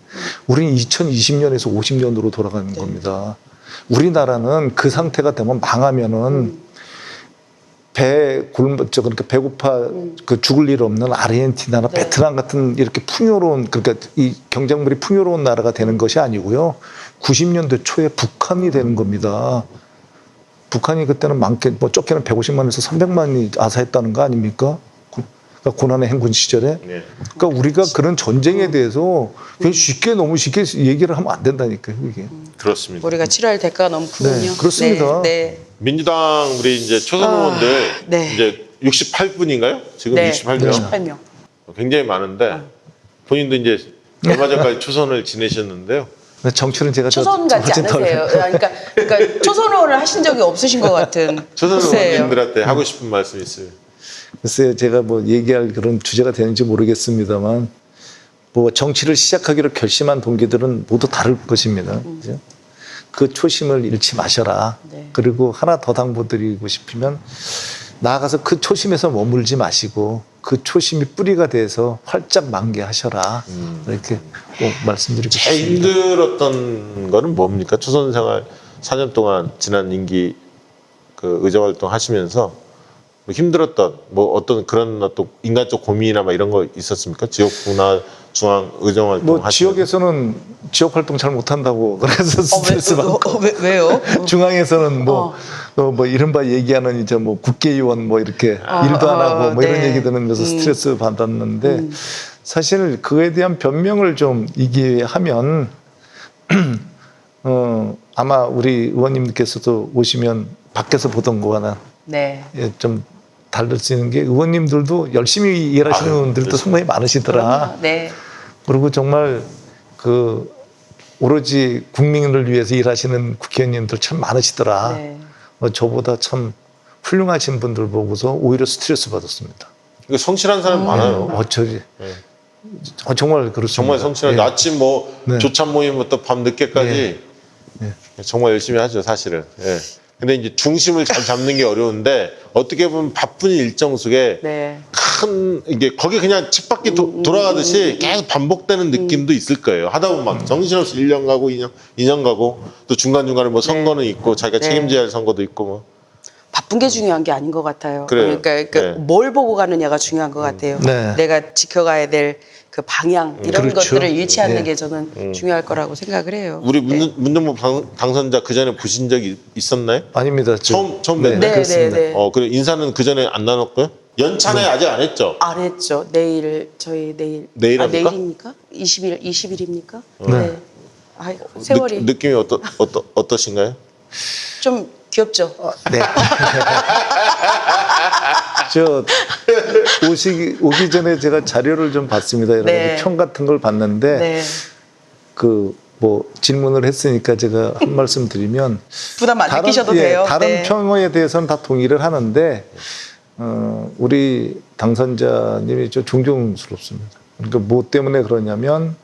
우리는 2020년에서 50년으로 돌아가는 겁니다. 우리나라는 그 상태가 되면 망하면은 그러니까 배고파 그 죽을 일 없는 아르헨티나나 네. 베트남 같은 이렇게 풍요로운 그러니까 이 경쟁물이 풍요로운 나라가 되는 것이 아니고요. 90년대 초에 북한이 되는 겁니다. 북한이 그때는 많게 뭐 쫓기는 150만에서 300만이 아사했다는 거 아닙니까? 그러니까 고난의 행군 시절에. 네. 그러니까 우리가 그런 전쟁에 대해서 그냥 너무 쉽게 얘기를 하면 안 된다니까요. 이게. 그렇습니다. 우리가 치러야 할 대가가 너무 크군요. 네, 그렇습니다. 네. 민주당 우리 이제 초선 의원들 네. 이제 68분인가요? 지금 네. 68명. 68명. 굉장히 많은데 본인도 이제 얼마 전까지 초선을 지내셨는데요. 정치는 제가 초선 같지 않으세요? 그러니까 초선 의원을 하신 적이 없으신 것 같은. 초선 글쎄요. 의원님들한테 하고 싶은 말씀 있어요. 글쎄요, 제가 뭐 얘기할 그런 주제가 되는지 모르겠습니다만, 뭐 정치를 시작하기로 결심한 동기들은 모두 다를 것입니다. 그죠? 그 초심을 잃지 마셔라. 네. 그리고 하나 더 당부드리고 싶으면, 나아가서 그 초심에서 머물지 마시고, 그 초심이 뿌리가 돼서 활짝 만개하셔라. 이렇게 꼭 말씀드리고 제일 싶습니다. 힘들었던 거는 뭡니까? 초선 생활 4년 동안 지난 임기 그 의정활동 하시면서 뭐 힘들었던 뭐 어떤 그런 또 인간적 고민이나 막 이런 거 있었습니까? 지역구나 중앙 의정활동 뭐 하시면서. 지역에서는 지역 활동 잘 못한다고 그래서 스트레스 받고 왜요? 중앙에서는 뭐 이른바 얘기하는 이제 뭐 국회의원 뭐 이렇게 일도 안 하고 뭐 이런 네. 얘기 들으면서 스트레스 받았는데 사실 그에 대한 변명을 좀 이 기회에 하면 아마 우리 의원님께서도 오시면 밖에서 보던 거와는 네. 좀 다를 수 있는 게 의원님들도 열심히 일하시는 아유, 분들도 그렇죠. 상당히 많으시더라. 네. 그리고 정말 그 오로지 국민을 위해서 일하시는 국회의원님들 참 많으시더라. 네. 저보다 참 훌륭하신 분들 보고서 오히려 스트레스 받았습니다. 이거 성실한 사람 많아요. 정말 그렇습니다. 정말 성실한 예. 아침 뭐 네. 조찬 모임부터 밤 늦게까지 정말 열심히 하죠 사실은. 예. 근데 이제 중심을 잘 잡는 게 어려운데 어떻게 보면 바쁜 일정 속에 네. 큰 이게 거기 그냥 쳇바퀴 돌아가듯이 계속 반복되는 느낌도 있을 거예요. 하다 보면 막 정신없이 1년 가고 2년 가고 또 중간중간에 뭐 선거는 있고 자기가 네. 책임져야 할 선거도 있고 뭐. 바쁜 게 중요한 게 아닌 것 같아요. 그래요. 그러니까 네. 뭘 보고 가느냐가 중요한 것 같아요. 네. 내가 지켜가야 될 그 방향 이런 그렇죠. 것들을 잃지 않는 네. 게 저는 중요할 거라고 생각을 해요. 우리 네. 문정부 당선자 그 전에 보신 적이 있었나요? 아닙니다. 처음 네, 뵀나요? 네, 그렇습니다. 네, 네. 그래 인사는 그 전에 안 나눴고요. 연찬회 아직 안 했죠. 안 했죠. 내일 내일 합니까? 내일입니까? 20일입니까? 네. 아, 세월이 느낌이 어떠신가요? 좀 귀엽죠. 네. 오기 전에 제가 자료를 좀 봤습니다. 여러 네. 가지 평 같은 걸 봤는데 네. 그 뭐 질문을 했으니까 제가 한 말씀 드리면 부담 안 느끼셔도 돼요. 다른 네. 평에 대해서는 다 동의를 하는데 우리 당선자님이 좀 존경스럽습니다. 그러니까 뭐 때문에 그러냐면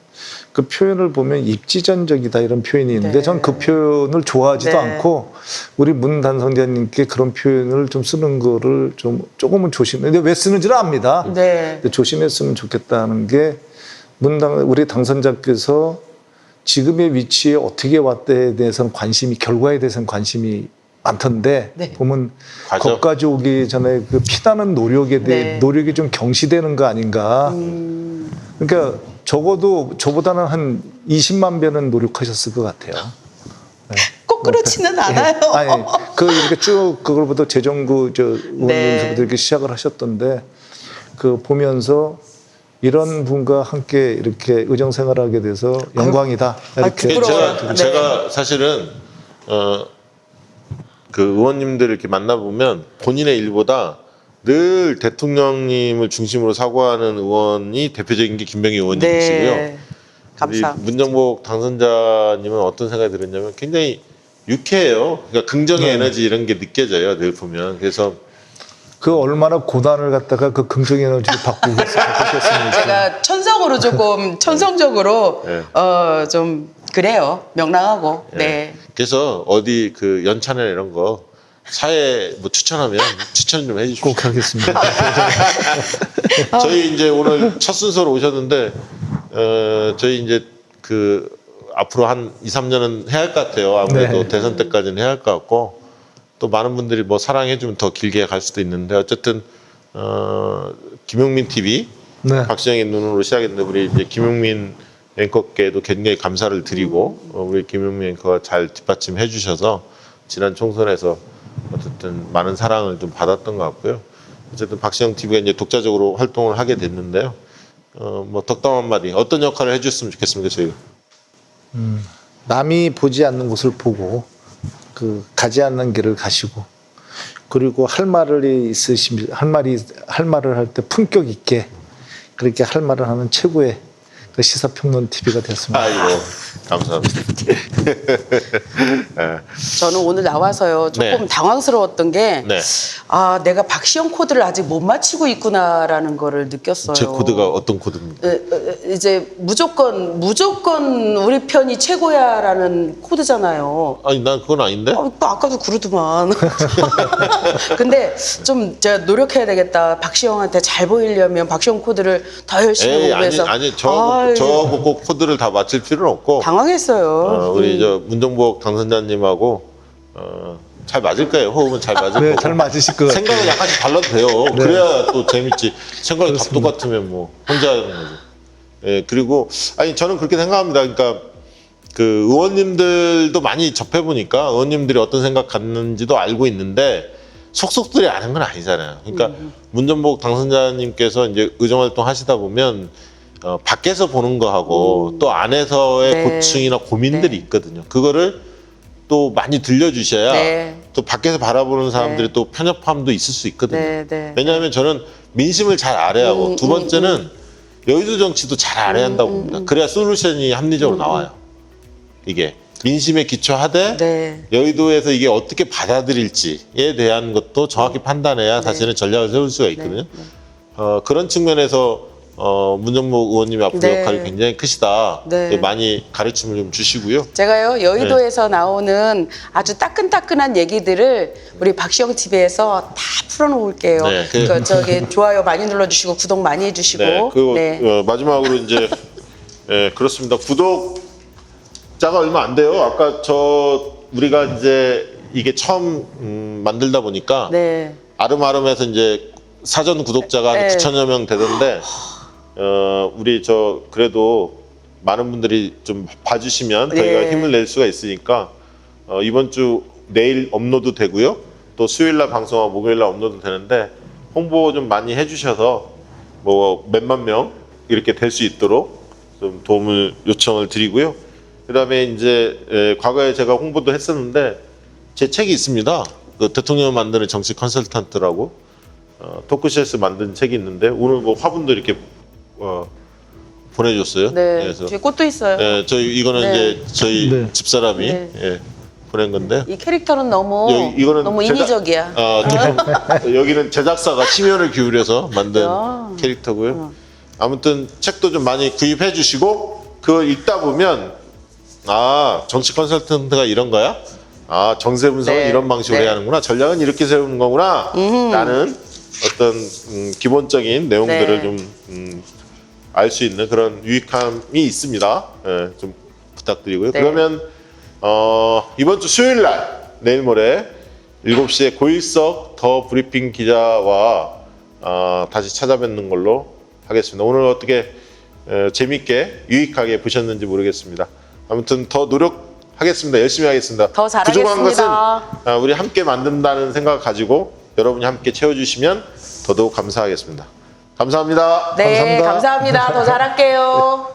그 표현을 보면 입지전적이다 이런 표현이 있는데 네. 전 그 표현을 좋아하지도 네. 않고 우리 문 당선자님께 그런 표현을 좀 쓰는 거를 좀 조금은 근데 왜 쓰는지는 압니다. 네. 근데 조심했으면 좋겠다는 게 우리 당선자께서 지금의 위치에 어떻게 왔다에 대해서는 결과에 대해서는 관심이 많던데 네. 보면 과정? 거기까지 오기 전에 그 피나는 노력에 대해 네. 노력이 좀 경시되는 거 아닌가. 그러니까 적어도 저보다는 한 20만 배는 노력하셨을 것 같아요. 꼭 그렇지는 않아요. 아니, 이렇게 쭉 그걸부터 재정구 의원님부터 네. 이렇게 시작을 하셨던데 그 보면서 이런 분과 함께 이렇게 의정 생활하게 돼서 영광이다. 이렇게 부끄러워요. 제가, 네. 제가 사실은 그 의원님들 이렇게 만나보면 본인의 일보다 늘 대통령님을 중심으로 사고하는 의원이 대표적인 게 김병희 의원님이시고요. 네. 우리 감사합니다. 문정복 당선자님은 어떤 생각이 들었냐면 굉장히 유쾌해요. 그러니까 긍정의 에너지 이런 게 느껴져요. 늘 보면. 그래서 그 얼마나 고단을 갖다가 그 긍정 에너지로 바꾸셨습니까? 제가 천성으로 조금 천성적으로 네. 좀 그래요. 명랑하고. 네. 그래서 어디 그 연찬회 이런 거 사회 뭐 추천하면 추천 좀 해주십시오. 꼭 하겠습니다. 저희 이제 오늘 첫 순서로 오셨는데 저희 이제 그 앞으로 한 2, 3년은 해야 할 것 같아요. 아무래도 네. 대선 때까지는 해야 할 것 같고 또 많은 분들이 뭐 사랑해주면 더 길게 갈 수도 있는데 어쨌든 김용민 TV 네. 박시영의 눈으로 시작했는데 우리 이제 김용민 앵커께도 굉장히 감사를 드리고 우리 김용민 앵커가 잘 뒷받침해 주셔서 지난 총선에서 어쨌든 많은 사랑을 좀 받았던 것 같고요. 어쨌든 박시영 TV가 이제 독자적으로 활동을 하게 됐는데요. 뭐 덕담 한마디 어떤 역할을 해줬으면 좋겠습니까 저희가? 남이 보지 않는 곳을 보고 그 가지 않는 길을 가시고 그리고 할 말을 있으시면 할 말을 할 때 품격 있게 그렇게 할 말을 하는 최고의 그 시사평론 TV가 됐습니다. 아이고 감사합니다. 저는 오늘 나와서요 조금 네. 당황스러웠던 게 네. 아, 내가 박시영 코드를 아직 못 맞히고 있구나라는 거를 느꼈어요. 제 코드가 어떤 코드입니까? 이제 무조건 우리 편이 최고야라는 코드잖아요. 아니 난 그건 아닌데. 아까도 그러더만. 근데 좀 제가 노력해야 되겠다. 박시영한테 잘 보이려면 박시영 코드를 더 열심히 에이 공부해서. 아니 저하고 꼭 코드를 다 맞출 필요는 없고 당황했어요. 우리 저 문정복 당선자님하고 잘 맞을 거예요. 호흡은 잘 맞을 네, 거고. 잘 맞으실 것 같아요. 생각을 약간씩 달라도 돼요. 그래야 또 재밌지. 생각이 다 똑같으면 뭐 혼자 하는 거죠. 예, 그리고 아니 저는 그렇게 생각합니다. 그러니까 그 의원님들도 많이 접해 보니까 의원님들이 어떤 생각 갖는지도 알고 있는데 속속들이 아는 건 아니잖아요. 그러니까 문정복 당선자님께서 이제 의정 활동 하시다 보면 밖에서 보는 거하고 또 안에서의 네. 고충이나 고민들이 네. 있거든요. 그거를 또 많이 들려주셔야 네. 또 밖에서 바라보는 사람들이 네. 또 편협함도 있을 수 있거든요. 네, 네. 왜냐하면 저는 민심을 잘 알아야 하고 두 번째는 여의도 정치도 잘 알아야 한다고 봅니다. 그래야 솔루션이 합리적으로 나와요. 이게 민심에 기초하되 네. 여의도에서 이게 어떻게 받아들일지에 대한 것도 정확히 판단해야 사실은 전략을 세울 수가 있거든요. 그런 측면에서 문정복 의원님의 앞으로 네. 역할이 굉장히 크시다. 네. 많이 가르침을 좀 주시고요. 제가요 여의도에서 나오는 아주 따끈따끈한 얘기들을 우리 박시영 TV에서 다 풀어놓을게요. 네, 그러니까 저기 좋아요 많이 눌러주시고 구독 많이 해주시고. 네, 그리고 네. 마지막으로 이제 그렇습니다. 구독자가 얼마 안 돼요. 아까 우리가 이제 이게 처음 만들다 보니까 네. 아름아름해서 이제 사전 구독자가 한 네. 9천여 명 되던데 우리 그래도 많은 분들이 좀 봐주시면 저희가 네. 힘을 낼 수가 있으니까 이번 주 내일 업로드 되고요. 또 수요일날 방송하고 목요일날 업로드 되는데 홍보 좀 많이 해주셔서 뭐 몇만 명 이렇게 될 수 있도록 좀 도움을 요청을 드리고요. 그다음에 이제 과거에 제가 홍보도 했었는데 제 책이 있습니다. 그 대통령을 만드는 정치 컨설턴트라고 토크쇼에서 만든 책이 있는데 오늘 뭐 화분도 이렇게 보내줬어요. 네. 그래서 뒤에 꽃도 있어요. 저희 이거는 네. 이제 저희 네. 집사람이 네. 보낸 건데 이 캐릭터는 너무 이거는 너무 제작- 인위적이야. 여기는 제작사가 심혈을 기울여서 만든 야. 캐릭터고요. 아무튼 책도 좀 많이 구입해 주시고 그걸 읽다 보면 정치 컨설턴트가 이런 거야? 정세 분석은 네. 이런 방식으로 네. 해야 하는구나. 전략은 이렇게 세우는 거구나. 라는 어떤 기본적인 내용들을 네. 좀 알 수 있는 그런 유익함이 있습니다. 좀 부탁드리고요. 네. 그러면 이번 주 수요일 날 내일 모레 7시에 고일석 더 브리핑 기자와 다시 찾아뵙는 걸로 하겠습니다. 오늘 어떻게 재밌게 유익하게 보셨는지 모르겠습니다. 아무튼 더 노력하겠습니다. 열심히 하겠습니다. 더 잘하겠습니다. 부족한 것은 우리 함께 만든다는 생각을 가지고 여러분이 함께 채워주시면 더더욱 감사하겠습니다. 감사합니다. 네, 감사합니다. 감사합니다. 더 잘할게요.